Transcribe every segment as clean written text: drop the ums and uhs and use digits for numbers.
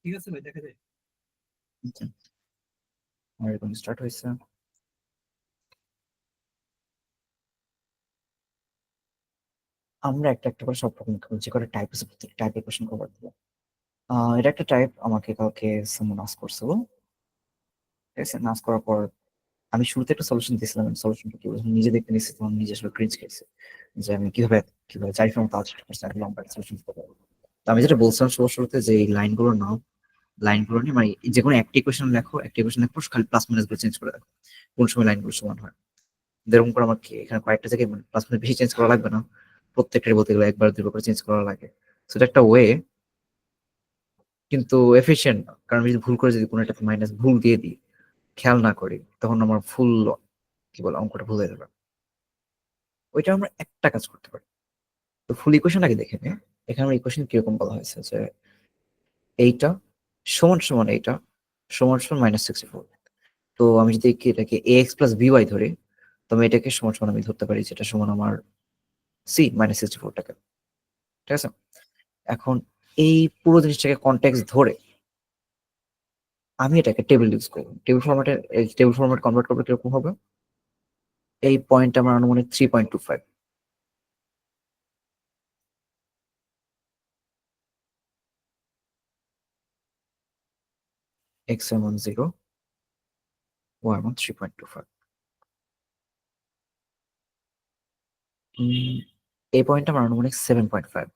ঠিক আছে ভাই, দেখা যায়। আচ্ছা, আমার এখন স্টার্ট হয়েছে। আমরা একটা একটা করে সব রকম যে কটা টাইপ আছে প্রত্যেক টাইপের কোশ্চেন কভার দেবো। এটা একটা টাইপ, আমাকে কাউকে সামন আস্ক করছে, ঠিক আছে? নাচ করার পর আমি শুরুতে একটা সলিউশন দিয়েছিলাম, সলিউশনটা কি নিজে দেখতে নিচ্ছি, তখন নিজে আসলে ক্রিঞ্জ খেয়েছে যে আমি কিভাবে কিভাবে চারিফের মতো আলোচনা করছি, একটা লম্বা সলিউশন দিতে পারবো। তো আমি যেটা বলছিলাম শুরুতে যে এই লাইনগুলো নাও, লাইনগুলো নিয়ে মানে যে কোনো একটি ইকুয়েশন লেখো, একটি ইকুয়েশন লেখো, খালি প্লাস মাইনাস গুলো চেঞ্জ করে দেখো কোন সময় লাইনগুলো সমান হয়। এরকম করে আমাকে এখানে কয়েকটা জায়গায় মানে প্লাস মাইনাস বেশি চেঞ্জ করা লাগবে না, প্রত্যেকটাই বলতে গেলে একবার দুবার করে চেঞ্জ করা লাগে। সেটা একটা ওয়ে, কিন্তু এফিশিয়েন্ট না। কারণ আমি যদি ভুল করে যদি কোনো একটা মাইনাস ভুল দিয়ে দিই, খেয়াল না করি, তখন আমার ফুল কি বলে অঙ্কটা ভুল হয়ে যাবে। ওইটা আমরা একটা কাজ করতে পারি। তো ফুল ইকুয়েশন আগে দেখে নে। এখানে আমার ইকুয়েশন কিরকম বলা হয়েছে যে এইটা সমান সমান এইটা সমান সমান -64। তো আমি যদি এটাকে ax প্লাস by ধরি, তো আমি এটাকে সমান সমান আমি ধরতে পারি যেটা সমান আমার c -64 টাকা, ঠিক আছে? এখন এই পুরো জিনিসটাকে কনটেক্সট ধরে আমি এটাকে টেবিল ইউজ করবো। টেবিল ফরম্যাট কনভার্ট করবো কিরকম হবে? এই পয়েন্ট আমার আনুমানিক 3.25, x এমন 0, y এমন 3.25। এই পয়েন্ট আমার আনুমানিক 7.5।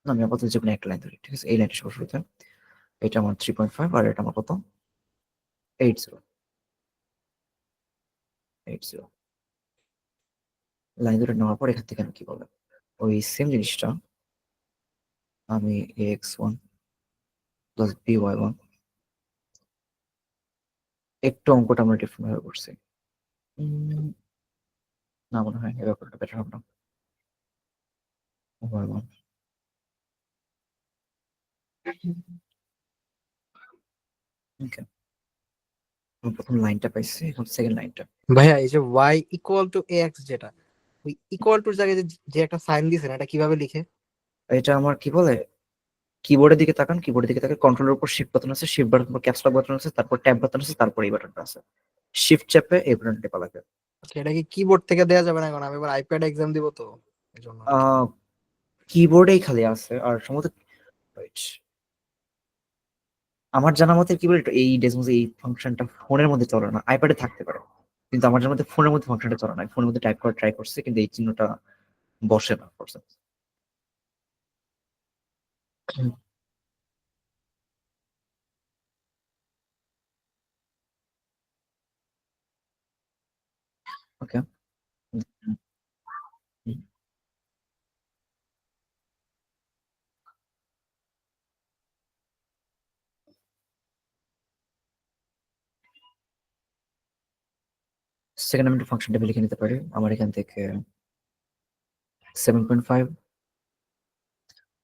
আমি আপাতত যে কোনো একটা লাইন ধরি, ঠিক আছে? এই লাইনটা শুরুতে এটা আমার 3.5 আর এটা আমার কত? 80। 80 লাইন ধরে নেওয়ার পর এখান থেকে আমি কি বললাম, ওই সেম জিনিসটা আমি ax1 প্লাস by1, একটু অঙ্কটা আমরা ডিফারেন্ট ভাবে করছি। না, মনে হয় এই ব্যাপারটা বেটার হবে না। by1, ওকে। আমি প্রথম লাইনটা পাইছি, এখন সেকেন্ড লাইনটা। ভাইয়া এই যে y ইকুয়াল টু ax, যেটা ওই ইকুয়াল টুর জায়গায় যে একটা সাইন দিয়েছেন, এটা কিভাবে লিখে? এটা আমার কি বলে, কিবোর্ডের দিকে তাকান, কিবোর্ডের দিকে তাকান, কন্ট্রোলের উপর শিফট বাটন আছে, শিফট বাটন পর ক্যাপস লক বাটন আছে, তারপর ট্যাব বাটন আছে, তারপর এই বাটনটা আছে। শিফট চেপে এই বাটনটা টেপা লাগবে। আচ্ছা, এটা কি কিবোর্ড থেকে দেওয়া যাবে না? এখন আমি এবার আইপ্যাড এক্সাম দিব, তো এই জন্য আর কি। কিবোর্ডেই খালি আছে আর সম্ভবত wait, আমার জানা মতে কিবোর্ড এই ডেসমোসে এই ফাংশনটা ফোনের মধ্যে চলে না, আইপ্যাডে থাকতে পারে, কিন্তু আমার জানা মতে ফোনের মধ্যে ফাংশনটা চলে না। ফোনের মধ্যে টাইপ করা ট্রাই করছে, কিন্তু এই চিহ্নটা বসে না করছে। ওকে, সেকেন্ড আমি ফাংশনটা লিখে নিতে পারি। আমার এখান থেকে 7.5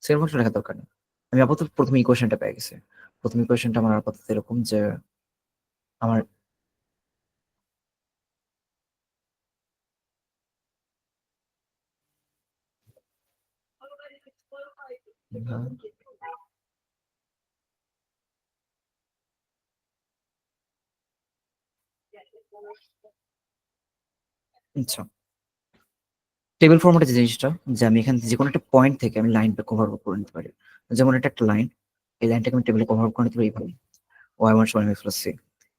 সেকেন্ড ফাংশন লেখার দরকার নেই। আমি আপাতত প্রথম ইকুয়েশনটা পেয়ে গেছি। প্রথম ইকুয়েশনটা আমার আপাতত এরকম যে আমার আচ্ছা, টেবিল ফরম্যাটে যে জিনিসটা, যে আমি এখান থেকে যে কোনো একটা পয়েন্ট থেকে আমি লাইনটা কভার করে নিতে পারি। যেমন এটা একটা লাইন, এই লাইনটাকে আমি টেবিলে কভার করে নিতে পারি এইভাবে, y1 সমান x প্লাস c।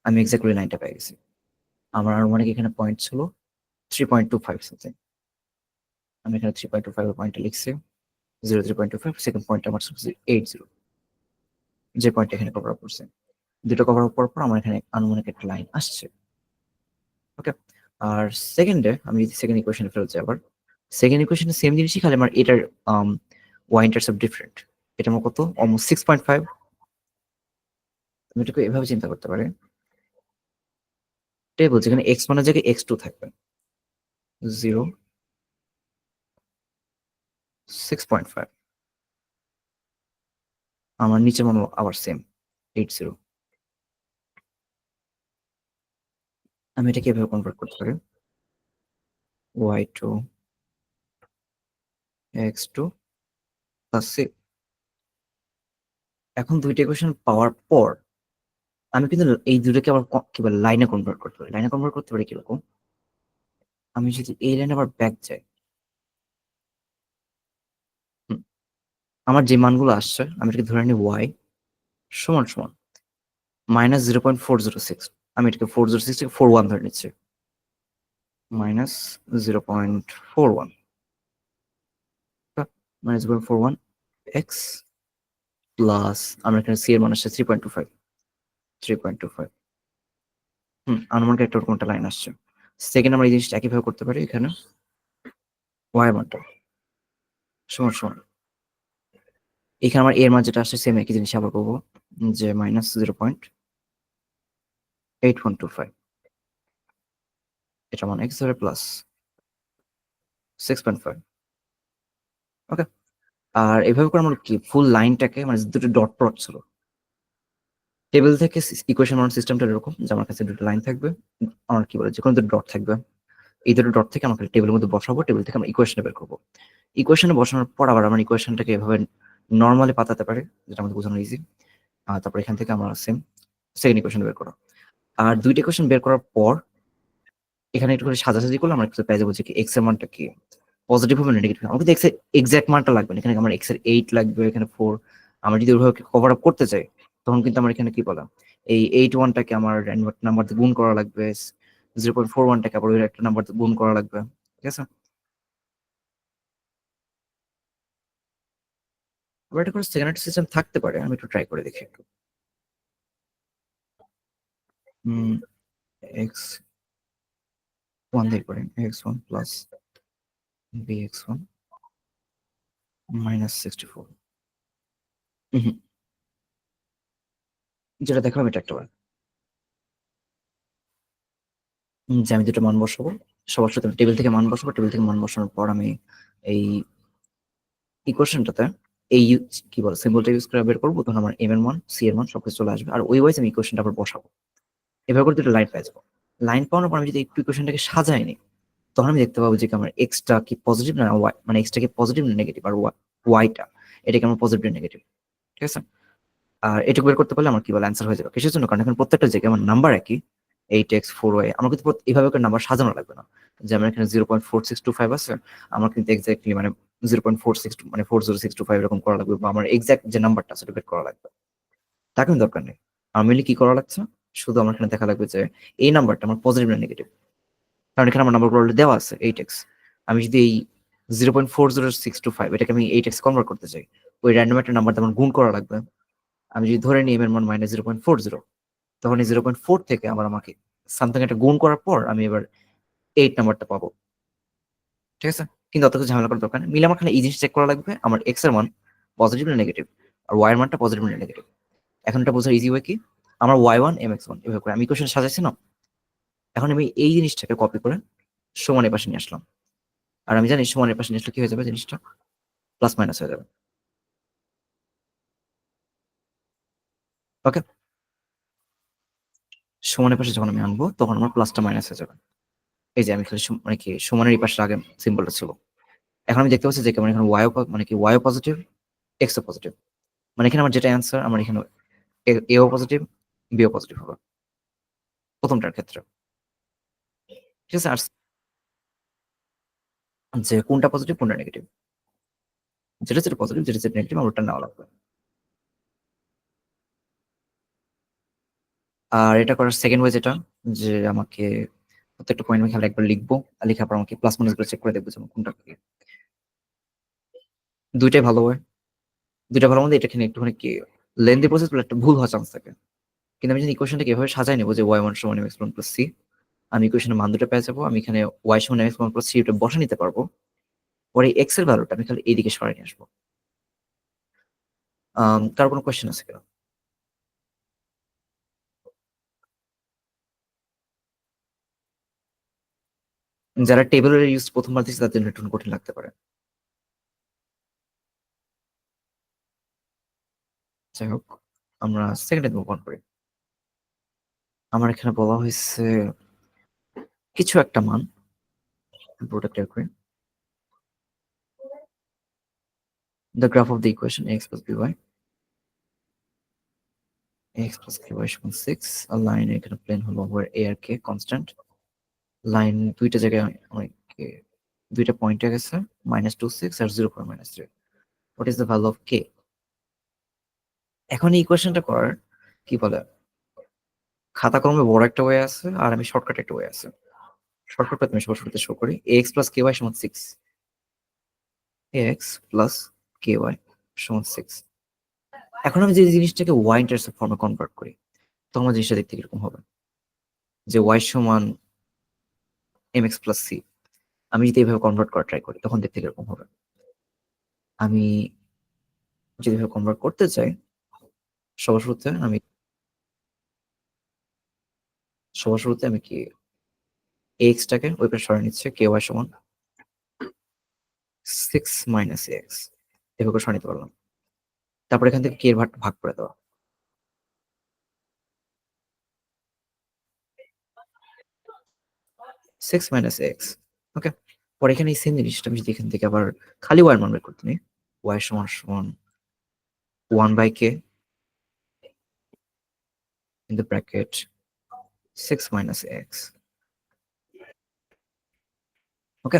আমি এক্স্যাক্টলি লাইনটা পেয়ে গেছি। আমার আনুমানিক এখানে পয়েন্ট ছিল 3.25 সামথিং। আমি এখানে 3.25 এর পয়েন্টটা লিখছি, 0.3.25। সেকেন্ড পয়েন্ট আমার 80, যে পয়েন্ট এখানে কভার আপ করছে। দুটো কভার আপ করার পর আমার এখানে আনুমানিক একটা লাইন আসছে। ওকে, আর সেকেন্ডে আমি যদি সেকেন্ড ইকুয়েশনে ফেরত যাই, আবার সেকেন্ড ইকুয়েশনে সেম জিনিসই, খালি আমার এটার ওয়াই ইন্টারসেপ্ট ডিফারেন্ট। এটা আমার কত, অলমোস্ট 6.5। তুমি এটাকে এভাবে চিন্তা করতে পারি, টেবিল যেখানে এক্স মানের জায়গায় x2 থাকবে, 0, 6.5। আমার নিচে মনে আবার সেম 80। আমি এটাকে এভাবে কনভার্ট করতে পারি, y2 x2 প্লাস c। এখন দুইটা ইকুয়েশন পাওয়ার পর আমি কিন্তু এই দুটোকে আবার কি বলে লাইনে কনভার্ট করতে পারি। লাইনে কনভার্ট করতে পারি কিরকম? আমি যদি এই লাইনে আবার ব্যাক যাই, হুম, আমার যে মানগুলো আসছে আমি এটাকে ধরে নিই ওয়াই সমান সমান -0.406। আমি এটাকে 406 থেকে 41 ধরে নিচ্ছি। -0.41 -0.41 এক্স প্লাস আমরা এখানে সি এর মান আসছে 3.25। 3.25 আনুমানিক একটা ওরকম একটা লাইন আসছে। সেকেন্ড আমরা এই জিনিসটা একইভাবে করতে পারি এখানে ওয়াই মানটা সমান সমান এখানে আমার এর মান যেটা আসছে সেম একই জিনিস আবার করবো যে -0.8125 এটা মান এক্স ধরে প্লাস 6.5। ওকে, আর এভাবে করে আমরা কি ফুল লাইনটাকে মানে দুটো ডট প্রোডাক্ট ছিল টেবিল থেকে ইকুয়েশন বানানোর সিস্টেমটা এরকম যে আমার কাছে দুটো লাইন থাকবে, আমার কি বলে যে কোনো দুটো ডট থাকবে, এই দুটো ডট থেকে আমাকে টেবিলের মধ্যে বসাবো, টেবিল থেকে আমরা ইকুয়েশন বের করবো। ইকুয়েশনে বসানোর পর আবার আমরা ইকুয়েশনটাকে এভাবে নর্মালি পাতাতে পারি, যেটা আমাদের বোঝানো ইজি। আর তারপর এখান থেকে আমরা সেম সেকেন্ড ইকুয়েশন বের করা। আর দুইটা ইকুয়েশন বের করার পর এখানে একটু করে সাজাসাজি করলে আমরা একটু পেয়ে যাবো যে কি এক্স এর মানটা কি পজিটিভ হবে না নেগেটিভ হবে। আমাকে এক্স এর এক্সাক্ট মানটা লাগবে না, এখানে আমার এক্স এর 8 লাগবে, এখানে 4। আমরা যদি ওইভাবে কভার আপ করতে চাই তখন কিন্তু আমার এখানে কি বলা এই 81টাকে আমার নাম্বার দিয়ে গুণ করা লাগবে, 0.41টাকে আবার ওই একটা নাম্বার দিয়ে গুণ করা লাগবে। ঠিক আছে, আবার এটা করে সেকেন্ড একটা সিস্টেম থাকতে পারে, আমি একটু ট্রাই করে দেখি একটু। এক্স ওয়ান দিয়ে করেন x1 প্লাস bx1 -64। যেটা দেখালাম এটা একটা বার যে আমি দুটো মান বসাবো, সবার সাথে টেবিল থেকে মান বসাবো, টেবিল থেকে মান বসানোর পর আমি এই ইকুয়েশনটাতে এই কি বলে সিম্বলটা ইউজ করে বের করবো, তখন আমার এম এর মান সি এর মান সবকিছু চলে আসবে, আর ওই ওয়াইজ আমি ইকুয়েশনটা আবার বসাবো। এভাবে করে দুটো লাইন পেয়ে যাবো। লাইন পাওয়ানোর পর আমি যদি একটু ইকুয়েশনটাকে সাজাই নি, তখন আমি দেখতে পাবো যে কি আমার এক্সটা কি পজিটিভ না ওয়াই, মানে এক্সটা কি পজিটিভ না নেগেটিভ, আর ওয়াইটা এটা কি আমার পজিটিভ না নেগেটিভ। ঠিক আছে, আর এটুকু বের করতে পারলে আমার কি বলে অ্যান্সার হয়ে যাবে। কিসের জন্য? কারণ এখন প্রত্যেকটা জায়গায় আমার নাম্বার একই 8x4y, আমার কিন্তু এইভাবে করে নাম্বার সাজানো লাগবে না। যে আমার এখানে 0.4625 আছে, আমার কিন্তু এক্স্যাক্টলি মানে 0.46 মানে 40625 এরকম করা লাগবে, বা আমার এক্সাক্ট যে নাম্বারটা সেটা বের করা লাগবে, তা কিন্তু দরকার নেই। আমার মেনলি কি করা লাগছে, শুধু আমার এখানে দেখা লাগবে যে এই নাম্বারটা আমার পজিটিভ না নেগেটিভ। কারণ এখানে আমার নাম্বারগুলো দেওয়া আছে 8x। আমি যদি এই 0.40625 এটাকে আমি 8x কনভার্ট করতে চাই, ওই র্যান্ডম একটা নাম্বার আমার গুণ করা লাগবে। আমি যদি ধরে নিই এম এর মান -0.40, তখন এই 0.4 থেকে আবার আমাকে সামথিং একটা গুণ করার পর আমি এবার 8 নাম্বারটা পাবো। ঠিক আছে, কিন্তু অত কিছু ঝামেলা করার দরকার নেই। মিলে আমার খালি এই জিনিস চেক করা লাগবে আমার এক্স এর মান পজিটিভ না নেগেটিভ, আর ওয়াই এর মানটা পজিটিভ না নেগেটিভ। এখন এটা বোঝার ইজি ওয়ে কি, আমার y1 mx1 এভাবে করে আমি ইকুয়েশন সাজাইছি না, এখন আমি এই জিনিসটাকে কপি করে সমানের পাশে নিয়ে আসলাম। আর আমি জানি সমানের পাশে নিয়ে আসলে কি হয়ে যাবে, জিনিসটা প্লাস মাইনাস হয়ে যাবে। ওকে, সমানের পাশে যখন আমি আনবো তখন আমার প্লাসটা মাইনাস হয়ে যাবে। এই যে আমি খালি মানে কি সমানের এই পাশে আগে সিম্বলটা ছিল, এখন আমি দেখতে পাচ্ছি যে কেমন এখানে ওয়াইও মানে কি ওয়াইও পজিটিভ, এক্সও পজিটিভ, মানে এখানে আমার যেটা অ্যান্সার আমার এখানে এও পজিটিভ, বিও পজিটিভ হবে প্রথমটার ক্ষেত্রে। ঠিক আছে, আর যে কোনটা পজিটিভ কোনটা নেগেটিভ, যেটা যেটা পজিটিভ যেটা যেটা নেগেটিভ আমার ওটা নেওয়া লাগবে। আর এটা করার সেকেন্ড ওয়ে যেটা, যে আমাকে প্রত্যেকটা পয়েন্ট আমি খালি একবার লিখবো, আর লেখার পর আমাকে প্লাস মাইনাস করে চেক করে দেখবো যে আমার কোনটা কি। দুইটাই ভালো হয়, দুইটা ভালো মধ্যে এটা এখানে একটুখানি কি লেন্দি প্রসেস বলে একটা ভুল হওয়ার চান্স থাকে। কিন্তু আমি যদি ইকুয়েশনটাকে এভাবে সাজাই নেবো যে y1 সমান mx1 প্লাস c, আমি ইকুয়েশনের মান দুটো পেয়ে যাবো, আমি এখানে y সমান mx1 প্লাস c এটা বসা নিতে পারবো, পরে এক্স এর ভ্যালুটা আমি খালি এইদিকে সরাই নিয়ে আসবো। কার কোনো কোয়েশ্চেন আছে কিনা? যারা টেবিলের ইউজ প্রথমবার দিচ্ছে তাদের জন্য একটু কঠিন লাগতে পারে। যাই হোক, আমরা সেকেন্ডে মুভ অন করি। আমার এখানে বলা হয়েছে কিছু একটা মান, পুরোটা ক্লিয়ার করি। The graph of the equation ax plus by x plus k y সমান 6 আর লাইন এখানে প্লেন হলো ওভার এ আর কে কনস্ট্যান্ট লাইন দুইটা জায়গায় আমাকে দুইটা পয়েন্টে গেছে -2 6 আর 0.3 what is the value of k এখন এই ইকুয়েশনটা করার কি বলে খাতা কলমে বড় একটা ওয়ে আছে আর আমি শর্টকাট একটা ওয়ে আছে শর্টকাটটা তুমি সবার শুরুতে শো করি এক্স প্লাস কে ওয়াই সমান 6 এক্স প্লাস কে ওয়াই সমান 6 এখন আমি যে জিনিসটাকে ওয়াই ইন্টারসেপ্ট ফর্মে কনভার্ট করি তখন আমার জিনিসটা দেখতে কিরকম হবে যে ওয়াই সমান এম এক্স প্লাস সি আমি যদি এইভাবে কনভার্ট করা ট্রাই করি তখন দেখতে কিরকম হবে আমি যদি এভাবে কনভার্ট করতে চাই সবার শুরুতে আমি কি এক্সটাকে ওই পাশে সরিয়ে নিচ্ছে কে ওয়াই সমান 6 মাইনাস এক্স এভাবে সরিয়ে নিতে পারলাম তারপর এখান থেকে কে এর ভাগ করে দেওয়া 6 মাইনাস এক্স ওকে পরে এখানে এই সেম জিনিসটা আমি যদি এখান থেকে আবার খালি ওয়াই মান বের করতে নিই ওয়াই সমান সমান 1/k in the bracket 6 minus x ওকে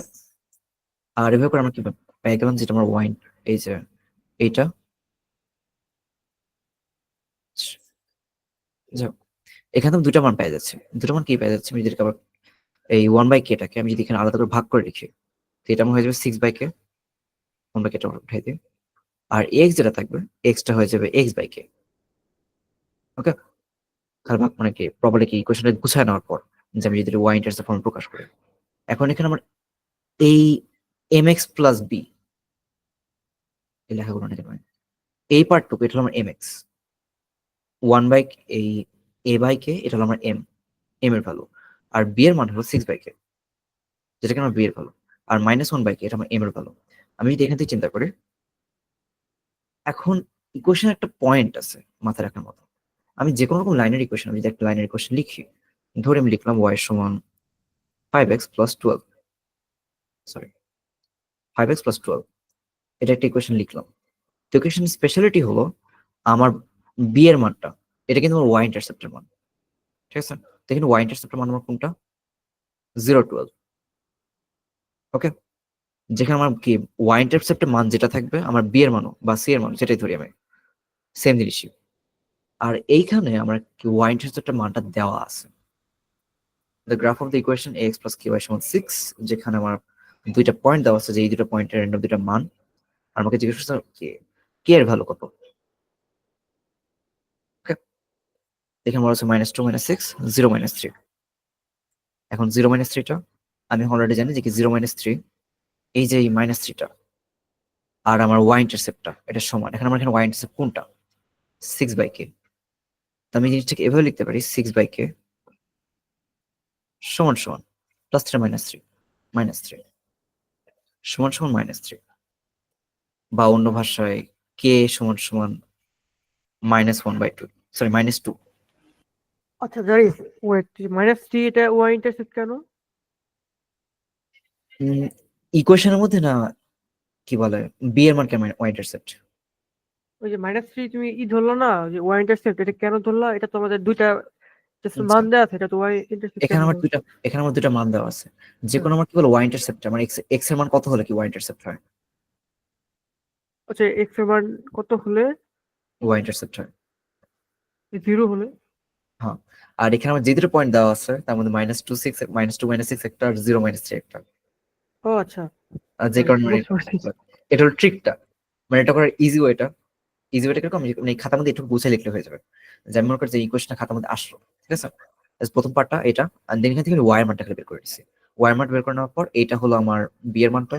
আর এভাবে করে আমরা কি পেয়ে গেলাম যেটা আমার ওয়াইন এই যে এইটা যাক, এখানে তো দুটো মান পেয়ে যাচ্ছে দুটো মান কি পেয়ে যাচ্ছে আমি যদি আবার এই 1/k-টাকে আমি যদি এখানে আলাদা করে ভাগ করে লিখি তো এটা আমার হয়ে যাবে 6/k 1/k-টা উঠাই দিই আর x যেটা থাকবে x-টা হয়ে যাবে x/k ওকে তাহলে ভাগ মানে কি প্রপারলি কি ইকুয়েশনটা গুছায় নেওয়ার পর যে আমি যদি ওয়াই ইন্টারসেপ্ট ফর্ম প্রকাশ করি এখন এখানে আমার এই mx প্লাস b এই লেখাগুলো নিতে পারি এই পার্টটুকু এটা হলো আমার mx 1 বাই এই a/k এটা হলো আমার m এর ভ্যালু আর b এর মান হলো 6/k যেটাকে আমার b এর ভ্যালু আর -1/k এটা আমার m এর ভ্যালু আমি যদি এখান থেকে চিন্তা করি এখন ইকুয়েশন একটা পয়েন্ট আছে মাথায় রাখার মতো আমি যে কোনো রকম লাইনের ইকুয়েশন আমি যদি একটা লাইনের ইকুয়েশন লিখি ধরে আমি লিখলাম y সমান 5x plus 12 sorry 5x plus 12 এটা একটা ইকুয়েশন লিখলাম তো ইকুয়েশন স্পেশালিটি হলো আমার b এর মানটা এটা কিন্তু আমার y ইন্টারসেপ্টের মান ঠিক আছে তো এখানে y ইন্টারসেপ্টের মান আমার কোনটা 0 12 ওকে যেখানে আমার কি y ইন্টারসেপ্টের মান যেটা থাকবে আমার b এর মানও বা c এর মান যেটাই ধরি আমি সেম জিনিসই আর এইখানে আমার কি y ইন্টারসেপ্টের মানটা দেওয়া আছে the graph of the equation ax plus ky সমান 6 যেখানে আমার দুইটা পয়েন্ট দেওয়া আছে যে এই দুটো পয়েন্টের র্যান্ডম দুইটা মান আর আমাকে জিজ্ঞেস করছে কি কে এর ভ্যালু কত ওকে এখানে বলা আছে -2 -6 0 -3 এখন 0 -3টা আমি অলরেডি জানি যে কি 0 -3 এই যে এই -3টা আর আমার y ইন্টারসেপ্টটা এটা সমান এখন আমার এখানে y ইন্টারসেপ্ট কোনটা 6/k তো আমি জিনিসটাকে এভাবে লিখতে পারি 6/k সমান সমান +3 -3 -3 সমান সমান -3 বা অন্য ভাষায় k সমান সমান -1/2 সরি -2 আচ্ছা জানিস ওয়েট -3 এটা ওয়াই ইন্টারসেপ্ট কেন? ইকুয়েশনের মধ্যে না কি বলে b এর মান কেমন y ইন্টারসেপ্ট ওই যে -3 তুমি ধরলো না যে ওয়াই ইন্টারসেপ্ট এটা কেন ধরলা? এটা তো আমাদের দুইটা just আচ্ছা। মান দেওয়া আছে, এটা তো ওয়াই ইন্টারসেপ্ট কেন এখানে আমার ধরছো? দুইটা মান দেওয়া আছে যে কোনো আমার কি বলে y ইন্টারসেপ্ট আমার x এর মান কত হলে কি y ইন্টারসেপ্ট হয় আচ্ছা এক্স এর মান কত হলে? y ইন্টারসেপ্ট হয় 0 হলে? হ্যাঁ আর এখানে আমার যে দুটো পয়েন্ট দেওয়া আছে তার মধ্যে -2 -6 একটা আর 0 -3 একটা ও আচ্ছা আর যে কারণে বুঝতে পারছি। এটা হলো ট্রিকটা মানে এটা করার ইজি ওয়েটা কিরকম মানে এই খাতার মধ্যে একটু গুছিয়ে লিখলে হয়ে যাবে যেমন মনে কর যে ইকুয়েশনটা খাতার মধ্যে আসলো ঠিক আছে প্রথম পার্টটা এটা আর দেন এখান থেকে ওয়াই এর মানটা বের করে দিচ্ছি ওয়াই এর মান বের করে নেওয়ার পর এটা হলো আমার বি এর মানটা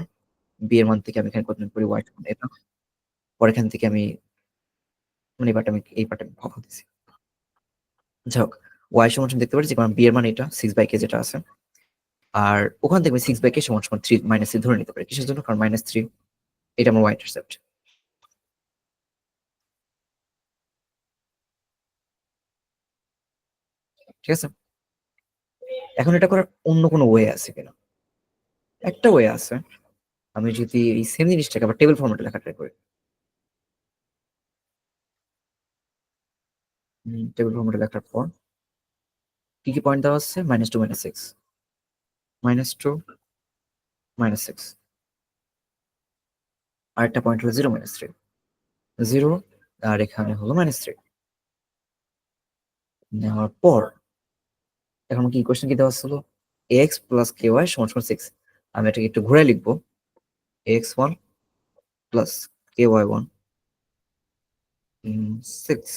বি এর মান থেকে আমি এখানে কত করি ওয়াই এটা পরে এখান থেকে আমি মানে এই পার্টটা আমি ভাগ দিচ্ছি যাই হোক ওয়াই সমান সমান দেখতে পাচ্ছি কারণ বি এর মান এটা 6/k যেটা আছে আর ওখান থেকে আমি 6/k সমান সমান 3 -3 ধরে নিতে পারি কিসের জন্য কারণ -3 এটা আমার ওয়াই ইন্টারসেপ্ট ঠিক আছে এখন এটা করার অন্য কোনো ওয়ে আছে কিনা একটা ওয়ে আছে আমি যদি এই সেম জিনিসটাকে আবার টেবিল ফরম্যাটে লেখা ট্রাই করি টেবিল ফর্মেটে লেখার পর কি কি পয়েন্ট দেওয়া আছে? -2 -6, -2 -6, আরেকটা পয়েন্ট হলো 0 -3, 0, আর এখানে হলো -3 নেওয়ার পর এখন কি ইকুয়েশন কি দেওয়া ছিল? ax + ky = 6। আমি এটাকে একটু ঘুরে লিখবো, ax1 + ky1 6।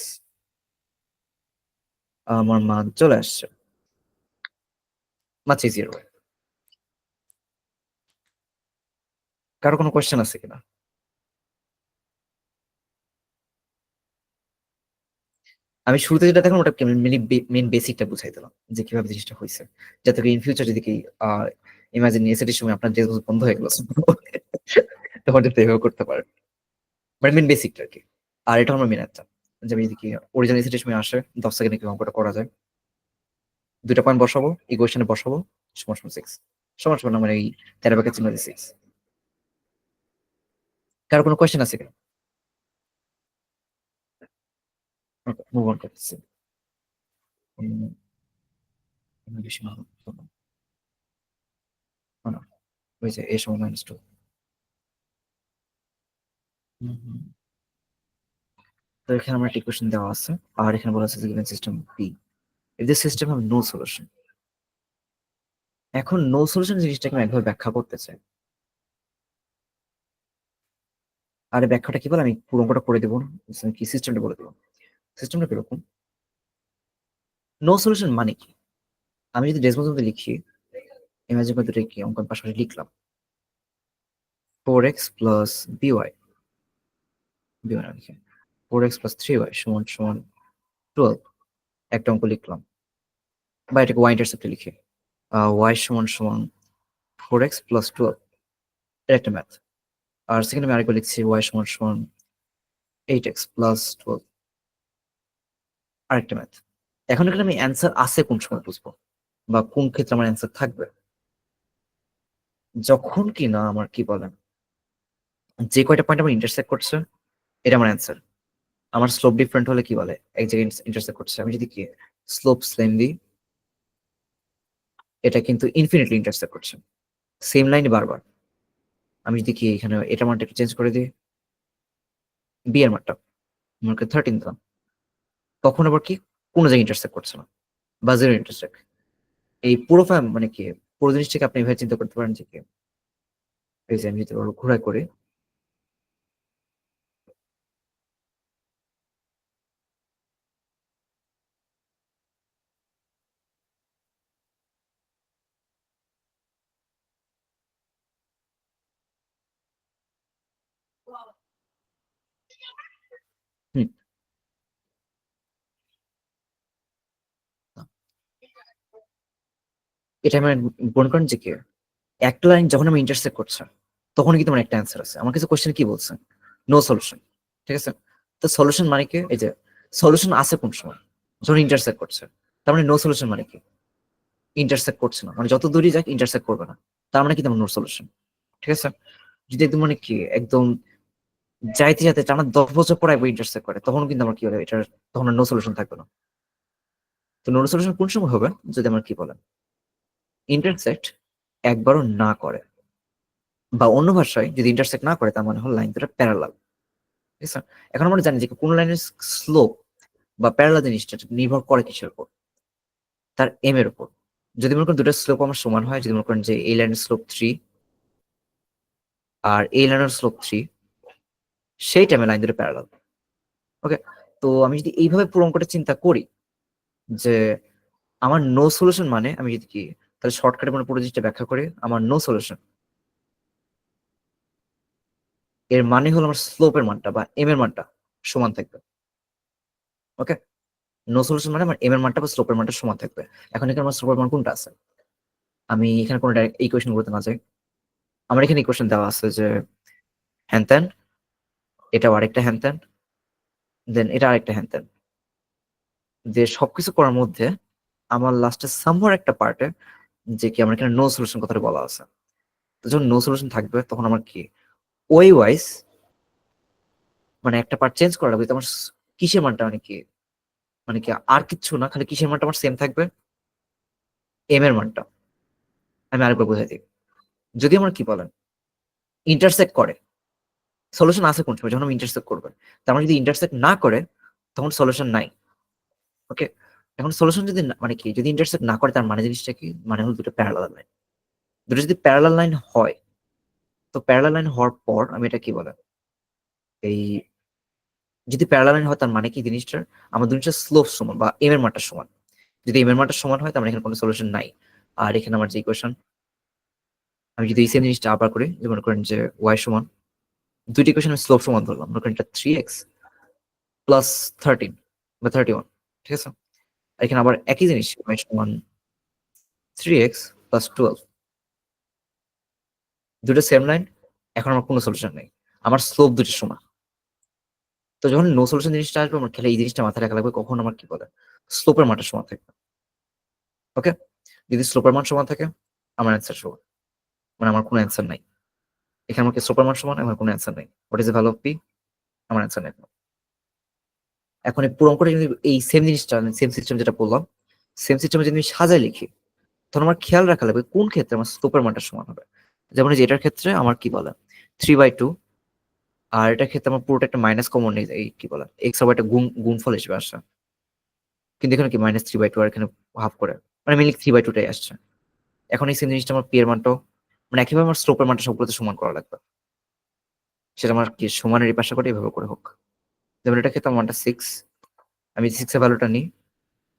আমার মান চলে আসছে, মাছ ইজিয়ার ওয়ে। কারো কোনো কোয়েশ্চেন আছে কিনা? আমি শুরুতে যেটা দেখলাম ওটা মেইন বেসিকটা বুঝাই দিলাম যে কিভাবে জিনিসটা হয়েছে, যাতে ইন ফিউচার যদি কি ইমাজিন এসএটির সময় আপনার ড্রেস বন্ধ হয়ে গেল তখন যাতে এভাবে করতে পারেন, মানে মেইন বেসিকটা আর কি। আর এটা আমার মেন একটা, যে আমি যদি কি অরিজিনাল এসএটির সময় আসে 10 সেকেন্ডে কি অঙ্কটা করা যায়, দুইটা পয়েন্ট বসাবো, ইকুয়েশনে বসাবো, সমান সমান 6, সমান সমান আমার এই 13 ব্যাকের চিহ্ন দিয়ে 6। কারো কোনো কোয়েশ্চেন আছে কিনা? ওকে, মুভ অন করতেছি। বেশি না, না, ওই যে a সমান -2। তো এখানে আমার একটা ইকুয়েশন দেওয়া আছে, আর এখানে বলা আছে যে given system P, if the system have no solution। এখন নো সলিউশন জিনিসটাকে আমি একভাবে ব্যাখ্যা করতে চাই। আর এই ব্যাখ্যাটা কি বলে আমি পুরো অঙ্কটা করে দেবো না, কি সিস্টেমটা বলে দেবো। সিস্টেমটা কিরকম? নো সলিউশন মানে কি? আমি যদি ডেসমোস মধ্যে লিখি, ইমাজিন করে দুটো কি অঙ্ক পাশাপাশি লিখলাম, 4x + by, by না লিখে 4x + 3y = 12, একটা অঙ্ক লিখলাম, বা এটাকে y ইন্টারসেপ্টে লিখি, y = 4x + 12, এটা একটা ম্যাথ। আর সেকেন্ড আমি আরেকবার লিখছি y = 8x + 12, আরেকটা ম্যাথ। এখন এখানে আমি অ্যান্সার আছে কোন সময় বুঝবো, বা কোন ক্ষেত্রে আমার অ্যান্সার থাকবে? যখন কিনা আমার কি বলেন, যে কয়টা পয়েন্ট আমার ইন্টারসেক্ট করছে এটা আমার অ্যান্সার। আমার স্লোপ ডিফারেন্ট হলে কি বলে এক জায়গায় ইন্টারসেক্ট করছে, আমি যদি কি স্লোপ সেম দিই, এটা কিন্তু ইনফিনিটলি ইন্টারসেক্ট করছে সেম লাইনে বারবার। আমি যদি কি এখানে এটা মানটা একটু চেঞ্জ করে দিই, বি এর মানটা আমাকে 13 দিলাম, তখন আবার কি কোনো জায়গায় ইন্টারসেক্ট করছে না, বা জিরো ইন্টারসেক্ট। এই পুরো মানে কি পুরো জিনিসটাকে আপনি এভাবে চিন্তা করতে পারেন যে কি, এই যে আমি যদি ঘোরা করি, হুম, এটা আমার মনে করেন যে কি একটা লাইন যখন আমি ইন্টারসেক্ট করছে তখন কিন্তু আমার একটা অ্যান্সার আছে। আমার কাছে কোশ্চেন কি বলছে? নো সলিউশন, ঠিক আছে? তো সলিউশন মানে কি? এই যে সলিউশন আছে কোন সময়? যখন ইন্টারসেক্ট করছে। তার মানে নো সলিউশন মানে কি? ইন্টারসেক্ট করছে না, মানে যত দূরই যাক ইন্টারসেক্ট করবে না, তার মানে কিন্তু আমার নো সলিউশন, ঠিক আছে? যদি একদম মানে কি একদম যাইতে যাতে টানা 10 বছর পর একবার ইন্টারসেক্ট করে, তখন কিন্তু আমার কি হবে, এটা তখন নো সলিউশন থাকবে না। তো নো সলিউশন কোন সময় হবে? যদি আমার কি বলেন ইন্টারসেক্ট একবারও না করে, বা অন্য ভাষায় যদি ইন্টারসেক্ট না করে তার মানে হলো লাইন দুটো প্যারালাল, ঠিক আছে? এখন আমরা জানি যে কোন লাইনের স্লোপ বা প্যারালাল জিনিসটা নির্ভর করে কিসের উপর? তার এম এর উপর। যদি মনে করেন দুটো স্লোপ আমার সমান হয়, যদি মনে করেন যে এই লাইনের স্লোপ 3 আর এই লাইনের স্লোপ 3, সেই টাইমে লাইন দুটো প্যারালাল। ওকে, তো আমি যদি এইভাবে পুরো অঙ্কটা চিন্তা করি যে আমার নো সলিউশন মানে, আমি যদি কি তাহলে শর্টকাটে মানে পুরো জিনিসটা ব্যাখ্যা করে, আমার নো সলিউশন এর মানে হলো আমার স্লোপের মানটা বা এম এর মানটা সমান থাকবে। ওকে, নো সলিউশন মানে আমার এম এর মানটা বা স্লোপের মানটা সমান থাকবে। এখন এখানে আমার স্লোপের মান কোনটা আছে? আমি এখানে কোনো ডাইরেক্ট ইকুয়েশন করতে না যাই, আমার এখানে ইকুয়েশন দেওয়া আছে যে হ্যান এটাও আরেকটা হ্যান দেন এটা আরেকটা হ্যান, যে সবকিছু করার মধ্যে আমার লাস্টে সামহার একটা পার্টে যে কি আমার এখানে নো সলিউশন কথাটা বলা আছে। তো যখন নো সলিউশন থাকবে তখন আমার কি ওয়ে ওয়াইজ মানে একটা পার্ট চেঞ্জ করা লাগবে, তো আমার কিসের মানটা মানে কি মানে কি আর কিচ্ছু না, খালি কিসের মানটা আমার সেম থাকবে, এম এর মানটা। আমি আরেকবার বোঝাই দিই। যদি আমার কি বলেন ইন্টারসেক্ট করে, সলিউশন আছে কোন সময়, যখন আমি ইন্টারসেক্ট করবে। তার মানে যদি ইন্টারসেক্ট না করে তখন সলিউশন নাই। ওকে, এখন সলিউশন যদি মানে কি যদি ইন্টারসেক্ট না করে, তার মানে জিনিসটা কি, মানে হলো দুটো প্যারালাল লাইন। দুটো যদি প্যারালাল লাইন হয়, তো প্যারালাল লাইন হওয়ার পর আমি এটা কি বলে এই যদি প্যারালাল লাইন হয় তার মানে কি জিনিসটার আমার দুটো স্লোপ সমান বা এম এর মানটা সমান। যদি এম এর মানটা সমান হয় তার মানে এখানে কোনো সলিউশন নাই। আর এখানে আমার যে ইকুয়েশন, আমি যদি এই সেম জিনিসটা আবার করি, যে মনে করেন যে ওয়াই সমান দুইটি ইকুয়েশন আমি স্লোপ সমান ধরলাম, মনে করেন এটা 3x প্লাস 13 বা 31, ঠিক আছে। আর এখানে আবার একই জিনিস y সমান 3x প্লাস 12, দুটো সেম লাইন। এখন আমার কোনো সলিউশন নেই, আমার স্লোপ দুটো সমান। তো যখন নো সলিউশন জিনিসটা আসবে, আমার খেলে এই জিনিসটা মাথায় রাখা লাগবে, কখন আমার কি বলে স্লোপের মানটা সমান থাকবে। ওকে, যদি স্লোপের মান সমান থাকে আমার অ্যান্সার সমান, মানে আমার কোনো অ্যান্সার নাই। এখানে আমাকে স্লোপের মান সমান, আমার কোনো অ্যান্সার নেই। What is the value of P, আমার অ্যান্সার নেই। এখন এই পুরো অঙ্কটা যদি এই সেম জিনিসটা সেম সিস্টেম যেটা বললাম, সেম সিস্টেমে যদি আমি সাজায় লিখি, তখন আমার খেয়াল রাখা লাগবে কোন ক্ষেত্রে আমার স্লোপের মানটা সমান হবে। যেমন এই যে এটার ক্ষেত্রে আমার কি বলে 3/2, আর এটার ক্ষেত্রে আমার পুরোটা একটা মাইনাস কমন নেই, এই কি বলে এক্স আবার একটা গুণফল হিসেবে আসছে। কিন্তু এখানে কি -3/2 আর এখানে হাফ করে, মানে মেনলি 3/2টাই আসছে। এখন এই সেম জিনিসটা আমার পি এর মানটাও, মানে একইভাবে আমার স্লোপের মানটা সবগুলোতে সমান করা লাগবে। সেটা আমার কি সমানের এই পাশে করে এভাবে করে হোক। যেমন এটা ক্ষেত্রে আমার মানটা 6, আমি 6 এর ভ্যালুটা নিই,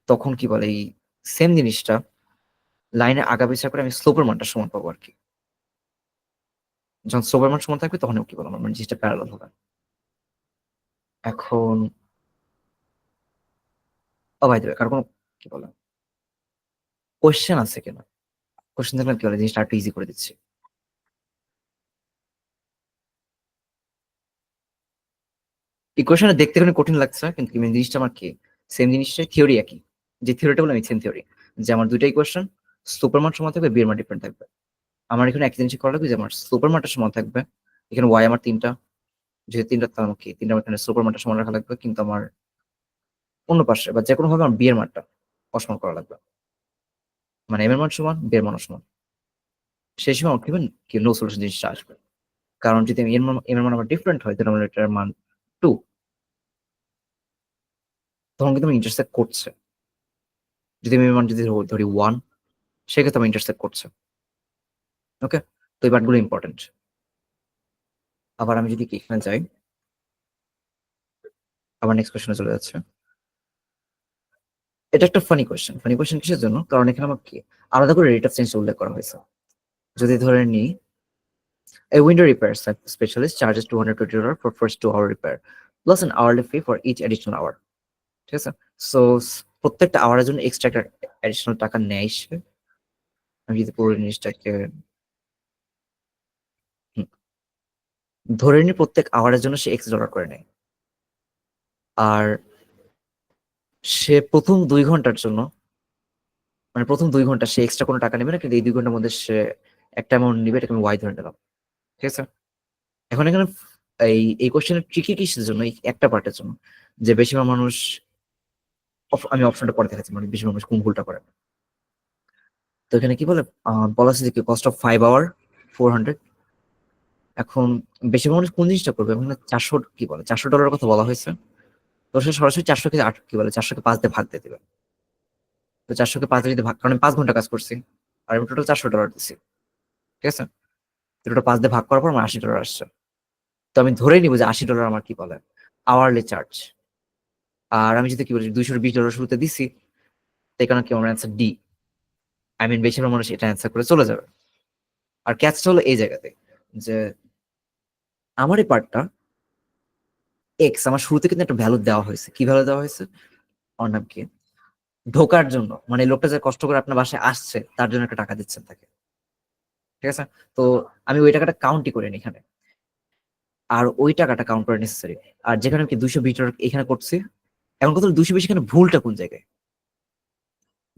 তখন কি বলে এই সেম জিনিসটা লাইনে আগা পিছা করে আমি স্লোপের মানটা সমান পাবো আর কি। যখন স্লোপের মান সমান থাকবে তখন কি বললাম মানে জিনিসটা প্যারালাল হবে। এখন ভাই দেবে কার কোনো কি বলে কোয়েশ্চেন আছে কিনা, কোয়েশ্চেন থাকলে কি বলে জিনিসটা একটু ইজি করে দিচ্ছি। ইকুয়েশনে দেখতে কোনো কঠিন লাগছে, কিন্তু মেন জিনিসটা আমার কি সেম জিনিসটা, থিওরি একই। যে থিওরিটা বলে আমি সেম থিওরি, যে আমার দুইটা ইকুয়েশন স্লোপের মান সমান থাকবে, বি এর মান ডিফারেন্ট থাকবে। আমার এখানে একই জিনিস করা লাগবে, যে আমার স্লোপের মানটা সমান থাকবে, এখানে ওয়াই আমার 3টা, যেহেতু 3টা তার আমার কি 3টা এখানে স্লোপের মানটা সমান রাখা লাগবে, কিন্তু আমার অন্য পাশে বা যে কোনো ভাবে আমার বি এর মানটা অসমান করা লাগবে, মানে এম এর মান সমান বি এর মান সমান। সেই সময় আমার কি নো সলিউশন জিনিসটা আসবে। কারণ যদি আমি এম এর মান আমার ডিফারেন্ট হয়, ডিনোমিনেটরের মান 2, তখন কিন্তু আমি ইন্টারসেক্ট করছে। যদি আমি এম এর মান যদি ধরি 1, সেক্ষেত্রে আমার ইন্টারসেক্ট করছে। ওকে, তো এই পার্টগুলো ইম্পর্টেন্ট। আবার আমি যদি কি এখানে যাই, আবার নেক্সট কোয়েশ্চনে চলে যাচ্ছে। এটা একটা ফানি কোয়েশ্চেন। ফানি কোয়েশ্চেন কিসের জন্য, কারণ এখানে আমার কি আলাদা করে রেট অফ চেঞ্জ উল্লেখ করা হয়েছে। যদি ধরে নিই a window repair specialist charges $220 for first 2-hour repair plus an hourly fee for each additional hour, ঠিক আছে। সো প্রত্যেকটা আওয়ারের জন্য এক্সট্রা একটা অ্যাডিশনাল টাকা নেয় সে। আমি যদি পুরো জিনিসটাকে হুম, ধরে নিই প্রত্যেক আওয়ারের জন্য সে $X করে নেয়, আর সে প্রথম 2 ঘন্টার জন্য, মানে প্রথম 2 ঘন্টা সে এক্সট্রা কোনো টাকা নেবে না, কিন্তু এই 2 ঘন্টার মধ্যে সে একটা অ্যামাউন্ট নিবে, এটাকে আমি ওয়াই ধরে নিলাম, ঠিক আছে। এখন এখানে এই কোশ্চেনের ট্রিকি কিসের জন্য, এই একটা পার্টের জন্য, যে বেশিরভাগ মানুষ আমি অপশনটা পরে দেখাচ্ছি, মানে বেশিরভাগ মানুষ কোন ভুলটা করে। তো এখানে কি বলে বলা আছে যে কি কস্ট অফ 5 আওয়ার 400। এখন বেশিরভাগ মানুষ কোন জিনিসটা করবে, এখানে 400 কি বলে $400 কথা বলা হয়েছে। তো সে সরাসরি 400 কে 8 কি বলে 400 কে 5 দিয়ে ভাগ দিয়ে দিবে। তো 400 কে 5 দিয়ে যদি ভাগ, কারণ আমি 5 ঘন্টা কাজ করছি আর আমি টোটাল $400 দিচ্ছি, ঠিক আছে। তো টোটাল 5 দিয়ে ভাগ করার পর আমার $80 আসছে। তো আমি ধরেই নিব যে $80 আমার কি বলে আওয়ারলি চার্জ। আর আমি যদি কি বলি $220 শুরুতে দিছি, তাই কারণে কি আমার অ্যান্সার ডি। আই মিন বেশিরভাগ মানুষ এটা অ্যান্সার করে চলে যাবে। আর ক্যাচটা হলো এই জায়গাতে, যে আমার এই পার্টটা এক্স আমার শুরুতে কিন্তু একটা ভ্যালু দেওয়া হয়েছে। কি ভ্যালু দেওয়া হয়েছে, আমার নাম কি ঢোকার জন্য, মানে লোকটা যে কষ্ট করে আপনার বাসায় আসছে তার জন্য একটা টাকা দিচ্ছেন তাকে, ঠিক আছে। তো আমি ওই টাকাটা কাউন্টই করিনি এখানে, আর ওই টাকাটা কাউন্ট করা নেসেসারি। আর যেখানে আমি কি $220 এখানে করছি, এখন কত 220 এখানে ভুলটা কোন জায়গায়।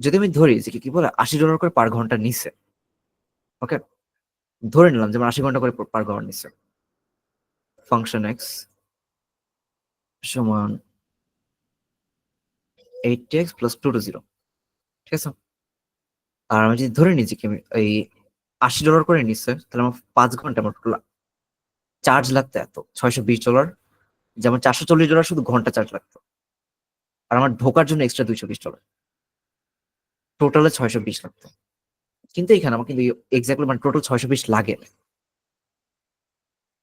যদি আমি ধরি যে কি বলে $80 করে পার ঘন্টা নিছে, ওকে, ধরে নিলাম যেমন 80 ঘন্টা করে পার ঘন্টা নিছে, ফাংশন এক্স সমান 8x প্লাস 2 to 0, ঠিক আছে। আর আমি যদি ধরে নিচ্ছি কি আমি এই $80 করে নিচ্ছে, তাহলে আমার 5 ঘন্টা আমার টোটাল চার্জ লাগতো এত $620, যেমন $440 শুধু ঘন্টা চার্জ লাগতো, আর আমার ঢোকার জন্য এক্সট্রা $220, টোটালে 620 লাগতো। কিন্তু এখানে আমার কিন্তু এক্স্যাক্টলি মানে টোটাল 620 লাগে না।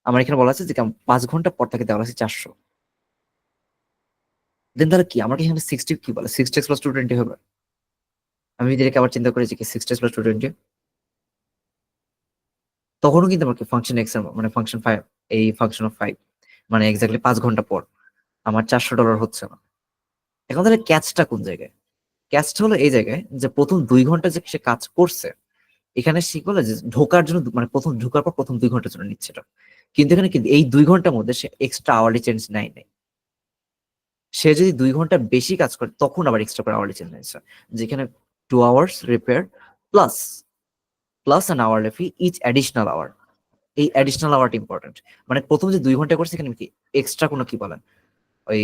আমার এখানে বলা আছে যে 5 ঘন্টা পর তাকে দেওয়া আছে 400। দেন তাহলে কি আমার কি এখানে 60 কি বলে 6x প্লাস 220 হবে? আমি যদি এটাকে আবার চিন্তা করি যে কি 6x প্লাস 220, তখনও কিন্তু আমাকে ফাংশন এক্স মানে ফাংশন 5, এই ফাংশন অফ 5 মানে এক্স্যাক্টলি 5 ঘন্টা পর আমার $400 হচ্ছে না। এখন তাহলে ক্যাচটা কোন জায়গায়? ক্যাচটা হলো এই জায়গায় যে প্রথম 2 ঘন্টা যে সে কাজ করছে, এখানে সে বলে যে ঢোকার জন্য মানে প্রথম ঢোকার পর প্রথম 2 ঘন্টার জন্য নিচ্ছে এটা। কিন্তু এখানে কিন্তু এই 2 ঘন্টার মধ্যে সে এক্সট্রা আওয়ারলি চেঞ্জ নেয় নাই। সে যদি 2 ঘন্টা বেশি কাজ করে তখন আবার এক্সট্রা করে আওয়ারলি চেঞ্জ নিচ্ছে, যেখানে 2 hours repair plus plus an hourly fee each additional hour. এই অ্যাডিশনাল আওয়ারটা ইম্পর্টেন্ট। মানে প্রথম যে 2 ঘন্টা করছে এখানে কি এক্সট্রা কোনো কি বলেন ওই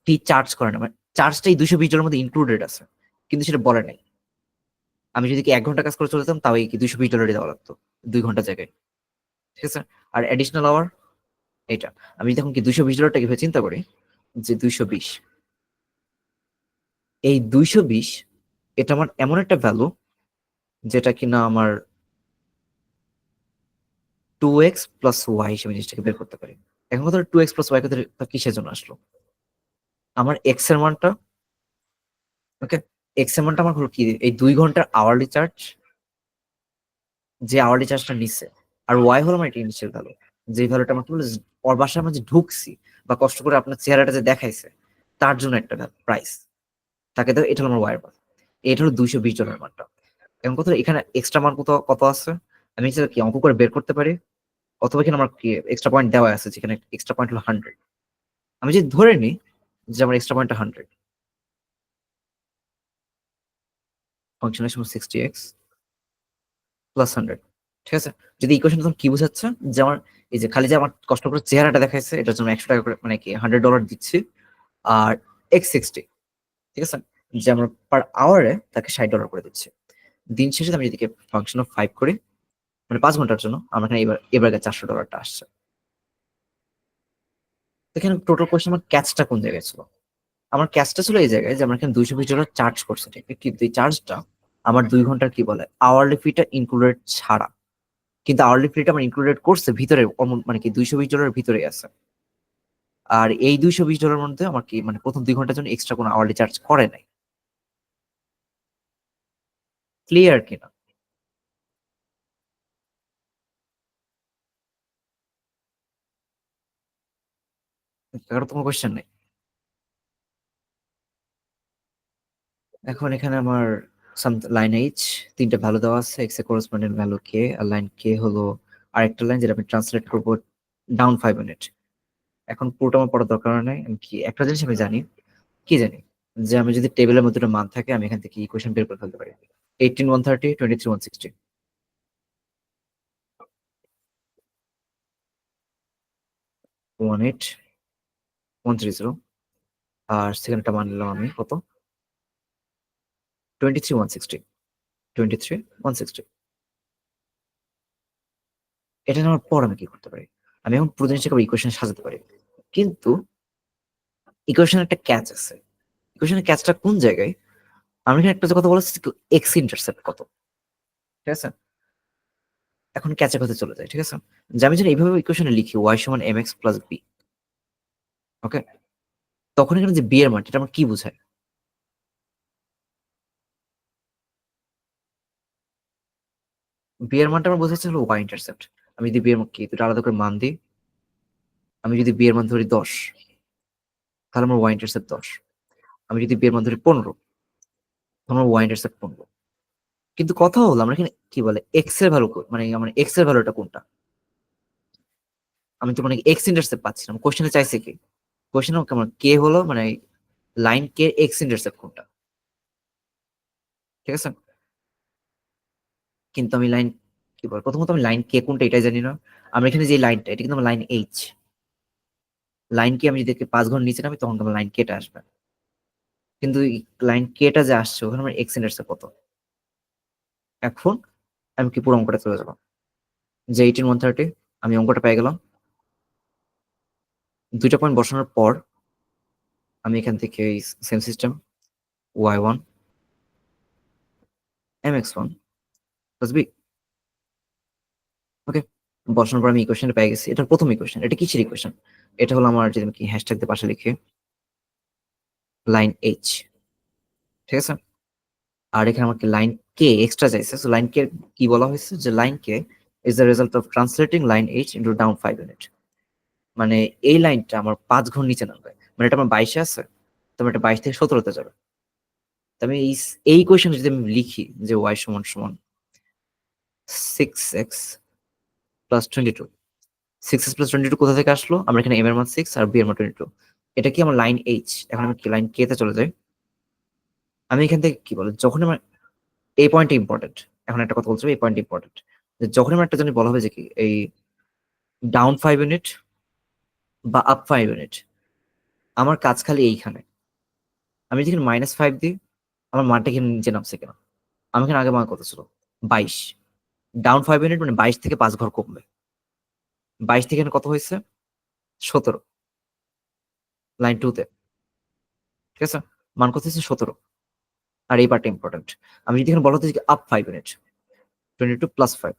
ফি চার্জ করে না, মানে চার্জটা এই $220 মধ্যে ইনক্লুডেড আছে, কিন্তু সেটা বলে নাই। আমি যদি কি 1 ঘন্টা কাজ করে চলে যেতাম তাও এই কি $220 দেওয়া লাগতো 2 ঘন্টা জায়গায়, ঠিক আছে। আর অ্যাডিশনাল আওয়ার এটা আমি যখন কি $220 ভেবে চিন্তা করি যে 220, এই 220 এটা আমার এমন একটা ভ্যালু যেটা কিনা আমার 2x প্লাস ওয়াই হিসেবে জিনিসটাকে বের করতে পারি। এখন কথা 2x প্লাস ওয়াই কথা কিসের জন্য আসলো? আমার এক্স এর মানটা, ওকে, এক্স এর মানটা আমার হলো কি এই 2 ঘন্টার আওয়ারলি চার্জ, যে আওয়ারলি চার্জটা নিচ্ছে। আর ওয়াই হলো আমার একটা ইনিশিয়াল ভ্যালু, যে ভ্যালুটা আমার কি বলে ওর বাসায় আমরা যে ঢুকছি বা কষ্ট করে আপনার চেহারাটা যে দেখাইছে তার জন্য একটা প্রাইস তাকে তো, এটা হলো আমার ওয়াই মান। এটা হলো $220 মানটা। এখন কথা এখানে এক্সট্রা মান কত কত আছে আমি সেটা কি অঙ্ক করে বের করতে পারি, অথবা এখানে আমার কি এক্সট্রা পয়েন্ট দেওয়া আছে যেখানে এক্সট্রা পয়েন্ট হলো 100। আমি যদি ধরে নিই যে আমার এক্সট্রা পয়েন্টটা 100, ফাংশন এর সময় 60x প্লাস 100, ঠিক আছে। যদি ইকুয়েশনটা তখন কি বোঝাচ্ছে যে আমার এই যে খালি যে আমার কষ্ট করে চেহারাটা দেখাইছে এটার জন্য $100 করে মানে কি $100 দিচ্ছি, আর x60, ঠিক আছে, যে আমরা পার আওয়ারে তাকে $60 করে দিচ্ছি। দিন শেষে আমি যদি ফাংশন অফ 5 করি মানে 5 ঘন্টার জন্য আমার এখানে এবার $400 আসছে। এখানে টোটাল কোয়েশ্চেন আমার ক্যাচটা কোন জায়গায় ছিল? আমার ক্যাচটা ছিল এই জায়গায় যে আমার এখানে $220 চার্জ করছে, ঠিক কিন্তু এই চার্জটা আমার 2 ঘন্টার কি বলে আওয়ারলি ফিটা ইনক্লুডেড ছাড়া, কিন্তু আওয়ারলি ফিটা আমার ইনক্লুডেড করছে ভিতরে মানে কি $220 ভিতরে আছে। আর এই $220 মধ্যে আমার কি মানে প্রথম 2 ঘন্টার জন্য এক্সট্রা কোনো আওয়ারলি চার্জ করে নাই। ক্লিয়ার কিনা? কারো কোনো কোয়েশ্চেন নেই? এখন এখানে আমার লাইন এইচ 3টা ভ্যালু দেওয়া আছে, এক্স এর করেসপন্ডেন্ট ভ্যালু কে, আর লাইন কে হলো আরেকটা লাইন যেটা আমি ট্রান্সলেট করবো ডাউন 5 ইউনিট। এখন পুরোটা আমার পড়ার দরকার নেই, আমি কি একটা জিনিস আমি জানি, কি জানি যে আমি যদি টেবিলের মধ্যে একটা মান থাকে আমি এখান থেকে ইকুয়েশন বের করে ফেলতে পারি। 18 130 23 160, 18 130, আর সেকেন্ডটা মান নিলাম আমি কত 23 160, 23 160। এটা নেওয়ার পর আমি কি করতে পারি? আমি এখন পুরো জিনিসটাকে ইকুয়েশন সাজাতে পারি, কিন্তু ইকুয়েশনের একটা ক্যাচ আছে। ইকুয়েশনের ক্যাচটা কোন জায়গায়? আমি এখানে একটা যে কথা বলেছি এক্স ইন্টারসেপ্ট কত, ঠিক আছে। এখন ক্যাচের কথা চলে যায়, ঠিক আছে, যে আমি যদি এইভাবে ইকুয়েশনে লিখি ওয়াই সমান এম এক্স প্লাস বি, ওকে, তখন এখানে যে বি এর মান এটা আমার কি বোঝায়? বি এর মানটা আমার বোঝাচ্ছে হলো ওয়াই ইন্টারসেপ্ট। আমি যদি বি এর কি দুটো আলাদা করে মান দিই, আমি যদি বি এর মান ধরি 10, তাহলে আমার ওয়াই ইন্টারসেপ্ট 10। আমি যদি বি এর মান ধরি 15, তাহলে আমার ওয়াই ইন্টারসেপ্ট 15। কিন্তু কথা হলো আমরা এখানে কি বলে এক্স এর ভ্যালু মানে আমার এক্স এর ভ্যালুটা কোনটা? আমি তো মানে এক্স ইন্টারসেপ্ট পাচ্ছি না, কোশ্চেনে চাইছে কি, কোশ্চেনে কেমন কে হলো মানে লাইন কে এক্স ইন্টারসেপ্ট কোনটা, ঠিক আছে। কিন্তু আমি লাইন কি বল প্রথমত আমি লাইন কে কোনটা এটাই জানি না। আমরা এখানে যে লাইনটা এটা কিন্তু আমার লাইন এইচ, লাইন কে আমি যদি 5 ঘন্টা নিচে নামি তখন আমার লাইন কেটা আসবে। কিন্তু লাইন কেটা যে আসছে ওখানে আমার এক্স ইন্টারসেপ্ট কত। এখন আমি কি পুরো অঙ্কটা চলে যাবো, যে 18 130 আমি অঙ্কটা পেয়ে গেলাম। 2টা পয়েন্ট বসানোর পর আমি এখান থেকে same system y1 mx1 plus b, okay. বসানোর পর আমি ইকুয়েশনটা পেয়ে গেছি। এটার প্রথম ইকুয়েশন, এটা কিসের ইকুয়েশন? এটা হলো আমার, যদি আমি কি হ্যাশট্যাগ দিয়ে পাশে লিখি, লাইন এইচ, ঠিক আছে। আর এখানে আমাকে লাইন কে এক্সট্রা চাইছে, সো লাইন কে কি বলা হয়েছে, যে line K is the result of translating line H into down 5 unit. মানে এই লাইনটা আমার 5 ঘর নিচে নামবে, মানে এটা আমার 22-এ আছে, তোমার এটা 22 থেকে 17-তে যাবে। তো আমি এই ইকুয়েশন যদি আমি লিখি যে y সমান সমান 6x প্লাস 22, 6x প্লাস 22 কোথা থেকে আসলো? আমরা এখানে m এর মান 6 আর b এর মান 22, এটা কি আমার লাইন এইচ। এখন আমি কি লাইন কে তে চলে যাই। আমি এখান থেকে কি বলে, যখন আমার এই পয়েন্টটা ইম্পর্টেন্ট, এখন একটা কথা বলছি, এই পয়েন্ট ইম্পর্টেন্ট, যে যখন আমার একটা জানি বলা হবে যে কি এই ডাউন 5 ইউনিট বা আপ 5 ইউনিট, আমার কাজ খালি এইখানে। আমি যেখানে -5 দিই, আমার মানটা এখানে নিচে নামছে কেন? আমি এখানে আগে মান কত ছিল? 22। ডাউন 5 ইউনিট মানে 22 থেকে 5 ঘর কমবে। 22 থেকে এখানে কত হয়েছে? 17 লাইন 2 তে, ঠিক আছে। মান কত হচ্ছে? 17। আর এই পার্টটা ইম্পর্টেন্ট। আমি যদি এখানে বলা হতো যে আপ 5 ইউনিট, 22 প্লাস 5,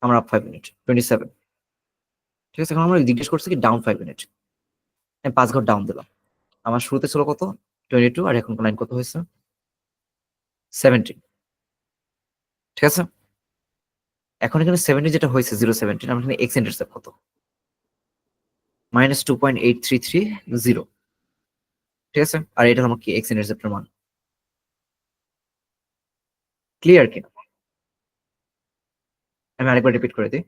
আমার আপ 5 ইউনিট 27, ঠিক আছে। এখন আমরা জিজ্ঞেস করছি কি ডাউন 5 ইউনিট, আমি 5 ঘর ডাউন দিলাম। আমার শুরুতে ছিল কত? 22, আর এখন লাইন কত হয়েছে? 17, ঠিক আছে। এখন এখানে 70 যেটা হয়েছে 0.17, আমার এখানে এক্স ইন্টারসেপ্ট কত? -2.8330, ঠিক আছে। আর এটা আমার কি এক্স ইন্টারসেপ্টের মান। ক্লিয়ার কিনা? আমি আরেকবার রিপিট করে দিই।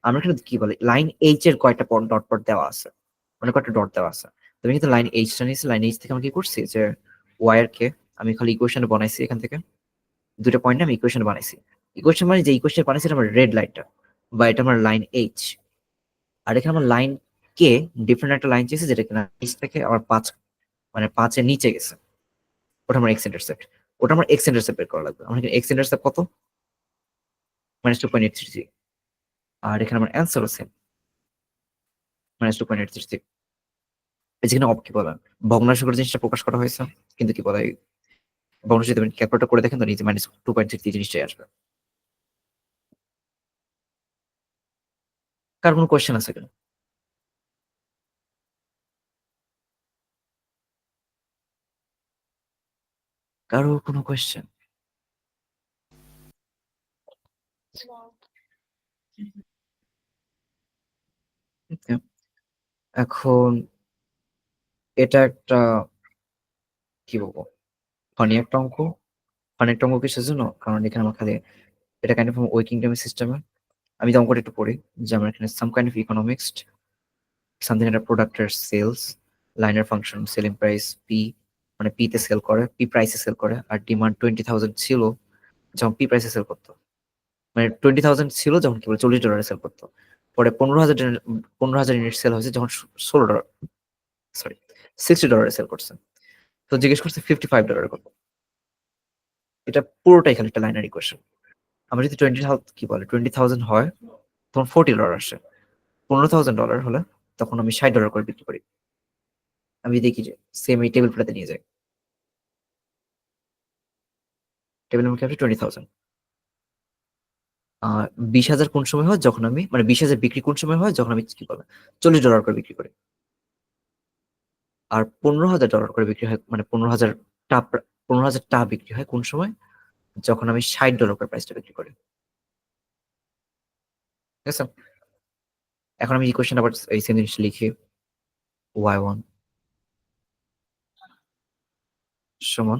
আমরা এখানে কি বলে, লাইন এইচ এর কয়টা ডট পট দেওয়া আছে, মানে কয়টা ডট দেওয়া আছে। তুমি কিন্তু লাইন এইচটা নিয়েছি, লাইন এইচ থেকে আমরা কি করছি, যে ওয়ার কে আমি খালি ইকুয়েশন বানাইছি, এখান থেকে 2টা পয়েন্টে আমি ইকুয়েশন বানাইছি। ইকুয়েশন মানে যে ইকুয়েশন বানাইছি এটা আমার রেড লাইনটা, বা এটা আমার লাইন এইচ। আর এখানে আমার লাইন কে ডিফারেন্ট একটা লাইন চেয়েছে, যেটা কিনা এইচ থেকে আমার 5, মানে 5-এর নিচে গেছে, ওটা আমার এক্স ইন্টারসেপ্ট। ওটা আমার এক্স ইন্টারসেপ্ট বের করা লাগবে। আমার এখানে এক্স ইন্টারসেপ্ট কত? -2.833। আর এখানে আমার অ্যান্সার আছে -2.833। যেখানে কি বলে, ভগ্নাংশ করে জিনিসটা প্রকাশ করা হয়েছে, কিন্তু কি বলে ভগ্নাংশ যদি ক্যালকুলেটর করে দেখেন তো নিচে -2.63 জিনিসটাই আসবে। কার কোনো কোয়েশ্চেন আছে কিনা? কারো কোনো কোয়েশ্চেন? এখন এটা একটা কি বলবো, ফানি একটা অঙ্ক। ফানি একটা অঙ্ক কিসের জন্য? কারণ এখানে আমার খালি এটা কাইন্ড অফ ওয়ার্কিং টাইম সিস্টেমে। আমি তো অঙ্কটা একটু পড়ি, যে আমার এখানে some kind of economics, something একটা প্রোডাক্টের sales, linear function selling price P, মানে পি তে সেল করে, পি প্রাইসে সেল করে, আর ডিমান্ড 20,000 ছিল যখন পি প্রাইসে সেল করতো, মানে 20,000 ছিল যখন কি বলে $40 সেল করতো। পরে 15,000 ইউনিট সেল হয়েছে যখন $16, সরি $60 সেল করছে। তো জিজ্ঞেস করছে $55 কত। এটা পুরোটাই খালি একটা লাইনার ইকুয়েশন। আমরা যদি 20,000 হয় তখন $40 আসে। $15,000 হলে তখন আমি $60 করে বিক্রি করি। আমি দেখি যে সেম এই টেবিলটাতে নিয়ে যাই, টেবিল নাম্বার কি হবে? 20,000। 20,000 কোন সময় হয়? যখন আমি, মানে 20,000 বিক্রি কোন সময় হয়? যখন আমি কি বলে $40 করে বিক্রি করি। আর $15,000 করে বিক্রি হয়, মানে 15,000টা বিক্রি হয় কোন সময়? যখন আমি $60 করে প্রাইসটা বিক্রি করি, ঠিক আছে। এখন আমি ইকুয়েশন আবার এই সেম জিনিসটা লিখি, y1 সমান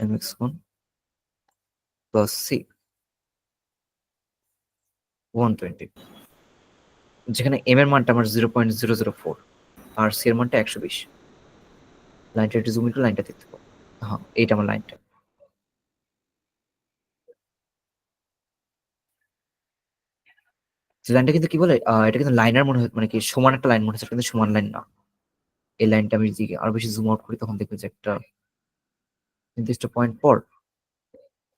mx1 প্লাস c 120, যেখানে m এর মানটা আমার 0.004 আর c এর মানটা 120। লাইনটা একটু জুম করে লাইনটা দেখতে পাবো। হ্যাঁ, এইটা আমার লাইনটা। লাইনটা কিন্তু কি বলে, এটা কিন্তু লাইনার মনে হয়, মানে কি সমান একটা লাইন মনে হচ্ছে, কিন্তু সমান লাইন না। এই লাইনটা আমি যদি আরো বেশি জুম আউট করি তখন দেখবে যে একটা নির্দিষ্ট পয়েন্ট পর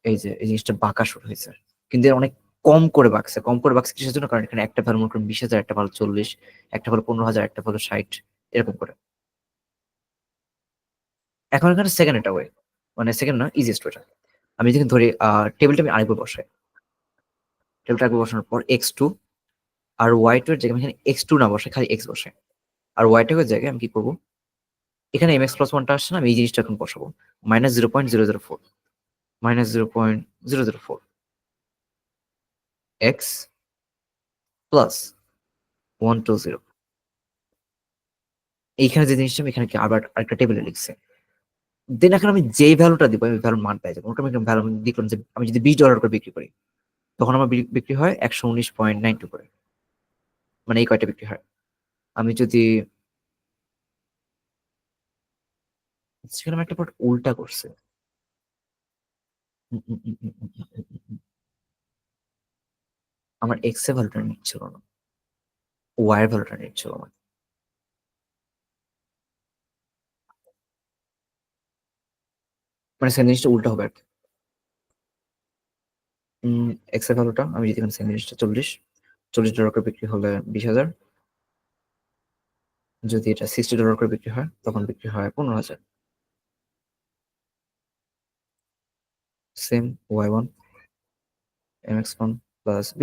এই যে এই জিনিসটা বাঁকা শুরু হয়েছে, কিন্তু এর অনেক কম করে বাঁকছে কিসের জন্য? কারণ এখানে একটা ভ্যালু মনে করেন 20,000, একটা ভ্যালু 40, একটা ভ্যালু 15,000, একটা ভ্যালু 60, এরকম করে। এখন এখানে সেকেন্ড এটা ওয়ে, মানে সেকেন্ড না, ইজিয়েস্ট ওয়েটা। আমি যদি ধরি টেবিলটা আমি আরেকবার বসাই, টেবিলটা আরেকবার বসানোর পর x2 আর y2 এর জায়গায় আমি এখানে x2 না বসে খালি x বসে, আর y2 এর জায়গায় আমি কি করবো, এখানে mx প্লাস 1টা আসছে না, আমি এই জিনিসটা এখন বসাবো, -0.004, -0.004 x প্লাস 120। এইখানে যে জিনিসটা আমি এখানে কি আবার আরেকটা টেবিলে লিখছি। দেন এখন আমি যেই ভ্যালুটা দিব আমি ভ্যালুর মান পেয়ে যাবো। ওটা আমি ভ্যালু লিখলাম যে আমি যদি $20 করে বিক্রি করি, তখন আমার বিক্রি হয় 119.92 করে, মানে এই কয়টা বিক্রি হয়। আমি যদি সেখানে আমি একটা পার্ট উল্টা করছে, উম, উম, উম, উম, উম, উম, উম, উম। আমার এক্স এর ভ্যালুটা নিচ্ছিল না, ওয়াই এর ভ্যালুটা নিচ্ছিল না। মানে সেম জিনিসটা উল্টা হবে আর কি। এক্স এর ভ্যালুটা আমি যদি এখানে সেম জিনিসটা $40 করে বিক্রি হলে 20,000, যদি এটা $60 করে বিক্রি হয় তখন বিক্রি হয় 15,000। Same y1 mx1 plus b।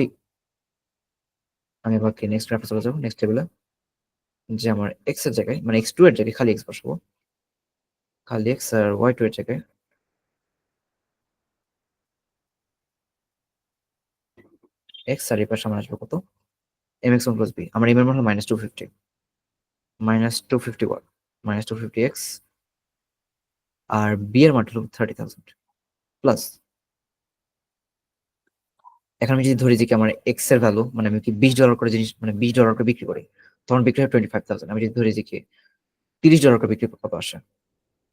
আমি এবার কি নেক্সট গ্রাফে চলে যাবো, নেক্সট টেবিলে, যে আমার এক্স এর জায়গায় মানে x2 এর জায়গায় খালি x বসাবো, খালি x, আর y2 এর জায়গায় x, আর এই পাশে আমার আসবে কত, mx1 প্লাস b। আমার m এর মান হলো -250, -250 -250x, আর b এর মান হলো 30,000 প্লাস। এখন আমি যদি ধরি যে কি আমার এক্স এর ভ্যালু, মানে আমি কি $20 করে জিনিস, মানে $20 করে বিক্রি করি, তখন বিক্রি হয় 25,000। আমি যদি ধরি যে কি $30 করে বিক্রি কত আসে,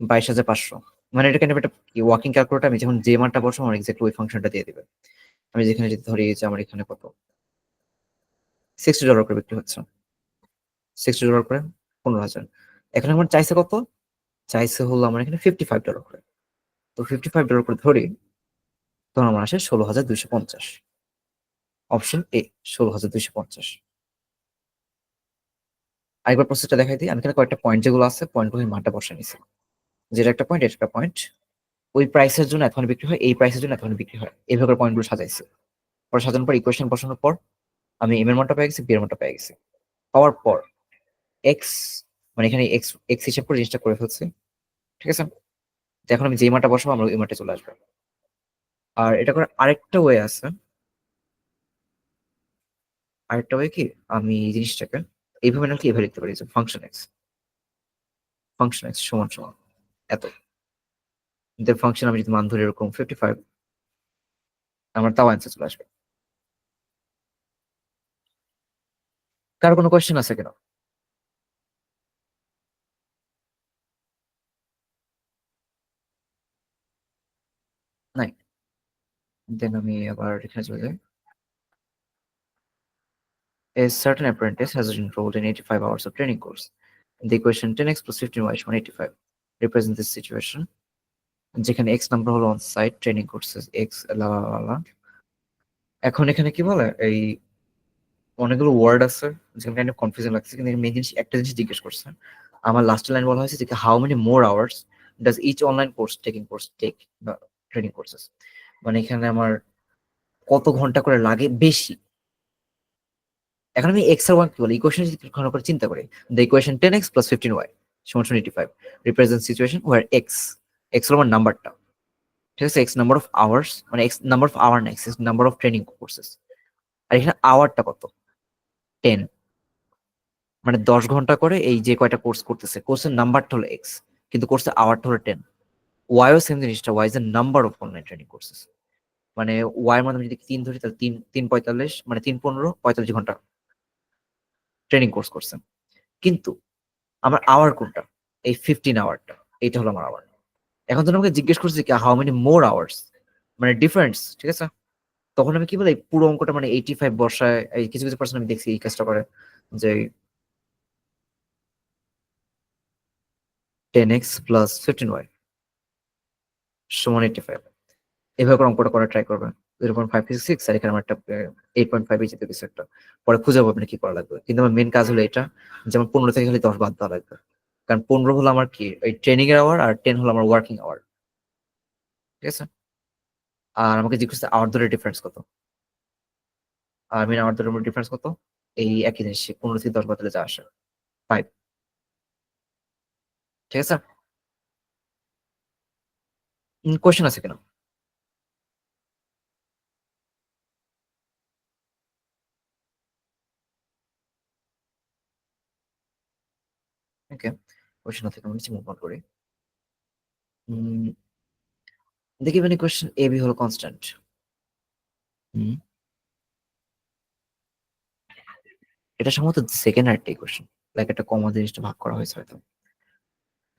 22,500। মানে এটা কেন একটা ওয়ার্কিং ক্যালকুলেটর, আমি যখন যে মানটা বসাবো আমার এক্সাক্টলি ওই ফাংশনটা দিয়ে দিবে। আমি যেখানে যদি ধরি যে আমার এখানে কত $60 করে বিক্রি হচ্ছে, $60 করে 15,000। এখন আমার চাইছে কত, চাইছে হলো আমার এখানে $55 করে। তো $55 করে ধরি, তখন আমার আসে 16,250। Option A, 16,250। আরেকবার প্রসেসটা দেখাই দিই। আমি এখানে কয়েকটা পয়েন্ট যেগুলো আছে পয়েন্টগুলো আমি মানটা বসে নিছি, যেটা একটা পয়েন্ট, এটা একটা পয়েন্ট। ওই প্রাইসের জন্য এতখানি বিক্রি হয়, এই প্রাইসের জন্য এতখানি বিক্রি হয়, এইভাবে পয়েন্টগুলো সাজাইছি। পরে সাজানোর পর ইকুয়েশন বসানোর পর আমি এম এর মানটা পেয়ে গেছি, বি এর মানটা পেয়ে গেছি। পাওয়ার পর এক্স, মানে এখানে এক্স এক্স হিসাব করে জিনিসটা করে ফেলছি, ঠিক আছে। তো এখন আমি যেই মানটা বসাবো আমরা ওই মানটা চলে আসবে। আর এটা করে আরেকটা ওয়ে আছে, আরেকটা ওয়ে কি, আমি এই জিনিসটাকে এইভাবে নাকি এভাবে লিখতে পারি যে ফাংশন এক্স সমান সমান এত, ফাংশন আমি যদি মান ধরি এরকম 55, আমার তাও অ্যান্সার চলে আসবে। কারো কোনো কোয়েশ্চেন আছে কিনা? নাই। দেন আমি আবার এখানে চলে যাই। A certain apprentice has enrolled in 85 hours of training course. The equation 10x plus 15y সমান 85 represent this situation, যেখানে x নাম্বার হলো on site training courses x লা লা লা লা। এখন এখানে কি বলে, এই অনেকগুলো ওয়ার্ড আছে যেখানে কাইন্ড অফ কনফিউশন লাগছে, কিন্তু মেইন জিনিস একটা জিনিস জিজ্ঞেস করছে। আমার লাস্ট লাইন বলা হয়েছে যে how many more hours does each online course take বা ট্রেনিং কোর্সেস, মানে এখানে আমার কত ঘন্টা করে লাগে বেশি। এখন আমি এক্স আর ওয়াই কি বলি, ইকুয়েশন যদি ভালো করে চিন্তা করি, the equation 10x plus 15y সমান সমান 85 রিপ্রেজেন্ট সিচুয়েশন ওয়ার এক্স হলো আমার নাম্বারটা, ঠিক আছে, এক্স নাম্বার অফ আওয়ার্স, মানে এক্স নাম্বার অফ আওয়ার না, x number of training courses. আর এখানে আওয়ারটা কত, 10, মানে 10 ঘন্টা করে এই যে কয়টা কোর্স করতেছে, কোর্সের নাম্বারটা হলো এক্স, কিন্তু কোর্সের আওয়ারটা হলো 10। ওয়াইও সেম জিনিসটা, Y is the number of online training courses. মানে ওয়াই এর মধ্যে যদি 3 ধরি তাহলে 3 3 45, মানে 3 15 45 ঘন্টা ট্রেনিং কোর্স করছেন। কিন্তু আমার আওয়ার কোনটা, এই 15 আওয়ারটা, এইটা হলো আমার আওয়ার। এখন তুমি আমাকে জিজ্ঞেস করছি কি হাউ মেনি মোর আওয়ার্স, মানে ডিফারেন্স, ঠিক আছে। তখন আমি কি বলি, এই পুরো অঙ্কটা মানে 85 বর্ষায়, এই কিছু কিছু পার্সন আমি দেখছি এই কাজটা করে, যে 10x plus 15y সমান 85। এভাবে করে অঙ্কটা করা ট্রাই করবেন। 0.566 আর এখানে আমার একটা 8.5 এই জাতীয় কিছু একটা। পরে খুঁজে পাবেন কি করা লাগবে। কিন্তু আমার মেইন কাজ হলো এটা, যেমন 15 থেকে খালি 10 বাদ দেওয়া লাগবে। কারণ 15 হলো আমার কি ওই ট্রেনিং এর আওয়ার, আর 10 হলো আমার ওয়ার্কিং আওয়ার। ঠিক আছে? আর আমাকে জিজ্ঞেস করছে আওয়ার ধরে ডিফারেন্স কত? আর মেইন আওয়ার ধরে ডিফারেন্স কত? এই একই জিনিস 15 থেকে 10 বাদ দিলে যা আসে 5। ঠিক আছে? কোয়েশ্চেন আছে কিনা? ওকে, কোয়েশ্চেন থেকে আমি নিচে মুভ অন করি। দেখি মানে কোয়েশ্চেন এ বি হলো কনস্ট্যান্ট। এটা সম্ভবত সেকেন্ড আরেকটা ইকুয়েশন, লাইক একটা কমা জিনিসটা ভাগ করা হয়েছে হয়তো।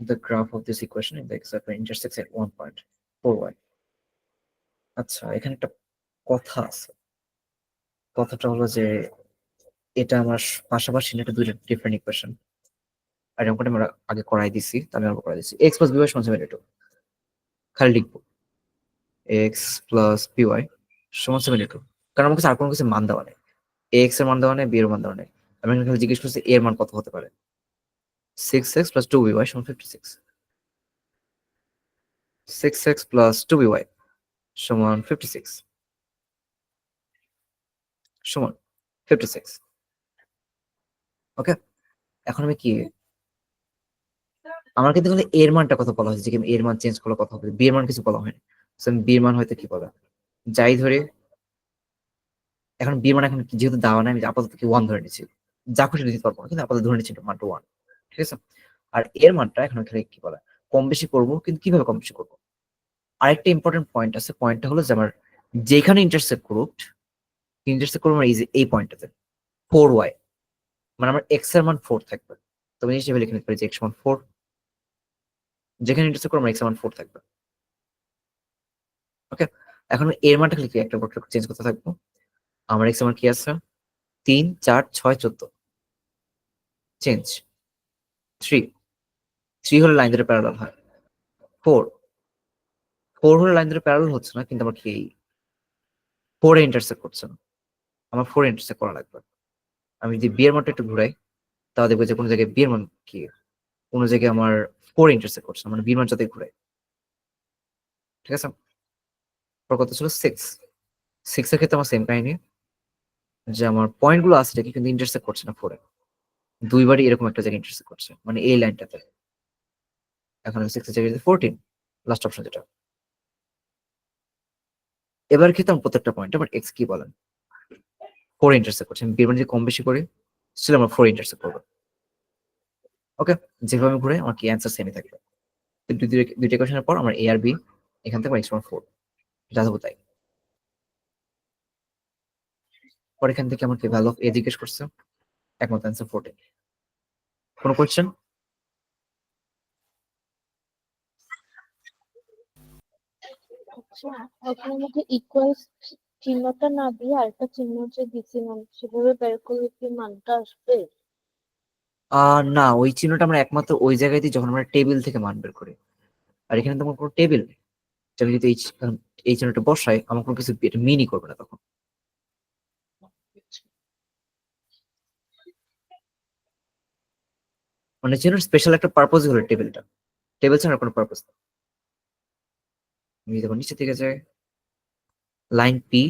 The graph of this equation in the x-y intersects at 1.4y. আচ্ছা, এখানে একটা কথা আছে। কথাটা হলো যে এটা আমার পাশাপাশি না, এটা দুইটা ডিফারেন্ট ইকুয়েশন। আর এরকম আমরা আগে করাই দিছি, তাহলে আমরা করাই দিছি x plus by সমান 72। খালি লিখবো x plus by সমান 72, কারণ আমার কাছে আর কোনো কিছু মান দেওয়া নেই। x এর মান দেওয়া নেই, b এর মান দেওয়া নেই। আমি এখানে জিজ্ঞেস করছি a এর মান কত হতে পারে। 6x plus 2by সমান 56। 6x plus 2by সমান 56 সমান 56। ওকে, এখন আমি কি, আমার কিন্তু এখানে এর মানটা কত বলা হয়েছে, যে এর মান চেঞ্জ করলে কত হবে, বি এর মান কিছু বলা হয়নি। So আমি বি এর মান হয়তো কি বলা, যাই ধরে, এখন বি এর মান এখন যেহেতু দেওয়া নাই, আমি আপাতত কি 1 ধরে নিচ্ছি। যা খুশি দিতে পারবো না, কিন্তু আপাতত ধরে নিচ্ছি মানটা 1। ঠিক আছে? আর এর মানটা এখন এখানে কি বলা, কম বেশি করবো, কিন্তু কিভাবে কম বেশি করবো। আরেকটা ইম্পর্টেন্ট পয়েন্ট আছে, পয়েন্টটা হলো যে আমার যেখানে ইন্টারসেক্ট করবো আমার এই যে এই পয়েন্টটাতে 4y, মানে আমার এক্স এর মান 4 থাকবে। তো আমি হিসেবে লিখে নিতে পারি যে এক্স মান 4, যেখানে ইন্টারসেক্ট করবো আমার এক্স এর মান 4 থাকবে। ওকে, এখন আমি এর মানটা লিখে একটা চেঞ্জ করতে থাকবো। আমার এক্স এর মান কি আছে, 3 4 6 14, চেঞ্জ 3। 3 হলে লাইন ধরে প্যারালাল হয়। 4 4 হলে লাইন ধরে প্যারালাল হচ্ছে না, কিন্তু আমার কি 4 এ ইন্টারসেক্ট করছে না, আমার 4 এ ইন্টারসেক্ট করা লাগবে। আমি যদি বি এর মানটা একটু ঘুরাই, তাহলে দেখবো যে কোনো জায়গায় বি এর মান কি, কোনো জায়গায় আমার 4 ইন্টারসেক্ট করছে, মানে বি এর মান যাতে ঘুরাই। ঠিক আছে? পর কত ছিল 6। 6 এর ক্ষেত্রে আমার সেম কাহিনী, যে আমার পয়েন্ট গুলো আছে ঠিকই, কিন্তু ইন্টারসেক্ট করছে না 4 এ। দুইবারই এরকম একটা জায়গায় ইন্টারসেক্ট করছে, মানে এই লাইনটাতে। এখন আমি 6 এর জায়গায় 14, লাস্ট অপশন যেটা। এবার ক্ষেত্রে আমার প্রত্যেকটা পয়েন্ট আমার এক্স কি বলেন 4 ইন্টারসেক্ট করছে, আমি বি এর মান যদি কম বেশি করি সেটা আমার 4 ইন্টারসেক্ট করবে। ওকে, যেভাবে আমি ঘুরে আমার কি অ্যান্সার সেমই থাকবে। দুইটা কোয়েশনের পর আমার এ আর বি এখান থেকে এক্স মান 4 যা দেবো তাই। পর এখান থেকে আমাকে ভ্যালু অফ এ জিজ্ঞেস করছে, একমত অ্যান্সার 14। কোনো কোয়েশ্চেন? আচ্ছা, এখন আমাকে ইকুয়াল চিহ্নটা না দিয়ে আরেকটা চিহ্ন যে দিছিলাম সেভাবে বের করলে কি মানটা আসবে? না, ওই চিহ্নটা আমরা একমাত্র ওই জায়গায় দিই যখন আমরা টেবিল থেকে মান বের করি। আর এখানে তো আমার কোনো টেবিল নেই, আমি যদি এই চিহ্নটা বসাই আমার কোনো কিছু মিনই করবে না তখন। মানে চিহ্নের স্পেশাল একটা পারপোজ হলো টেবিলটা, টেবিল ছাড়া আর কোনো পারপোজ নেই। আমি যখন নিচে থেকে যাই, লাইন পি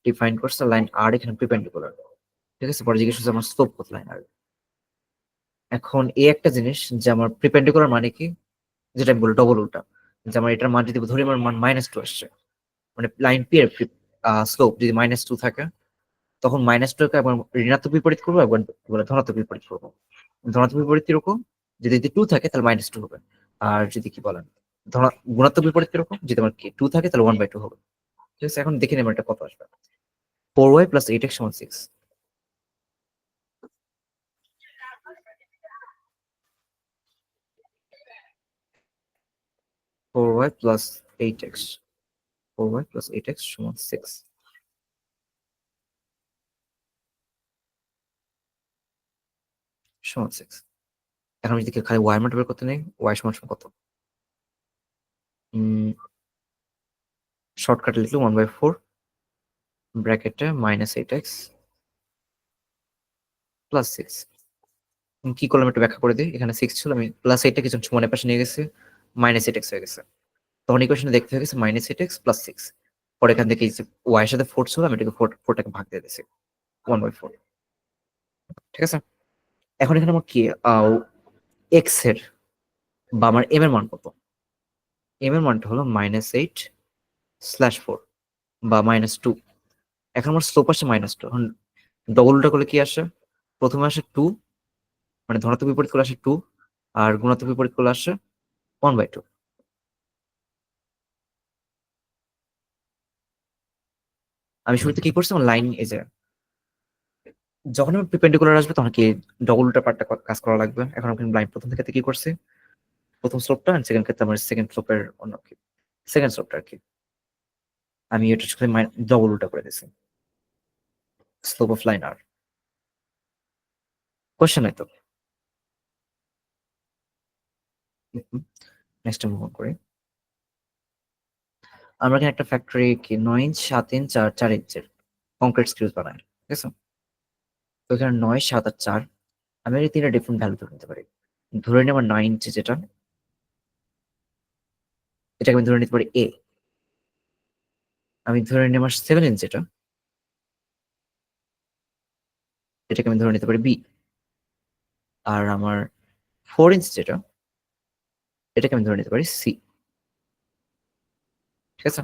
ডিফাইন করছে, লাইন আর এখানে প্রিপেন্ডিকুলার। ঠিক আছে, পরে জিজ্ঞেস করছে আমার স্লোপ কত লাইন আর। এখন এই একটা জিনিস যে আমার প্রিপেন্ডিকুলার মানে কি, যেটা আমি বলি ডবল উল্টা, যে আমার এটার মান যদি ধরি আমার মান -2 আসছে, মানে লাইন পি এর স্লোপ যদি -2 থাকে, তখন -2 কে একবার ঋণাত্মক বিপরীত করবো, একবার ধনাত্মক বিপরীত করবো। ধনাত্মক বিপরীত কিরকম, যদি 2 থাকে তাহলে -2 হবে। আর যদি কি বলেন গুণাত্মক বিপরীত কিরকম, যদি আমার কি 2 থাকে তাহলে 1/2 হবে। ঠিক আছে, এখন দেখে নেবেন এটা কত আসবে। 4y plus 8x সমান 6। 4y plus 8x, 4y plus 8x সমান 6 সমান 6। এখন আমি যদি খালি y মান বের করতে নেই, y সমান সমান কত, শর্টকাট লিখলে 1/4 ব্র্যাকেটে -8x প্লাস 6। কি করলাম একটু ব্যাখ্যা করে দিই। এখানে 6 ছিল, আমি +8টা কিছু সমানের পাশে নিয়ে গেছি, -8x হয়ে গেছে। তখন ইকুয়েশনে দেখতে হয়ে গেছে -8x প্লাস 6। পরে এখান থেকে y এর সাথে 4 ছিল, আমি এটাকে 4টাকে ভাগ দিয়ে দিয়েছি 1/4। ঠিক আছে? এখন এখানে আমার কি x এর বা আমার m এর মান কত? m এর মানটা হলো -8/4 বা -2। এখন আমার স্লোপ আসছে -2। এখন ডবল উল্টা করলে কি আসে? প্রথমে আসে 2, মানে ধনাত্মক বিপরীত করলে আসে 2, আর গুণাত্মক বিপরীত করলে আসে 1/2। আমি শুরুতে কি করছি, আমার লাইন এই যে যখন আমি perpendicular আসবে তখন কি ডবল উল্টা পার্টটা কাজ করা লাগবে। এখন আমি লাইন প্রথম থেকে কি করছি, প্রথম স্লোপটা এন্ড সেকেন্ড ক্ষেত্রে আমার সেকেন্ড স্লোপের অন্য কি সেকেন্ড স্লোপটা আর কি আমি এটা সাথে ডবল উল্টা করে দিয়েছি। স্লোপ অফ লাইন আর কোশ্চেন নাই তো। নেক্সট মুভ অন করি। আমরা এখানে একটা ফ্যাক্টরি কি 9 ইঞ্চ 7 ইঞ্চ আর 4 ইঞ্চের কংক্রিট স্ক্রিউজ বানাই, ঠিক আছে? তো এখানে 9, 7 আর 4 আমি এই তিনটা ডিফারেন্ট ভ্যালু ধরে নিতে পারি। ধরে নিই আমার 9 ইঞ্চি যেটা, এটাকে আমি ধরে নিতে পারি এ। আমি ধরে নিই আমার 7 ইঞ্চ যেটা, এটাকে আমি ধরে নিতে পারি বি। আর আমার 4 ইঞ্চ যেটা, এটাকে আমি ধরে নিতে পারি সি। ঠিক আছে?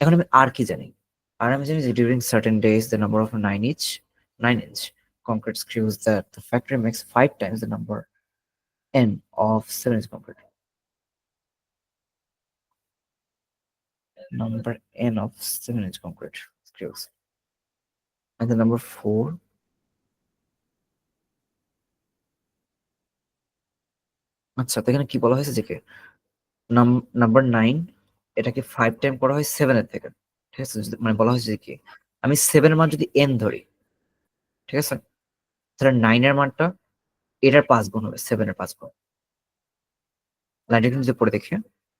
এখন আমি আর কি জানি? আর আমি জানি যে during certain days the number of 9 inch concrete screws that the factory makes 5 times the number n of 7 inch concrete. Number n of 7 inch concrete screws. And the number 4. আচ্ছা, তো এখানে কি বলা হয়েছে যে কি নাম্বার 9 এটাকে 5 টাইম করা হয় 7 এর থেকে। ঠিক আছে? মানে বলা হয়েছে যে কি আমি 7 এর মান যদি n ধরি, ঠিক আছে? তাহলে 9 এর মানটা এটার 5 গুণ হবে, 7 এর 5 গুণ। লাইনটা কিন্তু পড়ে দেখি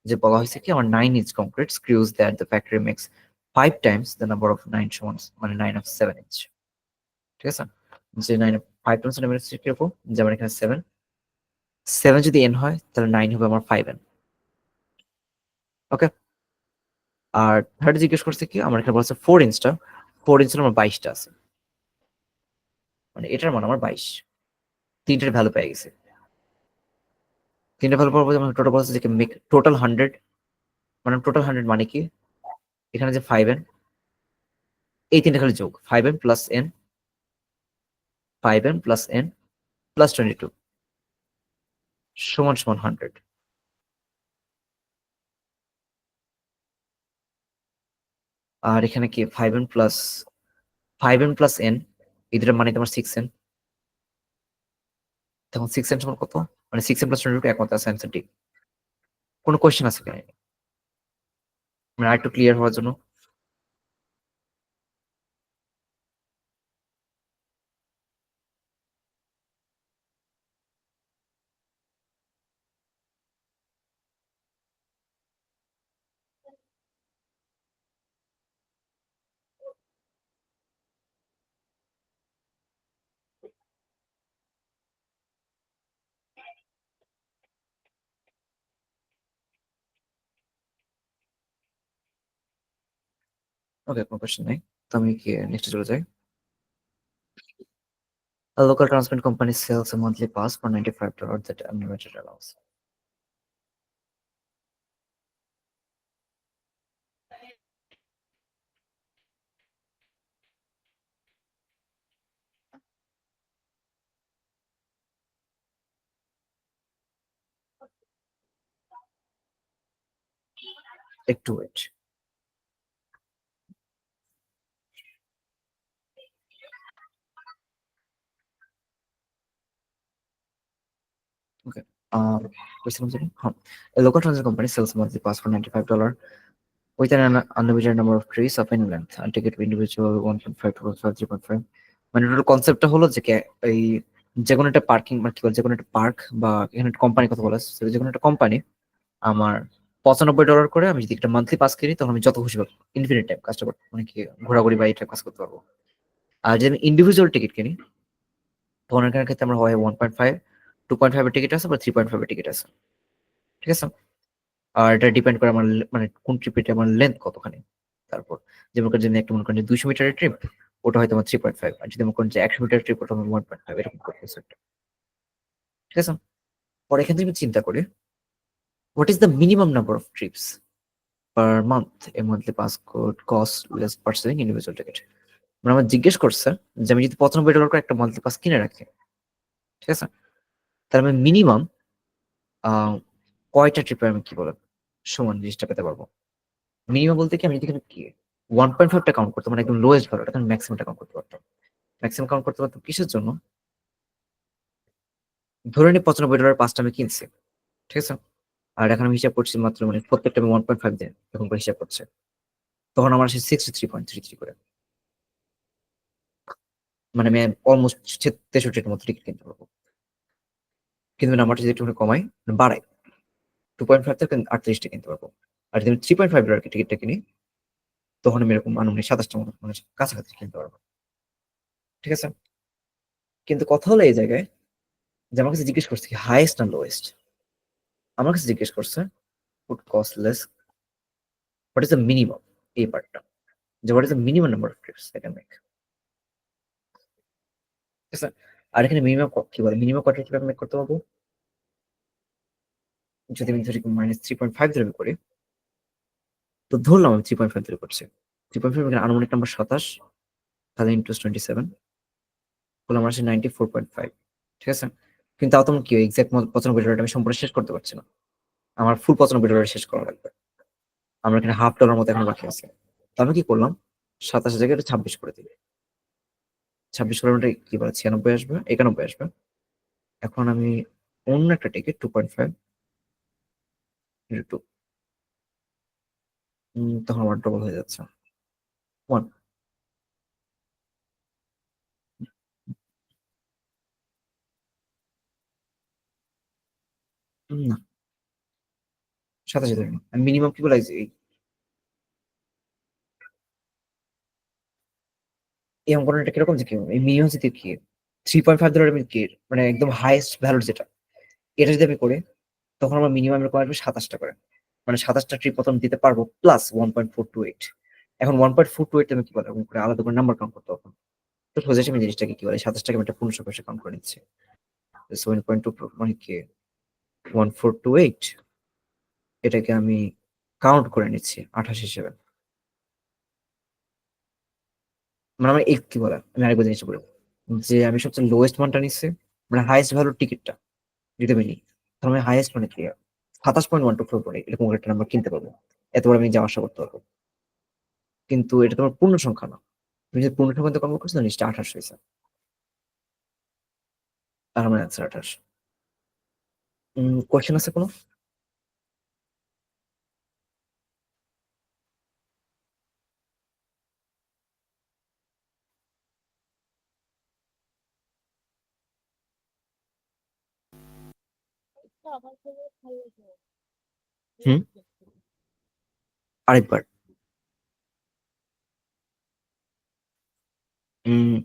যে বলা হয়েছে কি আমার 9 inch concrete screws that the factory makes 5 times the number of 9 সমান মানে 9 অফ 7 ইঞ্চ। ঠিক আছে? যে 9 অফ 5 টাইমস নাম্বার হচ্ছে কিরকম, যেমন এখানে 7 যদি n হয় তাহলে 9 হবে আমার 5n। ওকে? আর থার্ড জিজ্ঞেস করছে কি আমার এখানে বলছে 4 ইঞ্চটা, 4 ইঞ্চের আমার 22টা আছে, মানে এটার মান আমার 22। তিনটার ভ্যালু পেয়ে গেছে। তিনটা ভ্যালু পাওয়ার পর আমার টোটাল বলছে যে মেক টোটাল 100, মানে টোটাল 100 মানে কি এখানে যে 5n, এই তিনটা খালি যোগ 5n plus n, 5n plus n plus 22 সমান সমান 100। আর এখানে কি 5n প্লাস n, এই দুটো মানে তোমার 6n। তখন 6n সমান কত, মানে 6n প্লাস 22 একমাত্র আছে অ্যান্সার ডি। কোনো কোয়েশ্চেন আছে কিনা মানে আরেকটু ক্লিয়ার হওয়ার জন্য? ওকে, কোনো কোয়েশ্চেন নাই। তো আমি কি নেক্সট চলে যাই। A local transport company sells a monthly pass for $95 that unlimited allows. একটু ওয়েট। ওকে, বলছিলাম যে হ্যাঁ, a local transit company sells a monthly pass for $95 with an unlimited number of trees of any length and ticket to individual 1.5, 2.5, 3.5। মানে total কনসেপ্টটা হলো যে এই যে কোনো একটা পার্কিং মানে কি বলে যে কোনো একটা পার্ক বা এখানে একটা কোম্পানি কথা বলা হচ্ছে, যে কোনো একটা কোম্পানি আমার $95 করে আমি যদি একটা মান্থলি পাস কিনি তখন আমি যত খুশি পাবো ইনফিনিট টাইম কাজটা করতে মানে কি ঘোরাঘুরি বা এটা কাজ করতে পারবো। আর যদি আমি ইন্ডিভিজুয়াল টিকিট কিনি তখন এখানে ক্ষেত্রে আমার হয় 1.5, 2.5 এর টিকিট আছে বা 3.5 এর টিকিট আছে, ঠিক আছে। আর এটা ডিপেন্ড করে আমার মানে কোন ট্রিপে আমার লেন্থ কতখানি। তারপর যেমন করে যদি একটা মনে করেন যে 200 মিটারের ট্রিপ, ওটা হয়তো আমার 3.5, আর যদি মনে করেন যে 100 মিটারের ট্রিপ, ওটা আমার 1.5, এরকম করতেছে, ঠিক আছে। পরে এখান থেকে আমি চিন্তা করি what is the minimum number of trips per month a monthly pass code cost less parcelling individual ticket. মানে আমার জিজ্ঞেস করছে যে আমি যদি $95 করে একটা মান্থলি পাস কিনে রাখি, ঠিক আছে, তাহলে আমি মিনিমাম কয়টা ট্রিপে আমি কি বলে সমান জিনিসটা পেতে পারবো। মিনিমাম বলতে কি আমি যদি এখানে কি 1.5টা কাউন্ট করতাম মানে একদম লোয়েস্ট ভ্যালু, এটা আমি ম্যাক্সিমামটা কাউন্ট করতে পারতাম। ম্যাক্সিমাম কাউন্ট করতে পারতাম কিসের জন্য? ধরে নিই $95 পাঁচটা আমি কিনছি, ঠিক আছে। আর এখন আমি হিসাব করছি মাত্র মানে প্রত্যেকটা আমি 1.5 দেন এরকম করে হিসাব করছে, তখন আমার আসে 63.33 করে, মানে আমি অলমোস্ট 63-এর মতো টিকিট কিনতে পারবো। কিন্তু নাম্বারটা যদি একটু কমাই মানে বাড়াই 2.5 থেকে 38টা কিনতে পারবো। আর যদি আমি $3.5 টিকিটটা কিনি তখন আমি এরকম আনুমানিক 27টা মতো মানে কাছাকাছি কিনতে পারবো, ঠিক আছে। কিন্তু কথা হলো এই জায়গায় যে আমার কাছে জিজ্ঞেস করছে কি হাইয়েস্ট না লোয়েস্ট। আমার কাছে জিজ্ঞেস করছে would cost less, what is the minimum, এই পার্টটা, যে what is the minimum number of trips I can make, ঠিক আছে। আর এখানে মিনিমাম কি বলে মিনিমাম কত ট্রিপ আমি মেক করতে পারবো, যদি আমি ধরি -3.5 ধরে করি, তো ধরলাম আমি 3.5 ধরে করছি। 3.5 এখানে আনুমানিক নাম্বার 27, তাহলে ইন্টু 27 হলো আমার আসে 94.5, ঠিক আছে। কিন্তু তাও তোমার কি এক্সাক্ট $95 আমি সম্পূর্ণ শেষ করতে পারছি না, আমার ফুল $95 শেষ করা লাগবে। আমার এখানে $50 মতো এখন বাকি আছে। তো আমি কি করলাম 27 জায়গায় 26 করে দিই, 26 করে ওটা কি বলে 96 আসবে, 91 আসবে। এখন আমি অন্য একটা টিকিট 2.5 2, তখন আমার ডবল হয়ে যাচ্ছে 1, না 27 ধরে নি আমি মিনিমাম কি বলে এই অঙ্কনটা কিরকম যে কি এই মিনিমাম যদি কি 3.5 ধরে আমি কি মানে একদম হাইয়েস্ট ভ্যালু যেটা, এটা যদি আমি করি তখন আমার মিনিমাম এরকম আসবে 27টা করে, মানে 27টা ট্রিপ প্রথম দিতে পারবো প্লাস 1.428। এখন 1.428 আমি কি বলে এরকম করে আলাদা করে নাম্বার কাউন্ট করতে হবে। তো সোজা আমি জিনিসটাকে কি বলে 27টাকে আমি একটা পূর্ণ সংখ্যা হিসেবে কাউন্ট করে নিচ্ছি। 7.2 মানে কি 1428, এটাকে আমি কাউন্ট করে নিচ্ছি 28 হিসেবে। মানে আমার কি বলে আমি আরেকবার জিনিসটা বলবো যে আমি সবচেয়ে লোয়েস্ট মানটা নিচ্ছি, মানে হাইয়েস্ট ভ্যালুর টিকিটটা যদি আমি নিই তাহলে আমি হাইয়েস্ট মানে কি 27.124 পড়ে এরকম একটা নাম্বার কিনতে পারবো, এতবার আমি যাওয়া আসা করতে পারবো। কিন্তু এটা তোমার পূর্ণ সংখ্যা না, তুমি যদি পূর্ণ সংখ্যা কনভার্ট করছো নিশ্চয় 28 হয়েছে, আর আমার অ্যান্সার 28। কোয়েশ্চেন আছে কোনো? এটা আমার জন্য ভালো লাগে। হুম আরেকবার। উম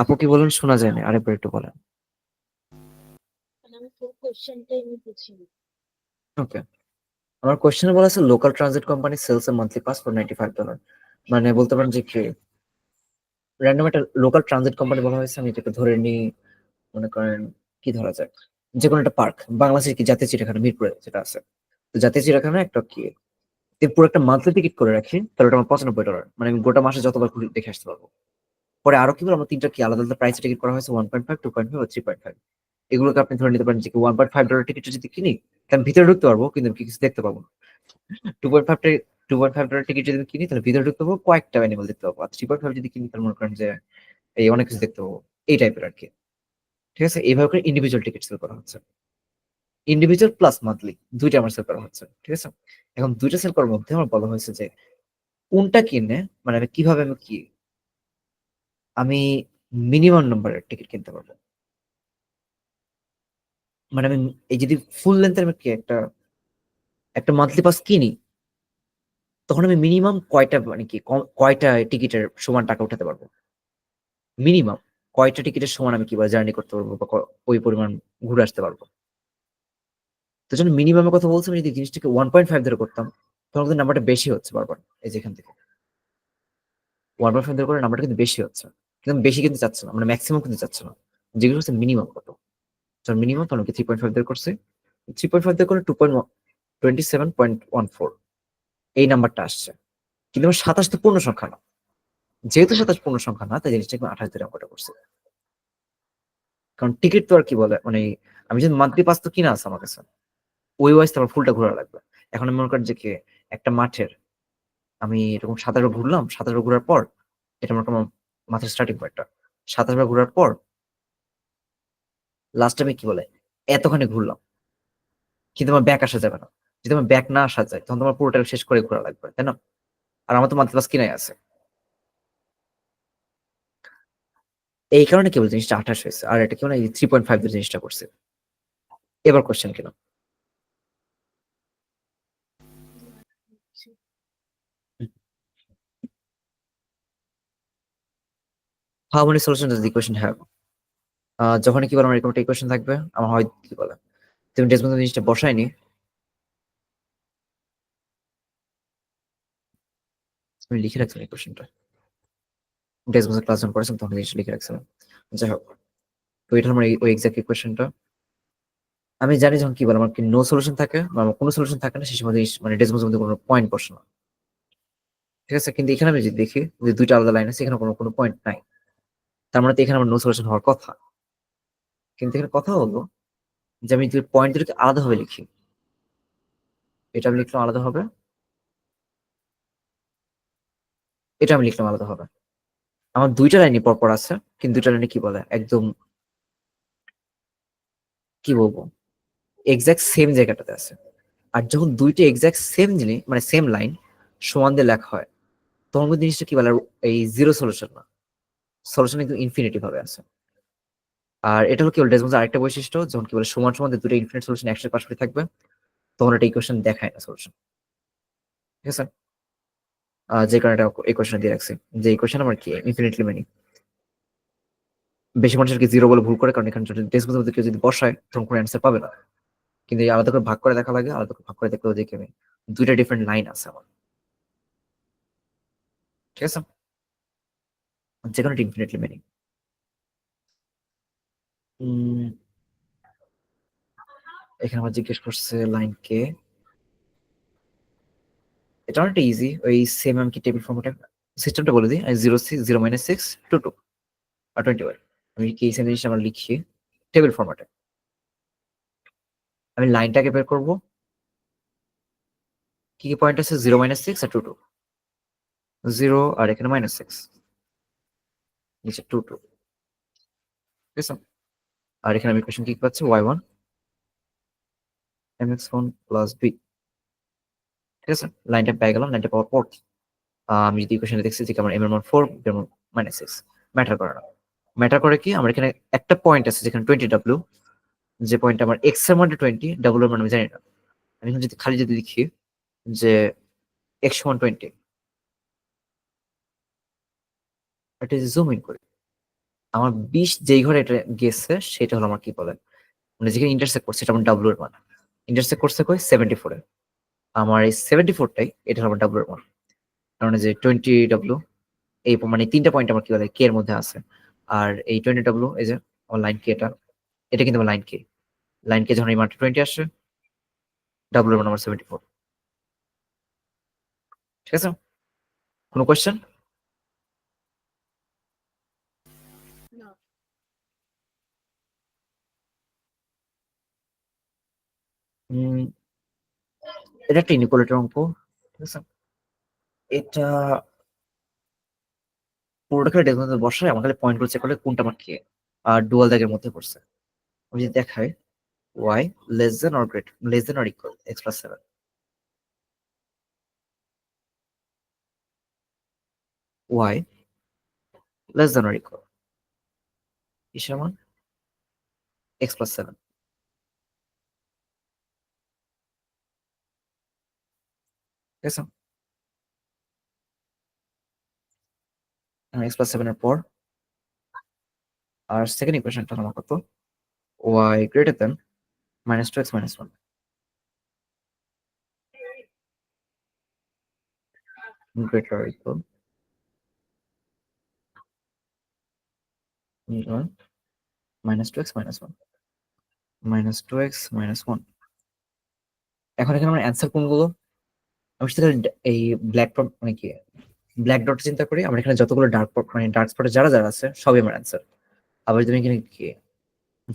আপু কি বলেন শোনা যায় না, আরেকবার একটু বলেন। মানে আমি পুরো কোশ্চেনটাই আমি বুঝিনি। ওকে, আমার কোয়েশ্চেনে বলা আছে local transit company sells a monthly pass for $95, মানে বলতে পারেন যে কি র্যান্ডম একটা লোকাল ট্রানজিট কোম্পানি বলা হয়েছে, আমি এটাকে ধরে নিই মনে করেন কি ধরা যায় যে কোনো একটা পার্ক বাংলাদেশের কি জাতীয় চিড়িয়াখানা মিরপুরে যেটা আছে, তো জাতীয় চিড়িয়াখানা একটা কি পুরো একটা মান্থলি টিকিট করে রাখি তাহলে ওটা আমার $95, মানে আমি গোটা মাসে যতবার ঘুরে দেখে আসতে পারবো। পরে আরো কি বলবো আমার তিনটা কি আলাদা আলাদা প্রাইস টিকিট করা হয়েছে 1.5, 2.5 ও 3.5। এগুলোকে আপনি ধরে নিতে পারেন যে $1.5 টিকিটটা যদি কিনি তাহলে আমি ভিতরে ঢুকতে পারবো কিন্তু আমি কিছু দেখতে পাবো না। 2.5 টিকিট যদি আমি কিনি তাহলে ভিতরে ঢুকতে পারবো কয়েকটা অ্যানিমাল দেখতে পাবো, আর 3.5 যদি কিনি তাহলে মনে করেন যে এই অনেক কিছু দেখতে পাবো, এই টাইপের আর কি, ঠিক আছে। এইভাবে করে ইন্ডিভিজুয়াল টিকিট সেল করা হচ্ছে, ইন্ডিভিজুয়াল প্লাস মান্থলি দুইটা আমার সেল করা হচ্ছে, ঠিক আছে। এখন দুইটা সেল করার মধ্যে আমার বলা হয়েছে যে কোনটা কিনে মানে আমি কিভাবে আমি মিনিমাম নাম্বারের টিকিট কিনতে পারবো, মানে আমি এই যদি ফুল লেন্থের আমি কি একটা একটা মান্থলি পাস কিনি, তখন আমি মিনিমাম কয়টা মানে কি কয়টা টিকিটের সমান টাকা উঠাতে পারবো? মিনিমাম কয়টা টিকিটের সমান আমি কিভাবে জার্নি করতে পারবো বা ওই পরিমাণ ঘুরে আসতে পারবো? তো যখন মিনিমামের কথা বলছি, আমি যদি জিনিসটাকে 1.5 ধরে করতাম, তখন কিন্তু নাম্বারটা বেশি হচ্ছে বারবার। এই যে এখান থেকে 1.5 ধরে করে নাম্বারটা কিন্তু বেশি হচ্ছে, কিন্তু আমি বেশি কিন্তু চাচ্ছি না, মানে ম্যাক্সিমাম কিন্তু চাচ্ছি না, যেগুলো হচ্ছে মিনিমাম কত। যখন মিনিমাম তখন কি 3.5 ধরে করছি, 3.5 ধরে করে 2.27.14 এই নাম্বারটা আসছে। কিন্তু আমার 27 তো পূর্ণ সংখ্যা না, যেহেতু 27 পূর্ণ সংখ্যা না, তাই জিনিসটাকে আমি 28 ধরে অঙ্কটা করছি। কারণ টিকিট তো আর কি বলে, মানে আমি যদি মান্থলি পাস তো কিনা আছে আমার কাছে, ওই ওয়াইজ তো আমার ফুলটা ঘোরা লাগবে। এখন আমি মনে করেন যে কি একটা মাঠের আমি এরকম 27 বার ঘুরলাম, 27 বার ঘোরার পর এটা মনে করেন আমার মাথার স্টার্টিং পয়েন্টটা, 27 বার ঘোরার পর লাস্ট আমি কি বলে এতখানি ঘুরলাম, কিন্তু আমার ব্যাক আসা যাবে না। যদি আমার ব্যাক না আসা যায়, তখন তোমার পুরোটা শেষ করে ঘোরা লাগবে, তাই না? আর আমার তো মান্থলি পাস কিনাই আছে, এই কারণে কেবল জিনিসটা 28 হয়েছে। আর এটা কেবল 3.5 দিয়ে জিনিসটা করছে। এবার কোশ্চেন কেন? How many solution does the equation have? যখন কি বলে আমার এরকম একটা ইকুয়েশন থাকবে, আমার হয় কি বলে তুমি ডেসমন্ড জিনিসটা বসায়নি, তুমি লিখে রাখছো ইকুয়েশনটা, ডেসমন্ড ক্লাস যখন করেছেন তখন জিনিসটা লিখে রাখছিলাম। যাই হোক, তো এটা আমার ওই এক্সাক্ট ইকুয়েশনটা। আমি জানি যখন কি বলে আমার কি নো সলিউশন থাকে বা আমার কোনো সলিউশন থাকে না, সেই সময় মানে ডেসমন্ডের মধ্যে কোনো পয়েন্ট বসে না, ঠিক আছে? কিন্তু এখানে আমি যদি দেখি যে দুইটা আলাদা লাইন আছে, এখানে কোনো কোনো পয়েন্ট নাই, তার মানে তো এখানে আমার নো সলিউশন হওয়ার কথা। কিন্তু এখানে কথা হলো যে আমি যদি পয়েন্ট দুটোকে আলাদাভাবে লিখি, এটা আমি লিখলাম আলাদাভাবে, এটা আমি লিখলাম আলাদাভাবে, আমার দুইটা লাইনই পরপর আছে, কিন্তু দুইটা লাইনে কি বলে একদম কি বলবো এক্সাক্ট সেম জায়গাটাতে আছে। আর যখন দুইটা এক্সাক্ট সেম জিনিস মানে সেম লাইন সমান দিয়ে লেখা হয়, তখন কিন্তু জিনিসটা কি বলে এই জিরো সলিউশন না, সলিউশন কিন্তু ইনফিনিটি ভাবে আছে। আর এটা হলো কি বলে ডেসমন্ডের আরেকটা বৈশিষ্ট্য, যখন কি বলে সমান সমান দুটো ইনফিনিট সলিউশন একসাথে পাশাপাশি থাকবে, তখন এটা ইকুয়েশন দেখায় না সলিউশন, ঠিক আছে? যে কারণে এটা ইকুয়েশন দিয়ে রাখছি, যে ইকুয়েশন আমার কি ইনফিনিটলি মেনি। বেশি মানুষের কি জিরো বলে ভুল করে, কারণ এখানে যদি ডেসমন্ডের মধ্যে কেউ যদি বসায় তখন কোনো অ্যান্সার পাবে না। কিন্তু এই আলাদা করে ভাগ করে দেখা লাগে, আলাদা করে ভাগ করে দেখলেও দেখি আমি দুইটা ডিফারেন্ট লাইন আছে আমার, ঠিক আছে? যে কোনো ইনফিনিটলি মেনি। এখানে আমার জিজ্ঞেস করছে লাইন কে, এটা অনেকটা ইজি, ওই সেম আমি কি টেবিল ফর্মেটে সিস্টেমটা বলে দিই, 0 0 - 6 2 2 আর 21। আমি কি এই সেম জিনিসটা আমরা লিখি টেবিল ফর্মেটে, আমি লাইনটাকে বের করবো, কি কি পয়েন্ট আছে 0 - 6 আর 2 2, 0 আর এখানে -6, নিচে 2 2, ঠিক আছে? আর এখানে আমি ইকুয়েশন কি পাচ্ছি y1 mx1 প্লাস b, ঠিক আছে? লাইনটা পেয়ে গেলাম, লাইনটা পাওয়ার পর আমি যদি ইকুয়েশনে দেখছি যে আমার m এর মান 4, b এর মান -6, ম্যাটার করে না। ম্যাটার করে কি আমার এখানে একটা পয়েন্ট আছে যেখানে 20w, যে পয়েন্ট আমার x এর মানে 20, w এর মানে আমি জানি না। আমি এখন যদি খালি যদি লিখি যে x সমান 20, এটা যদি জুম ইন করি, আমার 20 যেই ঘরে এটা গেছে সেটা হলো আমার কি বলে মানে যেখানে ইন্টারসেক্ট করছে এটা আমার w এর মান। ইন্টারসেক্ট করছে কই 74 এ, আমার এই 74 টাই এটা হলো আমার w এর মান। কারণ এই যে 20w এই মানে তিনটা পয়েন্ট আমার কি বলে কে এর মধ্যে আছে। আর এই 20w এই যে আমার লাইন কে, এটা কিন্তু আমার লাইন কে, লাইন কে যখন এই মানটা 20 আসছে, w এর মান আমার 74, ঠিক আছে? কোনো কোয়েশ্চেন? না। এটা একটা ইনইকুয়ালিটির অঙ্ক, ঠিক আছে? এটা পুরোটা খালি ডেসিমাল বসায় আমার খালি পয়েন্ট গুলো চেক করলে কোনটা আমার কে আর ডুয়াল দাগের মধ্যে পড়ছে। আমি যদি দেখাই y less than or equal x plus 7, y less than or equal কিসের মান x plus 7, ঠিক আছে, x প্লাস 7 এর পর আর সেকেন্ড ইকুয়েশনটা আমার কত, y greater than -2x - 1 greater or equal -2x - 1 -2x - 1। এখন এখানে আমার অ্যান্সার কোনগুলো, আমি সেটা এই ব্ল্যাক মানে কি ব্ল্যাক ডট চিন্তা করি, আমার এখানে যতগুলো ডার্ক মানে ডার্ক স্পটে যারা যারা আছে সবই আমার অ্যান্সার। আবার যদি আমি এখানে কি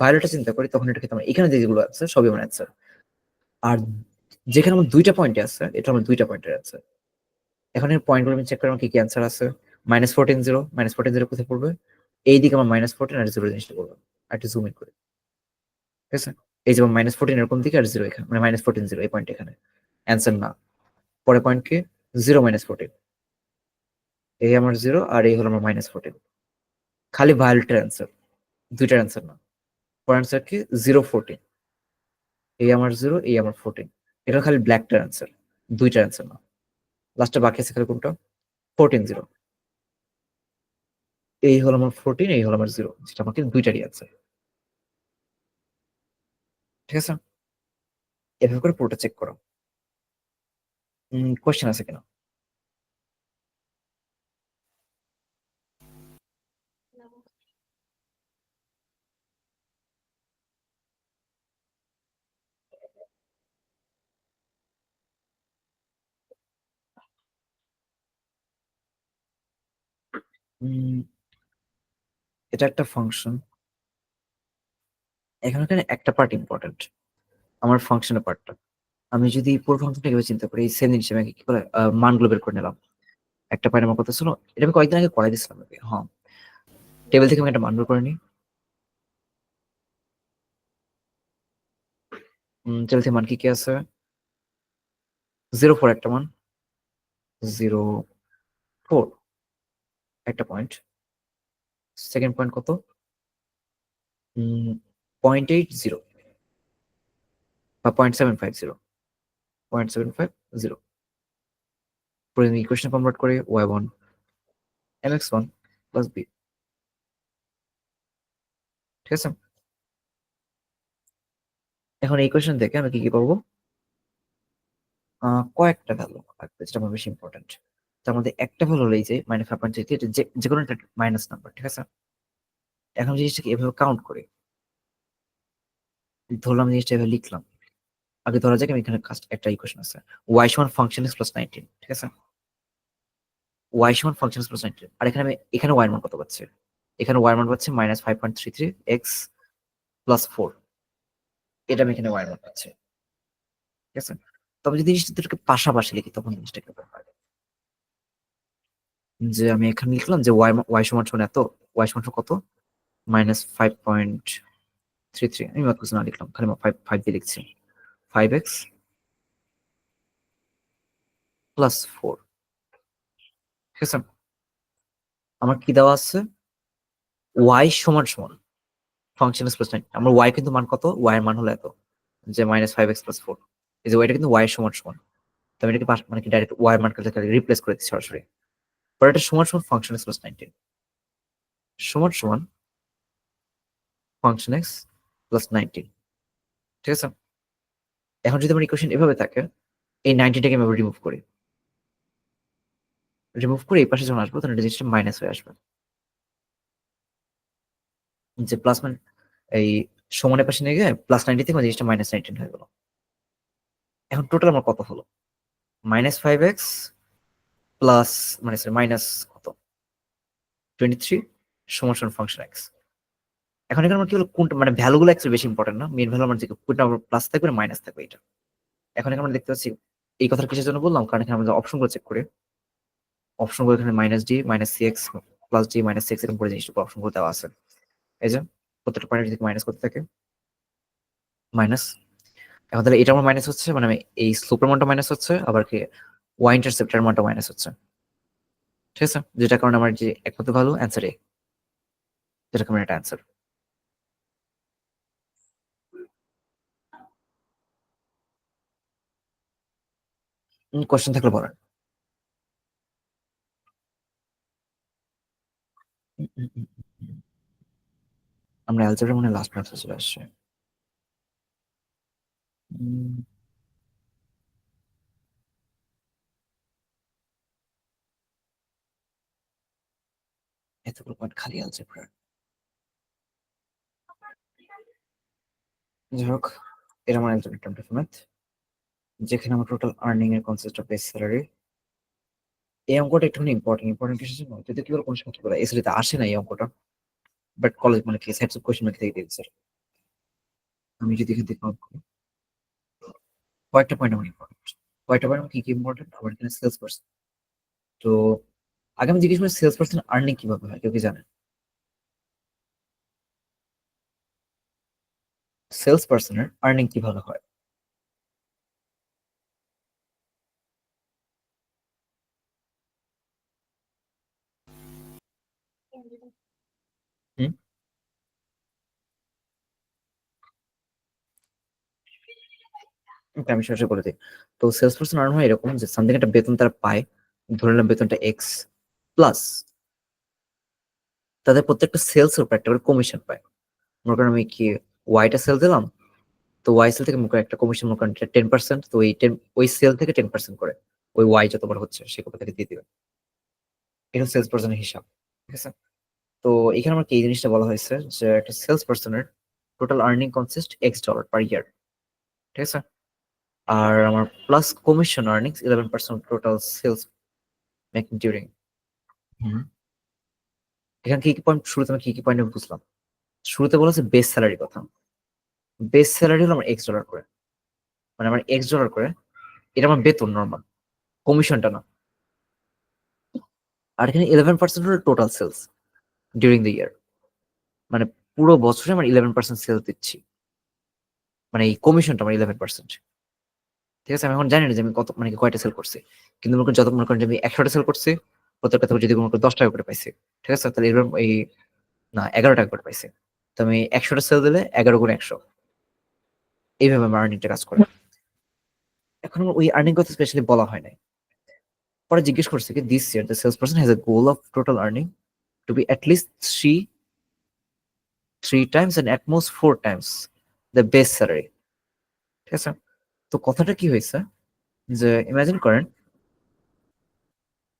ভায়োলেটটা চিন্তা করি, তখন এটা ক্ষেত্রে আমার এখানে যেগুলো আছে সবই আমার অ্যান্সার। আর যেখানে আমার দুইটা পয়েন্টে আছে, এটা আমার দুইটা পয়েন্টের অ্যান্সার। এখন এই পয়েন্টগুলো আমি চেক করি আমার কি কি অ্যান্সার আছে। -14 0, -14 0 কোথায় পড়বে, এইদিকে আমার -14 আর 0 জিনিসটা পড়বে। আর একটু জুম ইন করি, ঠিক আছে, এই যে -14 এরকম দিকে আর 0 এখানে, মানে -14 0 এই পয়েন্ট এখানে অ্যান্সার না। পরে পয়েন্ট কি 0 -14, এই আমার 0 আর এই হলো আমার -14, খালি ভায়োলেটের অ্যান্সার, দুইটার অ্যান্সার না। পরের অ্যান্সার কি 0 14, এই আমার 0 এই আমার 14, এটা খালি ব্ল্যাকটার অ্যান্সার, দুইটার অ্যান্সার না। লাস্টে বাকি আছে খালি কোনটা, 14 0, এই হলো আমার 14, এই হলো আমার 0, যেটা আমাকে দুইটারই অ্যান্সার। ঠিক আছে, এভাবে করে পুরোটা চেক করো। কোয়েশ্চেন আছে কিনা? উম, এটা একটা ফাংশন, এখানে একটা পার্ট ইম্পর্টেন্ট, আমার ফাংশনের পার্টটা। আমি যদি পুরো ফাংশনটা কিভাবে চিন্তা করি, সেম জিনিস আমি কি করে মানগুলো বের করে নিলাম। একটা পয়েন্ট আমার কথা ছিল, এটা আমি কয়েকদিন আগে করাই দিছিলাম নাকি, হ্যাঁ, টেবিল থেকে আমি একটা মান বের করে নিই। টেবিল থেকে মান কি কি আছে, 0 4 একটা মান, 0 4 একটা পয়েন্ট, সেকেন্ড পয়েন্ট কত, 0.80 বা 0.750, 0.750। পরে আমি ইকুয়েশন কনভার্ট করে y1 mx1 প্লাস b, ঠিক আছে। এখন এই ইকুয়েশন থেকে আমি কি কি পাবো, কয়েকটা ভ্যালু থাকবে যেটা আমার বেশি ইম্পর্টেন্ট। তার মধ্যে একটা ভ্যালু হলো এই যে -5.3, এটা যে কোনো একটা মাইনাস নাম্বার, ঠিক আছে। এখন জিনিসটাকে এভাবে কাউন্ট করি, ধরলাম জিনিসটা এভাবে লিখলাম। আগে ধরা যাক আমি এখানে একটা ইকুয়েশন আছে, y সমান ফাংশন x প্লাস 19, ঠিক আছে, y সমান ফাংশন x প্লাস 19। আর এখানে আমি এখানে y এর মান কত পাচ্ছি, এখানে y এর মান পাচ্ছি -5.33 x প্লাস 4, এটা আমি এখানে y এর মান পাচ্ছি, ঠিক আছে। তবে যদি জিনিসটা দুটোকে পাশাপাশি লিখি তখন জিনিসটা কেমন হয়, যে আমি এখানে লিখলাম যে y সমান সমান এত, y সমান সমান কত, -5.33, আমি মাত্র কিছু না লিখলাম, খালি 5 দিয়ে লিখছি, 5x প্লাস 4, ঠিক আছে। আমার কি দেওয়া আছে, y সমান সমান ফাংশন এক্স প্লাস 9, আমার y কিন্তু মান কত, y এর মান হলো এত, যে -5x প্লাস 4, এই যে ওইটা কিন্তু y এর সমান সমান, তো আমি এটাকে মানে কি ডাইরেক্ট y এর মানকে রিপ্লেস করে দিচ্ছি সরাসরি। পরে এটা সমান সমান ফাংশন এক্স প্লাস 19 সমান সমান ফাংশন এক্স প্লাস 19, ঠিক আছে। এখন যদি আমার ইকুয়েশন এভাবে থাকে, এই 90টাকে আমি রিমুভ করি, রিমুভ করে এই পাশে যখন আসবো তখন এটা জিনিসটা মাইনাস হয়ে আসবে, যে প্লাস মানে এই সমানের পাশে নিয়ে গিয়ে +90 থেকে ওই জিনিসটা -19 হয়ে গেল। এখন টোটাল আমার কত হলো, -5x প্লাস মানে মাইনাস কত 23 সমান সমান ফাংশন এক্স। এখন এখানে আমার কি হলো, কোনটা মানে ভ্যালুগুলো অ্যাকচুয়ালি বেশি ইম্পর্টেন্ট না, মেইন ভ্যালু আমার যে কোনটা আমার প্লাস থাকবে না মাইনাস থাকবে এটা। এখন এখানে আমরা দেখতে পাচ্ছি এই কথাটা কিসের জন্য বললাম, কারণ এখানে আমরা অপশনগুলো চেক করি, অপশনগুলো এখানে -d -cx +d -6 এরকম করে জিনিসটা অপশনগুলো দেওয়া আছে, এই যে প্রত্যেকটা পয়েন্ট যদি মাইনাস করতে থাকে মাইনাস। এখন তাহলে এটা আমার মাইনাস হচ্ছে, মানে আমি এই স্লোপের মানটা মাইনাস হচ্ছে, আবার কি y ইন্টারসেপ্টের মানটা মাইনাস হচ্ছে, ঠিক আছে, যেটা কারণে আমার যে একমাত্র ভ্যালু অ্যান্সার এ, যেটা কারণে এটা অ্যান্সার। কোশ্চেন থাকলে বলেন। আমরা অ্যালজেব্রা মানে লাস্ট ম্যাথে চলে আসছে। এতগুলো পয়েন্ট খালি অ্যালজেব্রা। যাই হোক, এটা আমার অ্যালজেব্রা টার্ম ম্যাথ, যেখানে আমার টোটাল আর্নিং এর কনসিস্ট অফ বেস স্যালারি। এই অঙ্কটা একটুখানি ইম্পর্টেন্ট কিসের জন্য, যদি কি বলে কোনো সময় কি বলে এসএসসি তে আসে না এই অঙ্কটা, বাট কলেজ মানে কি সেটস অফ কোশ্চেন ব্যাংক থেকে দিয়েছে। আমি যদি এখান থেকে count করি, কয়েকটা পয়েন্ট আমার ইম্পর্টেন্ট। কয়েকটা পয়েন্ট কি কি ইম্পর্টেন্ট, আমার এখানে সেলস পার্সন। তো আগে আমি জিজ্ঞেস করি সেলস পার্সন আর্নিং কিভাবে হয়, কেউ কি জানে? সেলস পার্সনের আর্নিং কিভাবে হয়? হুম, ওকে, আমি সরাসরি বলে দিই। তো সেলস পার্সন আর্ন হয় এরকম যে সামথিং একটা বেতন তারা পায়, ধরে নিলাম বেতনটা এক্স, প্লাস তাদের প্রত্যেকটা সেলস এর উপর একটা করে কমিশন পায়। মনে করেন আমি কি ওয়াইটা সেল দিলাম, তো ওয়াই সেল থেকে মনে করেন একটা কমিশন মনে করেন 10%, তো এই 10 ওই সেল থেকে 10% করে ওই ওয়াই যতবার হচ্ছে সে কত থেকে দিয়ে দিবে। এটা সেলস পার্সনের হিসাব, ঠিক আছে? তো এখানে আমার কি এই জিনিসটা বলা হয়েছে যে একটা সেলস পার্সনের total earning consist x dollar per year, ঠিক আছে? আর আমার plus commission earnings 11% total sales making during. এখানে কি কি পয়েন্ট, শুরুতে আমি কি কি পয়েন্ট বুঝলাম? শুরুতে বলা হচ্ছে বেস স্যালারি কথা। বেস স্যালারি হলো আমার এক্স ডলার করে, মানে আমার এক্স ডলার করে, এটা আমার বেতন নর্মাল, কমিশনটা না। আর এখানে 11% হলো total sales during the year, মানে পুরো বছরে আমার 11% সেলস দিচ্ছি, মানে এই কমিশনটা আমার 11%। ঠিক আছে, আমি এখন জানি না যে আমি কত মানে কি কয়টা সেল করছি, কিন্তু মনে করেন যত মনে করেন যে আমি 100টা সেল করছি, প্রত্যেকটা থেকে যদি মনে করেন 10 টাকা করে পাইছি, ঠিক আছে, তাহলে এরকম এই না 11 টাকা করে পাইছি, তো আমি 100টা সেল দিলে 11 গুণ 100, এইভাবে আমার আর্নিংটা কাজ করে। এখন আমার ওই আর্নিং কথা স্পেশালি বলা হয় নাই। পরে জিজ্ঞেস করছে কি this year the sales person has a goal of total earning to be at least three times and at most 4 times the base salary, ঠিক আছে? তো কথাটা কি হয়েছে যে ইমাজিন করেন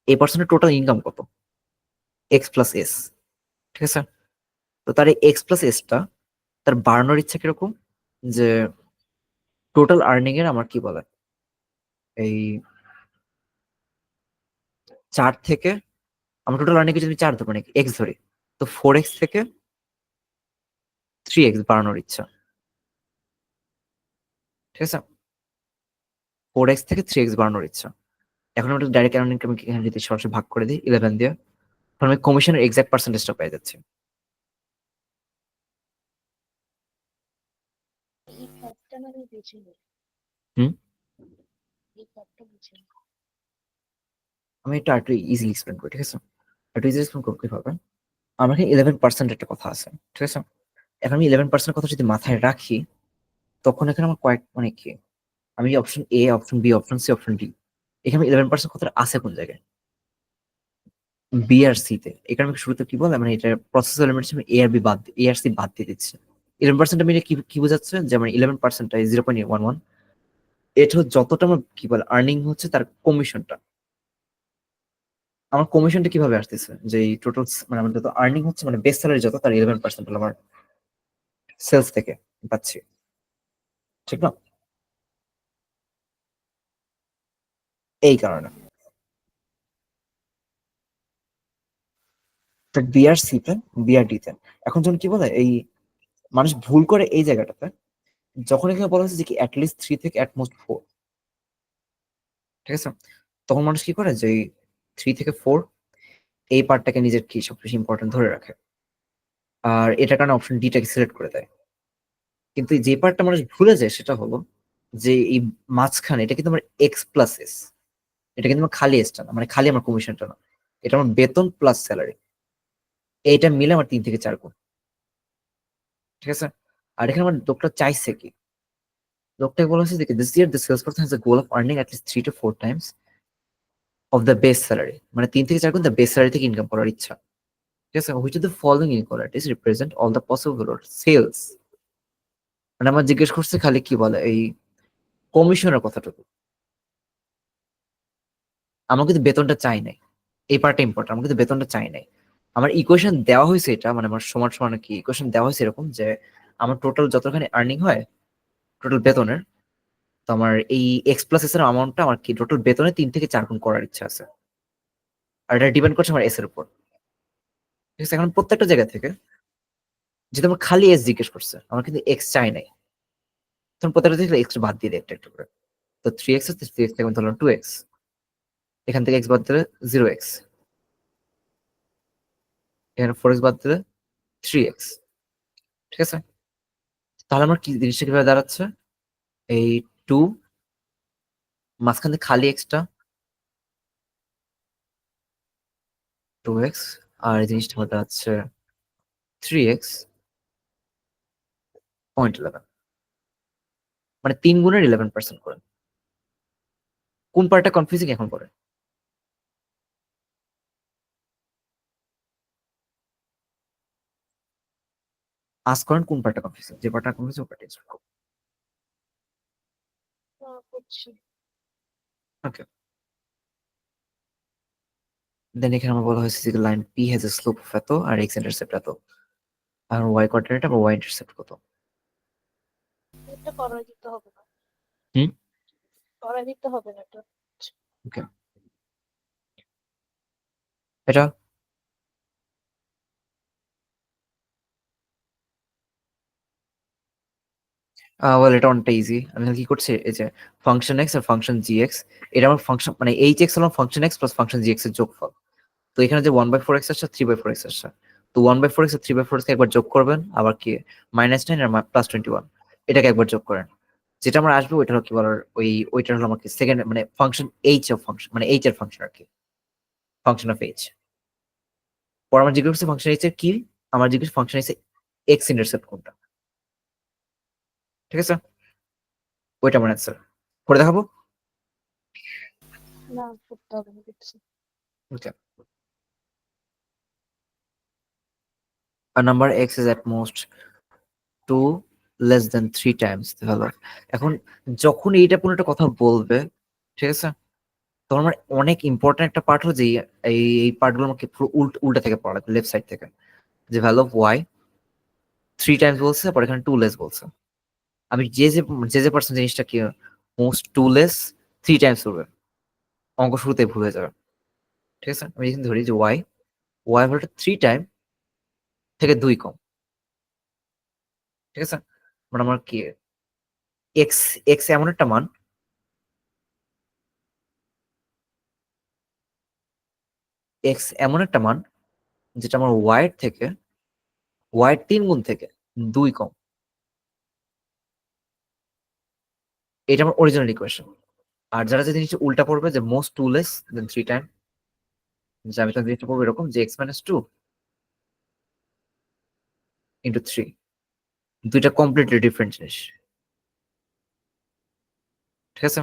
এই পার্সনের টোটাল ইনকাম কত, এক্স প্লাস এস, ঠিক আছে? তো তার এই এক্স প্লাস এসটা তার বাড়ানোর ইচ্ছা কিরকম, যে টোটাল আর্নিং এর আমার কি বলে এই 4 থেকে, আমরা টোটাল আর্নিং যদি 4 ধরি মানে এক্স ধরি, তো 4x থেকে 3x বাড়ানোর ইচ্ছা, ঠিক আছে? 4x থেকে 3x বাড়ানোর ইচ্ছা। এখন আমরা ডাইরেক্ট আর্নিং আমি এখানে যদি সরাসরি ভাগ করে দিই 11 দিয়ে, তাহলে আমি কমিশনের এক্সাক্ট পার্সেন্টেজটা পেয়ে যাচ্ছি। এই পথটা মানে বুঝিনি। হুম, এই পথটা বুঝিনি। আমি এটা একটু ইজিলি এক্সপ্লেন করি, ঠিক আছে? একটু ইজিলি এক্সপ্লেন করবো কিভাবে। আমার এখানে 11% একটা কথা আছে, ঠিক আছে? এখন আমি 11% কথা যদি মাথায় রাখি, তখন এখানে আমার কয়েক মানে কি, আমি option A, option B, option C, option D, এখানে 11% কথাটা আছে কোন জায়গায়? বি আর সি তে। এখানে আমি শুরুতে কি বলে মানে এটা প্রসেস এলিমেন্টস, আমি এ আর বি বাদ, এ আর সি বাদ দিয়ে দিচ্ছি। 11% মিলে কি কি বোঝাচ্ছে, যে আমার 11% 0.11, এটা যতটা আমার কি বলে আর্নিং হচ্ছে তার কমিশনটা। আমার কমিশনটা কিভাবে আসতেছে, যে এই টোটাল মানে আমার যত আর্নিং হচ্ছে মানে বেস স্যালারি যত, তার 11% হলো আমার সেলস থেকে পাচ্ছি, ঠিক না? এই কারণে তো বিআরসি তে, বিআরডি তে এখন যখন কি বলে এই মানুষ ভুল করে এই জায়গাটাতে, যখন এখানে বলা হচ্ছে যে কি অ্যাটলিস্ট 3 থেকে অ্যাটমোস্ট 4, ঠিক আছে, তখন মানুষ কি করে যে 3 থেকে 4 এই পার্টটাকে নিজের কি সবচেয়ে ইম্পর্টেন্ট ধরে রাখে, আর এটার কারণে অপশন ডিটাকে সিলেক্ট করে দেয়। কিন্তু যে পার্টটা মানুষ ভুলে যায় সেটা হলো যে এই মাঝখানে এটা কিন্তু আমার এক্স প্লাস এস, এটা কিন্তু আমার খালি এসটা না, মানে খালি আমার কমিশনটা না, এটা আমার বেতন প্লাস স্যালারি, এইটা মিলে আমার 3 থেকে 4 গুণ, ঠিক আছে? আর এখানে আমার লোকটা চাইছে কি, লোকটাকে বলা হয়েছে যে this year the salesperson has a goal of earning at least 3 to 4 times of the base salary, মানে 3 থেকে 4 গুণ the base salary থেকে ইনকাম করার ইচ্ছা। ঠিক আছে, which of the following inequalities represent all the possible sales? মানে আমার জিজ্ঞেস করছে খালি কি বলে এই কমিশনের কথাটুকু, আমার কিন্তু বেতনটা চাই নাই, এই পার্টটা ইম্পর্টেন্ট, আমার কিন্তু বেতনটা চাই নাই। আমার ইকুয়েশন দেওয়া হয়েছে এটা, মানে আমার সমান সমান কি ইকুয়েশন দেওয়া হয়েছে এরকম যে আমার টোটাল যতখানি আর্নিং হয় টোটাল বেতনের, তো আমার এই এক্স প্লাস এস এর অ্যামাউন্টটা আমার কি টোটাল বেতনে 3 থেকে 4 গুণ করার ইচ্ছা আছে, আর এটা ডিপেন্ড করছে আমার এস এর উপর। ঠিক আছে, এখন প্রত্যেকটা জায়গা থেকে যেহেতু আমার খালি এস জিজ্ঞেস করছে, আমার কিন্তু এক্স চাই নাই, তখন প্রত্যেকটা থেকে এক্স বাদ দিয়ে দিই একটা একটা করে। তো 3x আছে, 3x থেকে আমি ধরলাম 2x, এখান থেকে এক্স বাদ দিলে 0x, এখানে 4x বাদ দিলে 3x। ঠিক আছে, তাহলে আমার কি জিনিসটা কিভাবে দাঁড়াচ্ছে, এই 2 মাঝখান থেকে খালি এক্সটা 2x, আর এই জিনিসটা আমার দাঁড়াচ্ছে 3x পয়েন্ট 11, মানে 3 গুণের 11% করে। কোন পার্টটা কনফিউজিং এখন পরে? আজ করেন কোন পার্টটা কনফিউজিং, যে পার্টটা কনফিউজিং ওই পার্টটা এক্সপ্লেন করুন। করছি। ওকে, দেন এখানে আমার বলা হয়েছে যে line P has a slope of এত আর এক্স ইন্টারসেপ্ট এত, আর ওয়াই কোঅর্ডিনেট আর ওয়াই ইন্টারসেপ্ট কত? এটা করাই দিতে হবে না। হুম? করাই দিতে হবে না এটা। ওকে, এটা ওয়েল এটা অনেকটা ইজি। আমি কি করছি, এই যে ফাংশন এক্স আর ফাংশন জি এক্স, এটা আমার ফাংশন মানে এইচ এক্স হলো ফাংশন এক্স প্লাস ফাংশন জি এক্স এর যোগফল। তো এখানে যে 1/4x আসছে 3/4x আসছে, তো 1/4x আর 3/4x কে একবার যোগ করবেন, আবার কি -9 আর +21 এটাকে একবার যোগ করেন, যেটা আমার আসবে ওইটা হলো কি বলার ওইটা হলো আমাকে সেকেন্ড মানে ফাংশন এইচ অফ ফাংশন, মানে এইচ এর ফাংশন আর কি, ফাংশন অফ এইচ। পর আমার জিজ্ঞেস করছে ফাংশন এইচ এর কি, আমার জিজ্ঞেস ফাংশন এইচ এর এক্স ইন্টারসেপ্ট কোনটা। ঠিক আছে, ওইটা আমার অ্যান্সার করে দেখাবো। না, করতে হবে না কিছু। ওকে, a number x is at most 2 less than 3 times the value of, এখন যখন এইটা কোনো একটা কথা বলবে, ঠিক আছে, তখন আমার অনেক ইম্পর্টেন্ট একটা পার্ট হলো যে এই পার্টগুলো আমাকে পুরো উল্টা থেকে পড়া লাগবে, লেফট সাইড থেকে, যে ভ্যালু অফ ওয়াই 3 টাইমস বলছে, পর এখানে 2 লেস বলছে। আমি যে পার্সেন্ট জিনিসটা কি মোস্ট 2 লেস 3 টাইমস করবে, অঙ্ক শুরুতেই ভুল হয়ে যাবে। ঠিক আছে, আমি এখানে ধরি যে ওয়াই ভ্যালুটা 3 টাইম থেকে 2 কম। ঠিক আছে, মানে আমার কি এক্স এক্স এমন একটা মান, এক্স এমন একটা মান যেটা আমার ওয়াই 3 গুণ থেকে 2 কম। এটা আমার অরিজিনাল ইকুয়েশন। আর যারা যে জিনিসটা উল্টা পড়বে যে মোস্ট 2 লেস দেন 3 টাইম, যে আমি তাদের জিনিসটা পড়বো এরকম যে এক্স মাইনাস 2 ইন্টু 3, দুইটা কমপ্লিটলি ডিফারেন্ট জিনিস। ঠিক আছে,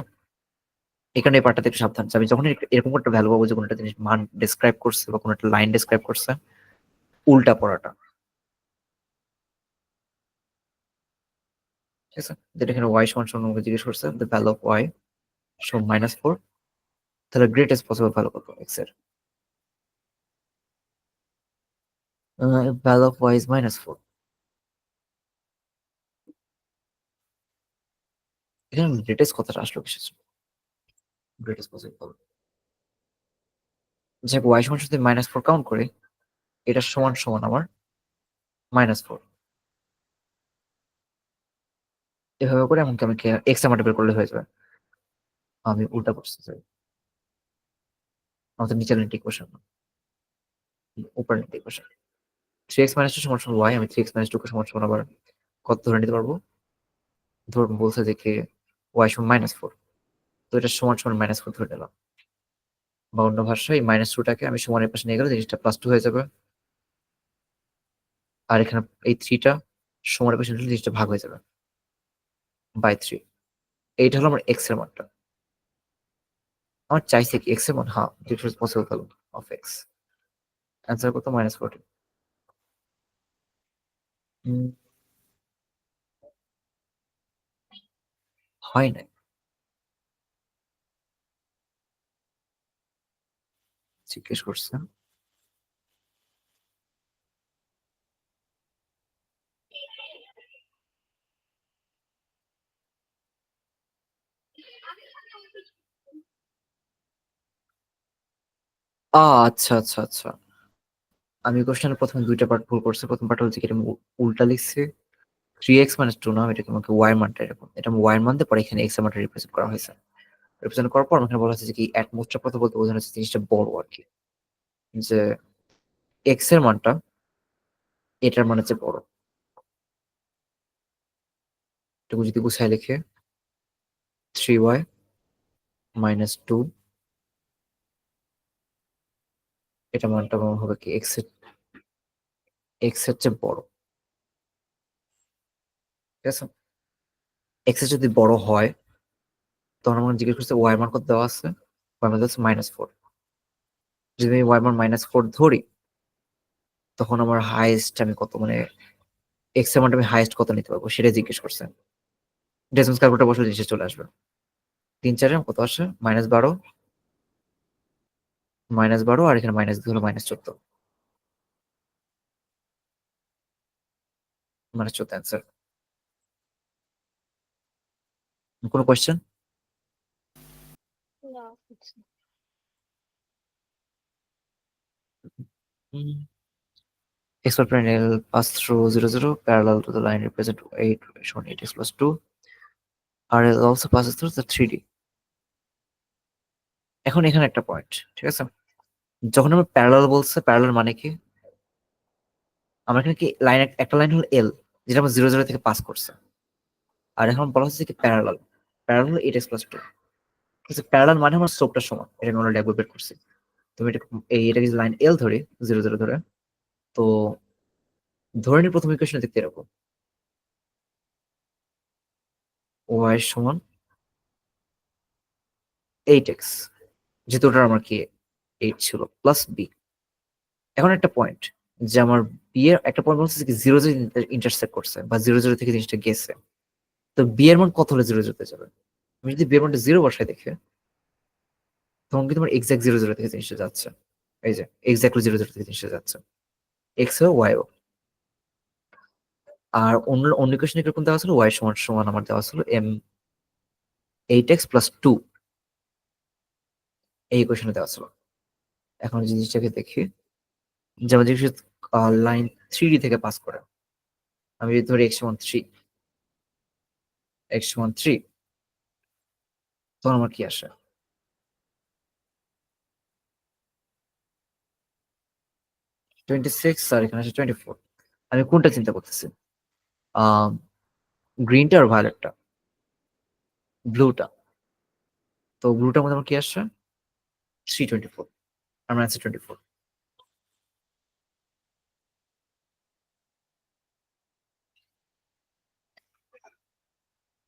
এখানে এই পার্টটাতে একটু সাবধান, যে আমি যখন এরকম একটা ভ্যালু পাবো যে কোনো একটা জিনিস মান ডিসক্রাইব করছে বা কোনো একটা লাইন ডিসক্রাইব করছে, উল্টা পড়াটা। ঠিক আছে, যেটা এখানে ওয়াই সমান সমান আমাকে জিজ্ঞেস করছে দ্য ভ্যালু অফ ওয়াই সমান -4, তাহলে গ্রেটেস্ট পসিবল ভ্যালু কত এক্স এর? Value of Y is -4। এখানে গ্রেটেস্ট কথাটা আসলো কিসের জন্য? গ্রেটেস্ট পসিবল, যে ওয়াই সমান যদি -4 কাউন্ট করি, এটা সমান সমান আমার -4, এভাবে করে এমনকি আমি এক্স আমার বের করলে হয়ে যাবে। আমি উল্টা করতে চাই, আমাদের নিচের ইকুয়েশন উপরের ইকুয়েশন 3x - 2 সমান সমান y, আমি 3x - 2 কে সমান সমান আবার কত ধরে নিতে পারবো, ধরুন বলছে যে কি y সমান -4, তো এটা সমান সমান -4 ধরে নিলাম, বা অন্য ভাষায় এই -2টাকে আমি সমানের পাশে নিয়ে গেলে জিনিসটা +2 হয়ে যাবে, আর এখানে এই 3টা সমানের পাশে নিলে জিনিসটা ভাগ হয়ে যাবে বাই 3। এইটা হলো আমার এক্স এর মানটা। আমার চাইছে কি এক্স এর মান? হ্যাঁ, it is possible value of x. Answer কত? -14। হয় নাই। জিজ্ঞেস করছে। আচ্ছা আচ্ছা আচ্ছা, আমি কোশ্চেনের প্রথমে দুইটা পার্ট ভুল করছি। প্রথম পার্ট হচ্ছে কি এটা আমি উল্টা লিখছি। 3x - 2 না, এটা তোমাকে y এর মানটা এরকম, এটা আমি y এর মান দিয়ে পরে এখানে x এর মানটা রিপ্রেজেন্ট করা হয়েছে। রিপ্রেজেন্ট করার পর এখানে বলা হচ্ছে যে কি অ্যাটমোস্টার কথা বলতে বোঝানো হচ্ছে জিনিসটা বড় আর কি, যে x এর মানটা এটার মানে হচ্ছে বড়। এটুকু যদি গুছাই লিখে 3y - 2, এটা মানটা আমার হবে কি x এর চেয়ে বড়। ঠিক আছে, x এর যদি বড় হয় তখন আমার জিজ্ঞেস করছে y এর মান কত দেওয়া আছে, y এর মান হচ্ছে -4। যদি আমি y এর মান -4 ধরি তখন আমার হাইয়েস্ট আমি কত, মানে x এর মানটা আমি হাইয়েস্ট কত নিতে পারবো সেটা জিজ্ঞেস করছে। ডেসিমাল ক্যালকুলেটর বসলে জিনিসটা চলে আসবে। 3 4 কত আসে? -12, -12 আর এখানে মাইনাস দিয়ে হলো -14। -14 অ্যান্সার। কোনো কোয়েশ্চেন? না কিছু না। Exponential pass through 0 0 parallel to the line represent 8 shown 8x plus 2. RL also passes through the 3D. এখন এখানে একটা পয়েন্ট, ঠিক আছে, যখন আমরা প্যারালাল বলছে প্যারালাল মানে কি, আমরা এখানে কি লাইন, একটা লাইন হলো এল যেটা আমরা 0 0 থেকে পাস করছে, আর এখন বলা হচ্ছে কি প্যারালাল। প্যারালাল হলো 8x plus 2। ঠিক আছে, প্যারালাল মানে আমার স্লোপটা সমান, এটা আমি অলরেডি একবার বের করছি। তুমি এটা এটা যদি লাইন এল ধরে 0 0 ধরে, তো ধরে নি প্রথম ইকুয়েশনে দেখতে এরকম, y সমান 8x, যেহেতু ওটা আমার কি 8 ছিল, প্লাস বি। এখন একটা পয়েন্ট, যে আমার বি এর একটা পয়েন্ট বলছে কি 0 0 ইন্টারসেক্ট করছে বা 0 0 থেকে জিনিসটা গেছে, তো বি এর মান কত হলে 0 0 তে যাবে? আমি যদি বি এর মানটা 0 বসাই দেখে, তখন কিন্তু আমার এক্সাক্ট 0 0 থেকে জিনিসটা যাচ্ছে। এই যে এক্স্যাক্টলি 0 0 থেকে জিনিসটা যাচ্ছে, এক্স ও ওয়াই ও। আর অন্য অন্য কোশ্চেনে কিরকম দেওয়া ছিল, ওয়াই সমান সমান আমার দেওয়া ছিল এম 8x plus 2, এই কোশ্চেনে দেওয়া ছিল। এখন জিনিসটাকে দেখি, যেমন জিনিস লাইন 3D থেকে পাস করে, আমি যদি ধরি x সমান 3, x সমান 3, তখন আমার কি আসে? 26 আর এখানে আসে 24। আমি কোনটা চিন্তা করতেছি, গ্রিনটা আর ভায়োলেটটা? ব্লুটা। তো ব্লুটার মধ্যে আমার কি আসছে? 324। আমার অ্যান্সার 24।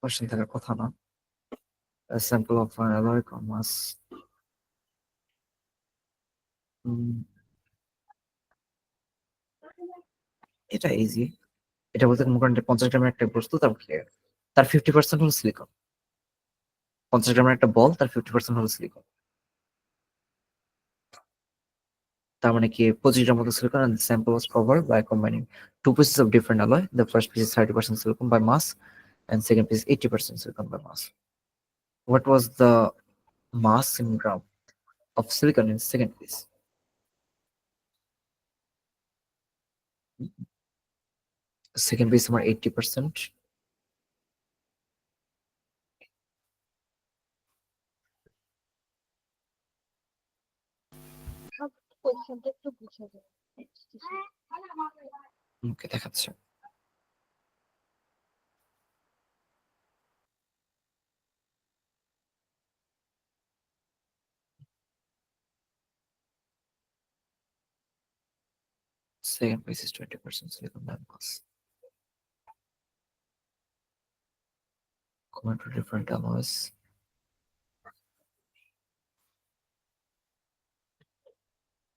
কোশ্চেন থাকার কথা না। A sample of an alloy mass, এটা ইজি। এটা বলতে মনে করেন 50 গ্রামের একটা বস্তু, তার 50% হলো সিলিকন। 50 গ্রামের একটা বল, তার 50% হলো সিলিকন। তার মানে কি 25 গ্রাম মতো silicon, and the sample was covered by combining two pieces of different alloy. The first piece is 30% silicon by mass, and second piece 80% silicon by mass. What was the mass in gram of silicon in second piece? Second piece আমার 80%, কোয়েশ্চেনটা একটু বুঝে যাবে। ওকে দেখাচ্ছে। Second piece is 20% silicon by mass. common to different alloys.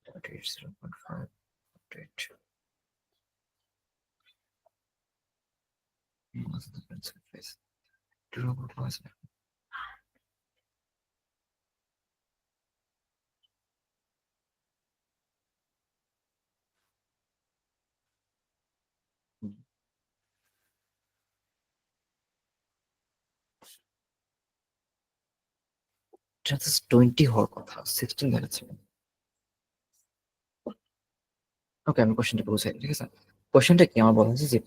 That is 0.5 update. Mass of the pen surface. Durable glass. Just 20 হওয়ার কথা 16 দেখাচ্ছে। ওকে, আমি কোশ্চেনটা বুঝাই, ঠিক আছে? কোশ্চেনটা কি আমার বলা হয়েছে যে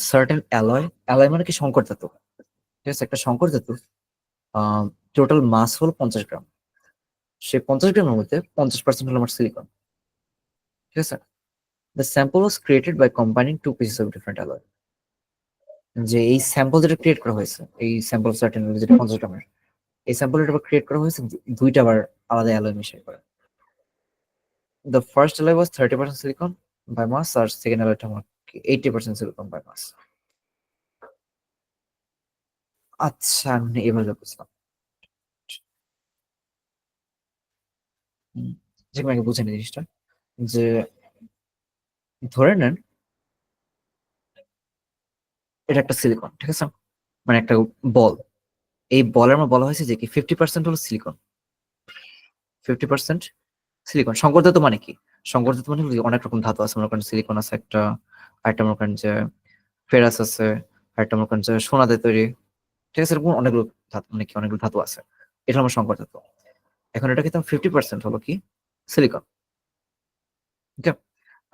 সার্টেন অ্যালয় মানে কি সংকর ধাতু, ঠিক আছে? একটা সংকর ধাতু টোটাল মাস হলো 50 গ্রাম। সেই 50 গ্রামের মধ্যে 50% হলো আমার সিলিকন, ঠিক আছে? The sample was created by combining two pieces of different alloy. যে এই স্যাম্পল যেটা ক্রিয়েট করা হয়েছে, এই স্যাম্পল সার্টেন যেটা 50 গ্রামের, এই স্যাম্পলটা ক্রিয়েট করা হয়েছে দুইটা আবার আলাদা অ্যালয় মিশিয়ে করে। The first alloy was 30% silicon by mass, R second alloy আমার 80% silicon by mass. আচ্ছা, আমি এভাবে বুঝলাম। যে আমাকে বুঝেন এই জিনিসটা, যে ধরে নেন এটা একটা সিলিকন, ঠিক আছে? মানে একটা বল। এই বলের আমার বলা হয়েছে যে কি 50% হলো সিলিকন, 50% সিলিকন। সংকর ধাতু মানে কি? সংকর ধাতু মানে অনেক রকম ধাতু আছে, মনে করেন সিলিকন আছে একটা, আরেকটা মনে করেন যে ফেরাস আছে, আরেকটা মনে করেন যে সোনা দিয়ে তৈরি, ঠিক আছে? এরকম অনেকগুলো ধাতু, মানে কি অনেকগুলো ধাতু আছে, এটা আমার সংকর ধাতু। এখন এটা কিন্তু 50% হলো কি সিলিকন, ওকে?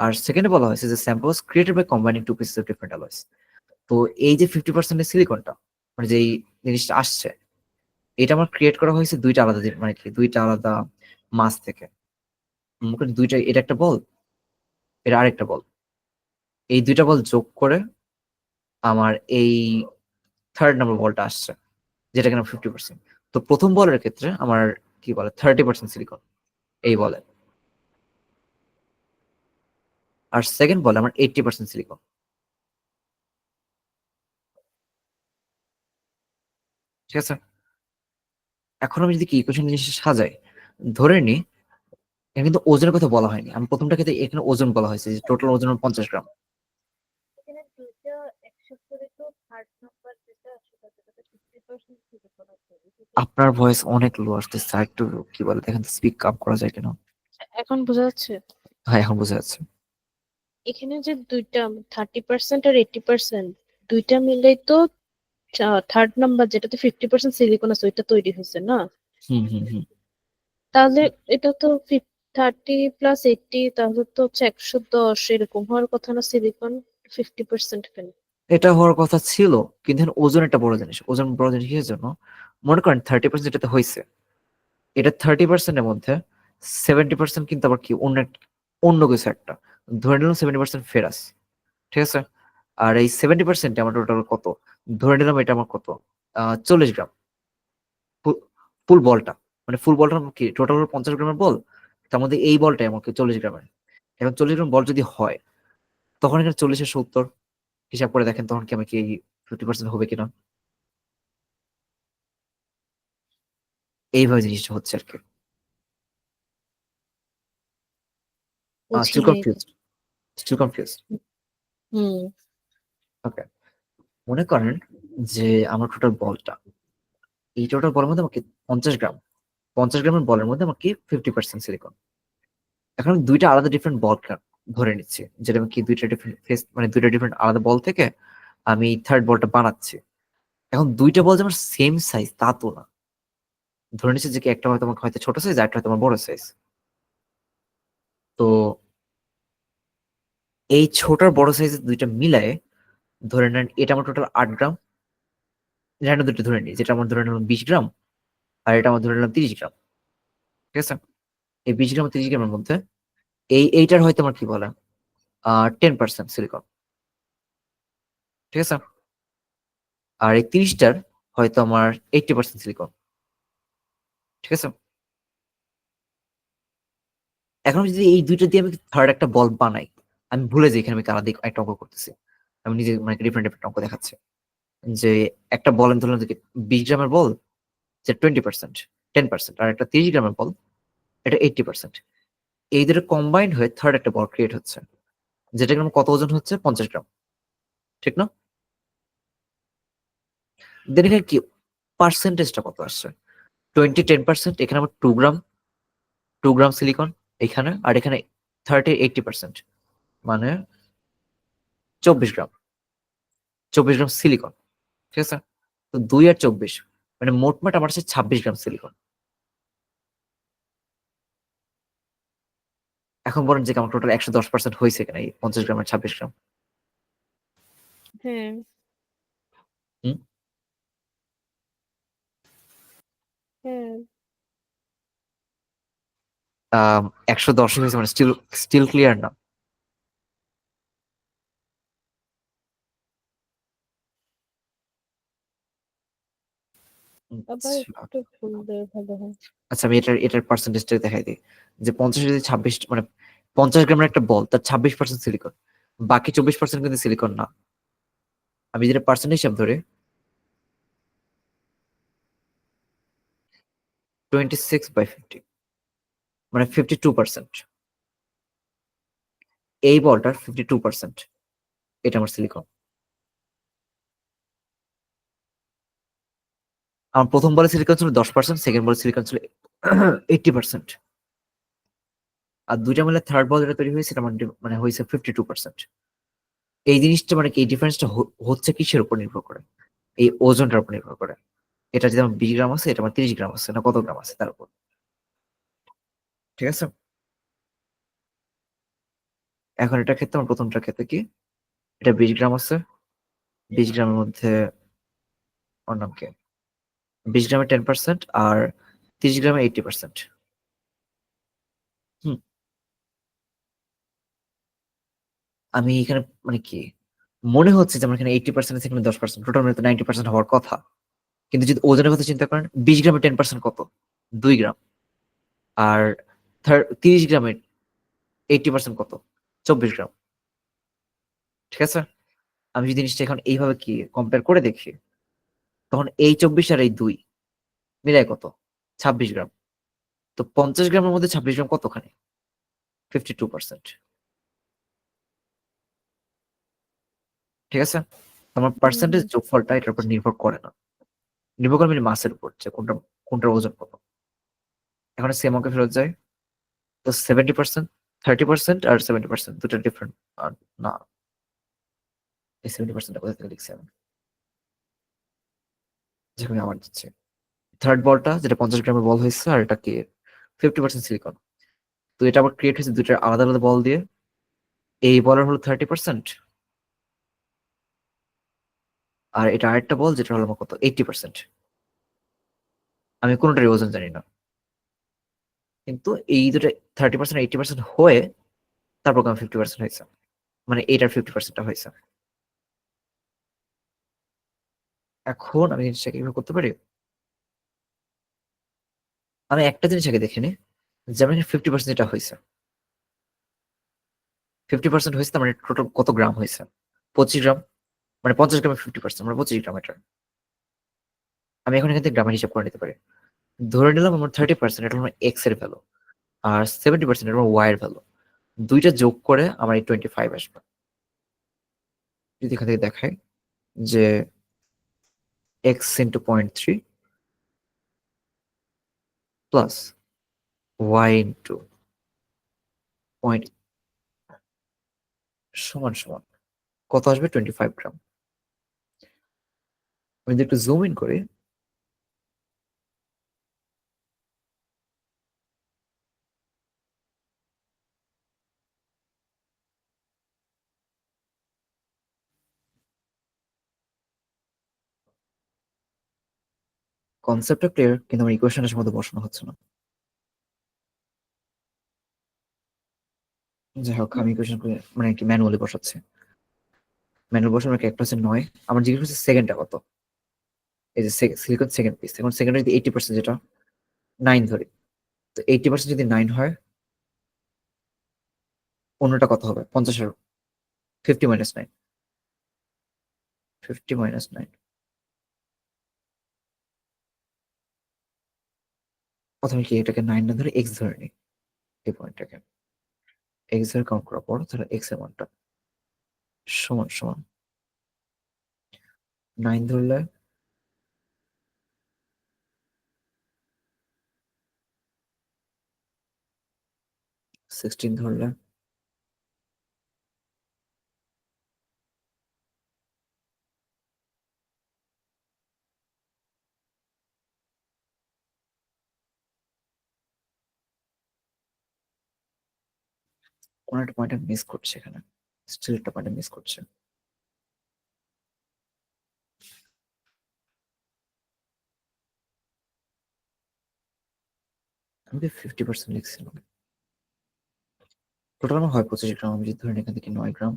আর সেকেন্ডে বলা হয়েছে যে sample was created by combining two pieces of different alloys. তো এই যে 50% এর সিলিকনটা, মানে যে এই জিনিসটা আসছে, এটা আমার ক্রিয়েট করা হয়েছে দুইটা আলাদা মানে কি দুইটা আলাদা মাস থেকে। মনে করেন দুইটা, এটা একটা বল, এটা আরেকটা বল, এই দুইটা বল যোগ করে আমার এই থার্ড নাম্বার বলটা আসছে, যেটা কিনা 50%। তো প্রথম বলের ক্ষেত্রে আমার কি বলে 30% সিলিকন এই বলে, আর সেকেন্ড বলে আমার 80% সিলিকন, ঠিক আছে? এখন আমি যদি কি ইকুয়েশন জিনিসটা সাজাই, ধরে নি এখানে কিন্তু ওজনের কথা বলা হয়নি, আমি প্রথমটা ক্ষেত্রে এখানে ওজন বলা হয়েছে যে টোটাল ওজন 50 গ্রাম। এখানে দুইটা একসাথে করে তো থার্ড নাম্বার যেটা সেটা যেটাতে 50% সিলিকন আছে। আপনার ভয়েস অনেক লো আসতেছে, আর একটু কি বলে দেখেন স্পিক আপ করা যায় কিনা? এখন বোঝা যাচ্ছে? হ্যাঁ, এখন বোঝা যাচ্ছে। এখানে যে দুইটা 30% আর 80% দুইটা মিলেই তো থার্ড নাম্বার যেটাতে 50% সিলিকন আছে ওইটা তৈরি হয়েছে না? হুম হুম হুম। তাহলে এটা তো 30 প্লাস 80, তাহলে তো হচ্ছে 110 এরকম হওয়ার কথা না? সিলিকন 50% কেন? এটা হওয়ার কথা ছিল, কিন্তু এখানে ওজন একটা বড় জিনিস। ওজন বড় জিনিস কিসের জন্য? মনে করেন 30% যেটাতে হয়েছে, এটা 30% এর মধ্যে 70% কিন্তু আবার কি অন্য কিছু একটা, ধরে নিলাম 70% ফেরাস, ঠিক আছে? আর এই 70% আমার টোটাল কত, ধরে নিলাম এটা আমার কত 40 গ্রাম ফুল বলটা, মানে ফুল বলটা কি টোটাল 50 গ্রামের বল, তার মধ্যে এই বলটাই আমাকে 40 গ্রামের। এখন 40 গ্রাম বল যদি হয়, তখন এখানে 40-এর 70 হিসাব করে দেখেন, তখন কি আমি কি 50% হবে কিনা? এইভাবে জিনিসটা হচ্ছে আর কি। বুঝি স্টিল নাই তো। Confused? Still confused? Hmm. Okay, মনে করেন যে আমার টোটাল বলটা, এই টোটাল বলের মধ্যে আমাকে 50 গ্রামের বলের মধ্যে আমাকে 50% সিলিকন। এখন আমি দুইটা আলাদা ডিফারেন্ট বল ধরে নিচ্ছি, যেটা আমি কি দুইটা ডিফারেন্ট ফেস, মানে দুইটা ডিফারেন্ট আলাদা বল থেকে আমি থার্ড বলটা বানাচ্ছি। এখন দুইটা বল যে আমার সেম সাইজ তা তো না, ধরে নিচ্ছি যে কি একটা হয়তো আমার হয়তো ছোট সাইজ, আর একটা হয়তো আমার বড় সাইজ। তো এই ছোট আর বড় সাইজের দুইটা মিলায়ে ধরে নেন এটা আমার টোটাল 8 গ্রাম, র্যান্ডম দুটো ধরে নিই, যেটা আমার ধরে নিলাম 20 গ্রাম, আর এটা আমার ধরে নিলাম 30 গ্রাম, ঠিক আছে? এই 20 গ্রাম 30 গ্রামের মধ্যে এইটার হয়তো আমার কি বলে 10% সিলিকন, ঠিক আছে? আর এই 30টার হয়তো আমার 80% সিলিকন, ঠিক আছে? এখন আমি যদি এই দুইটা দিয়ে আমি থার্ড একটা বল বানাই, আমি ভুলে যাই এখানে আমি আলাদা একটা অঙ্ক করতেছি, আমি নিজে মানে ডিফারেন্ট ডিফারেন্ট অঙ্ক দেখাচ্ছি। যে একটা বল আমি ধরলাম যে 20 গ্রামের বল, যে 20%, 10%, আর একটা 30 গ্রামের বল, এটা 80%। এই দুটো কম্বাইন্ড হয়ে থার্ড একটা বল ক্রিয়েট হচ্ছে, যেটা গ্রাম কত ওজন হচ্ছে? 50 গ্রাম, ঠিক না? দেন এখানে কি পার্সেন্টেজটা কত আসছে? 20-10%, এখানে আবার 2 গ্রাম সিলিকন এখানে, আর এখানে 30-80%, মানে 24 গ্রাম, 24 গ্রাম সিলিকন, ঠিক আছে? তো 2 আর 24, মানে মোটমাট আমার আছে 26 গ্রাম সিলিকন। এখন বলেন যে আমার টোটাল 110% হয়েছে কিনা এই 50 গ্রাম আর 26 গ্রাম? হ্যাঁ হুম? হ্যাঁ 110 হয়েছে, মানে স্টিল স্টিল ক্লিয়ার না? আবার আচ্ছা একটু খুললে ভালো হয়। আচ্ছা, আমি এটার পার্সেন্টেজটা দেখাই দিই। যে 50 যদি 26, মানে 50 গ্রামের একটা বল, তার 26% সিলিকন, বাকি 24% কিন্তু সিলিকন না। আমি যেটা পার্সেন্ট হিসাব ধরে 26/50, মানে 52%। এই বলটার 52% এটা আমার সিলিকন। আমার প্রথম বলে সিলিকন ছিল 10%, সেকেন্ড বলে সিলিকন ছিল 80%, আর দুইটা মিলে থার্ড বল যেটা তৈরি হয়েছে এটা মানে হয়েছে 52%। এই জিনিসটা মানে কি, এই ডিফারেন্সটা হচ্ছে কিসের উপর নির্ভর করে? এই ওজনটার উপর নির্ভর করে। এটা যদি আমার 20 গ্রাম আছে, এটা আমার 30 গ্রাম আছে, না কত গ্রাম আছে তার উপর, ঠিক আছে? এখন এটার ক্ষেত্রে, আমার প্রথমটার ক্ষেত্রে কি, এটা 20 গ্রাম আছে, 20 গ্রামের মধ্যে ওর নাম কি, 20 গ্রামে 10%, আর 30 গ্রামে 80%। হুম, আমি এখানে মানে কি মনে হচ্ছে যে আমার এখানে 80% আছে, এখানে 10%, টোটাল মানে 90% হওয়ার কথা। কিন্তু যদি ওজনের কথা চিন্তা করেন, 20 গ্রামে 10% কত? 2 গ্রাম। আর 30 গ্রামের 80% কত? 24 গ্রাম, ঠিক আছে? আমি যদি জিনিসটা এখন এইভাবে কি কম্পেয়ার করে দেখি, তখন এই 24 আর এই 2 মিলায় কত? 26 গ্রাম। তো 50 গ্রামের মধ্যে 26 গ্রাম কতখানি? 52%, ঠিক আছে? আমার পার্সেন্টেজ হুম যোগফলটা এটার উপর নির্ভর করে না, নির্ভর করে মাসের উপর, যে কোনটার ওজন কত। এখন সেম অঙ্কে ফেরত যায়, তো 70%, 30% আর 70% দুটো ডিফারেন্ট। না, এই 70% কোথা থেকে লিখছি আমি? যেখানে আমার দিচ্ছে থার্ড বলটা, যেটা 50 গ্রামের বল হয়েছে, আর এটা কি 50% সিলিকন। তো এটা আবার ক্রিয়েট হয়েছে দুইটা আলাদা আলাদা বল দিয়ে। এই বলের হলো 30%, আর এটা আরেকটা বল যেটা হলো আমার কত, 80%। আমি কোনোটারই ওজন জানি না, কিন্তু এই দুটো 30% 80% হয়ে তারপর আমার 50% হয়েছে, মানে এটার 50%টা হয়েছে। এখন আমি জিনিসটাকে কিভাবে করতে পারি? আমি একটা জিনিস আগে দেখে নিই, যেমন 50% এটা হয়েছে, 50% হয়েছে, তার মানে টোটাল কত গ্রাম হয়েছে? 25 গ্রাম, মানে 50 গ্রামের 50%, মানে 25 গ্রাম এটা। আমি এখন এখান থেকে গ্রামের হিসাব করে নিতে পারি। ধরে নিলাম আমার 30% এটা হলো এক্স এর ভ্যালু, আর 70% এটা হলো ওয়াই এর ভ্যালু। দুইটা যোগ করে আমার এই 25 আসবে। যদি এখান থেকে দেখাই যে X into 0.3 plus Y into point সমান সমান কত আসবে? 25 গ্রাম। আমি যদি একটু জুম ইন করি, কনসেপ্টটা ক্লিয়ার, কিন্তু আমার ইকুয়েশনের মধ্যে বসানো হচ্ছে না। যাই হোক, আমি ইকুয়েশন মানে কি ম্যানুয়ালি বসাচ্ছি। ম্যানুয়াল বসানোর একটা হচ্ছে 9, আমার জিজ্ঞেস হচ্ছে সেকেন্ডটা কত। এই যে সিলিকন সেকেন্ড পিস, এখন সেকেন্ডে যদি 80%, যেটা 9 ধরি, তো 80% যদি 9 হয়, অন্যটা কত হবে? 50 এর 50 মাইনাস 9, 50 মাইনাস 9 প্রথমে কি এটাকে 9 না ধরে x ধরে নিই, এই পয়েন্টটাকে x ধরে কাউন্ট করার পর তাহলে x এর মানটা সমান সমান 9 ধরলে 16 ধরলে কোন একটা পয়েন্ট মিস করছে, এখানে স্টিল একটা পয়েন্ট মিস করছে। আমি 50% লিখছিলাম, টোটাল আমার হয় 25 গ্রাম। আমি যদি ধরেন এখান থেকে 9 গ্রাম,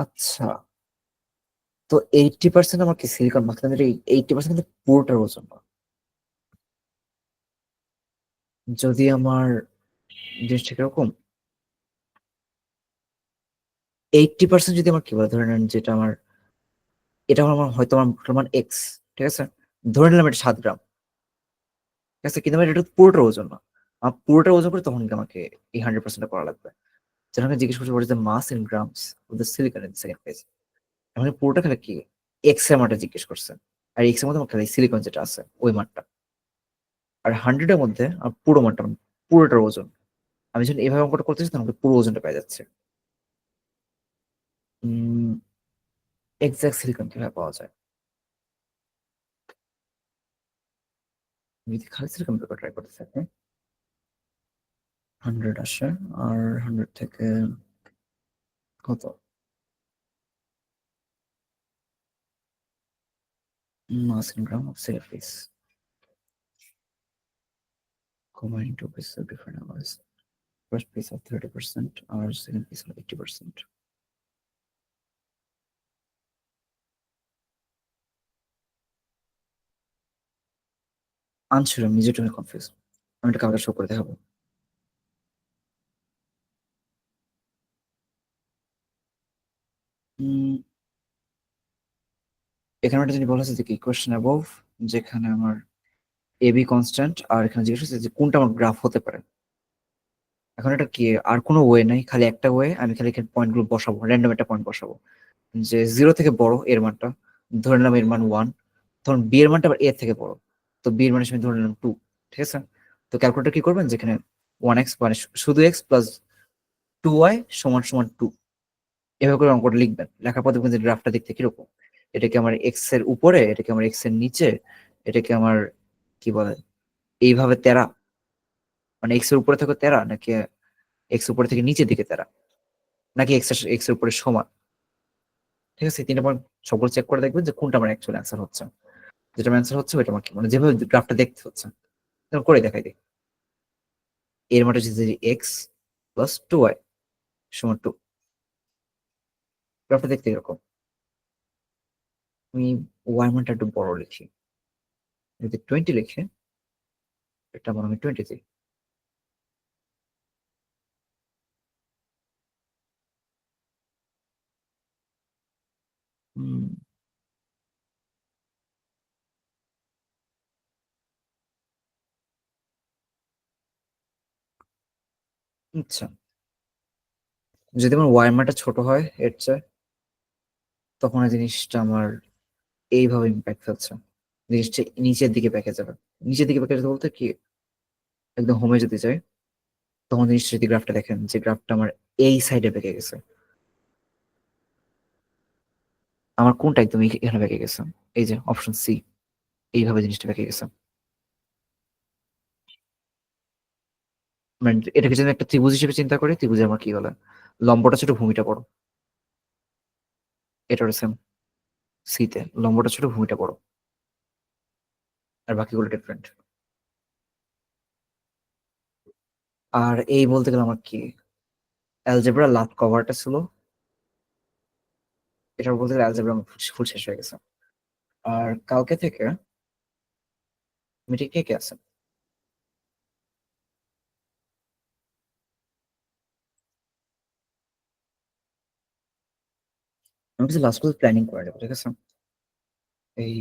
আচ্ছা তো 80% আমার কি সিলিকন মাখলাম, 80% কিন্তু পুরোটার ওজন না। যদি আমার জিনিসটা কিরকম 80% যদি আমার কি বলে ধরে নেন, যেটা আমার এটা আমার হয়তো আমার সমান এক্স, ঠিক আছে, ধরে নিলাম এটা 7 গ্রাম, ঠিক আছে, কিন্তু আমার এটা পুরোটার ওজন না। আমার পুরোটার ওজন করে তখন কি আমাকে এই 100% করা লাগবে। যেটা আমাকে জিজ্ঞেস করছে, what is the mass in grams of the silicon in second page. আমাকে পুরোটা খেলে কি এক্স এর মানটা জিজ্ঞেস করছে, আর এক্স এর মধ্যে আমার খালি সিলিকন যেটা আছে ওই মানটা, আর 100 এর মধ্যে আমার পুরো মানটা মানে পুরোটার ওজন। আমি যখন এইভাবে অঙ্কটা করতেছি তখন আমাকে পুরো ওজনটা পেয়ে যাচ্ছে। এক্সাক্ট সিলিকন কিভাবে পাওয়া যায়, আমি যদি খালি সিলিকন পেপার ট্রাই করতে থাকি, 100 আসে, আর 100 থেকে কত mass in gram of safe is combined two pieces of different alloys. First piece of 30% or second piece of 80%. Unsure, আমি নিজে টুকু কনফিউজ। আমি এটা কাউকে শো করে দেখাবো। এখানে একটা জিনিস বলা আছে যে কি কোয়েশ্চেন অ্যাবভ, যেখানে আমার এ বি কনস্ট্যান্ট, আর এখানে জিজ্ঞেস করছে যে কোনটা আমার গ্রাফ হতে পারে। এখন এটা কি আর কোনো ওয়ে নাই, খালি একটা ওয়ে, আমি খালি এখানে পয়েন্ট গুলো বসাবো, র্যান্ডম একটা পয়েন্ট বসাবো, যে 0 থেকে বড় এর মানটা ধরে নিলাম এর মান 1, তখন বি এর মানটা আবার এর থেকে বড়, তো বি এর মান আমি ধরে নিলাম 2, ঠিক আছে। তো ক্যালকুলেটর কি করবেন, যেখানে 1x মানে শুধু x প্লাস 2y সমান সমান 2, এভাবে করে অঙ্কটা লিখবেন। লেখার পর দেখবেন যে গ্রাফটা দেখতে কিরকম, এটা কি আমার এক্স এর উপরে, এটা কি আমার এক্স এর নিচে, এটা কি আমার কি বলে এইভাবে তেরা, মানে এক্স এর উপরে থেকে তেরা, নাকি এক্স উপরে থেকে নিচের দিকে তেরা, নাকি এক্স এর উপরে সমান, ঠিক আছে। এই তিনটা পয়েন্ট সবগুলো চেক করে দেখবেন যে কোনটা আমার অ্যাকচুয়াল অ্যান্সার হচ্ছে। যেটা অ্যান্সার হচ্ছে ওইটা আমার কি মানে যেভাবে গ্রাফটা দেখতে হচ্ছে করে দেখাই দিই। এর মানে হচ্ছে যে এক্স প্লাস 2y সমান 2, গ্রাফটা দেখতে এরকম। আমি ওয়াই মানটা একটু বড় লিখি, যদি 20 লিখে এটা আমার আমি 20 দিই। হুম, আচ্ছা, যদি আমার ওয়াই মানটা ছোট হয় এর চেয়ে, তখন এই জিনিসটা আমার এইভাবে ইম্প্যাক্ট ফেলছে, জিনিসটা নিচের দিকে বেঁকে যাবে। নিচের দিকে বেঁকে যেতে বলতে কি একদম হোমে যদি যায়, তখন জিনিসটা যদি গ্রাফটা দেখেন যে গ্রাফটা আমার এই সাইডে বেঁকে গেছে, আমার কোনটা একদম এখানে বেঁকে গেছে, এই যে অপশন সি, এইভাবে জিনিসটা বেঁকে গেছে। মানে এটাকে যদি একটা ত্রিভুজ হিসেবে চিন্তা করি, ত্রিভুজে আমার কি বলে লম্বটা ছোট ভূমিটা বড়, এটা সেম সিতে লম্বটা ছোট ভূমিটা বড়, আর বাকিগুলো ডিফারেন্ট। আর এই বলতে গেলে আমার কি অ্যালজেব্রা লাস্ট কভারটা ছিল, এটা বলতে গেলে অ্যালজেব্রা ফুল শেষ হয়ে গেছে। আর কালকে থেকে মিটিং কে কে আছে? আমি কিছু লাস্ট ক্লাস প্ল্যানিং করে নেবো, ঠিক আছে? এই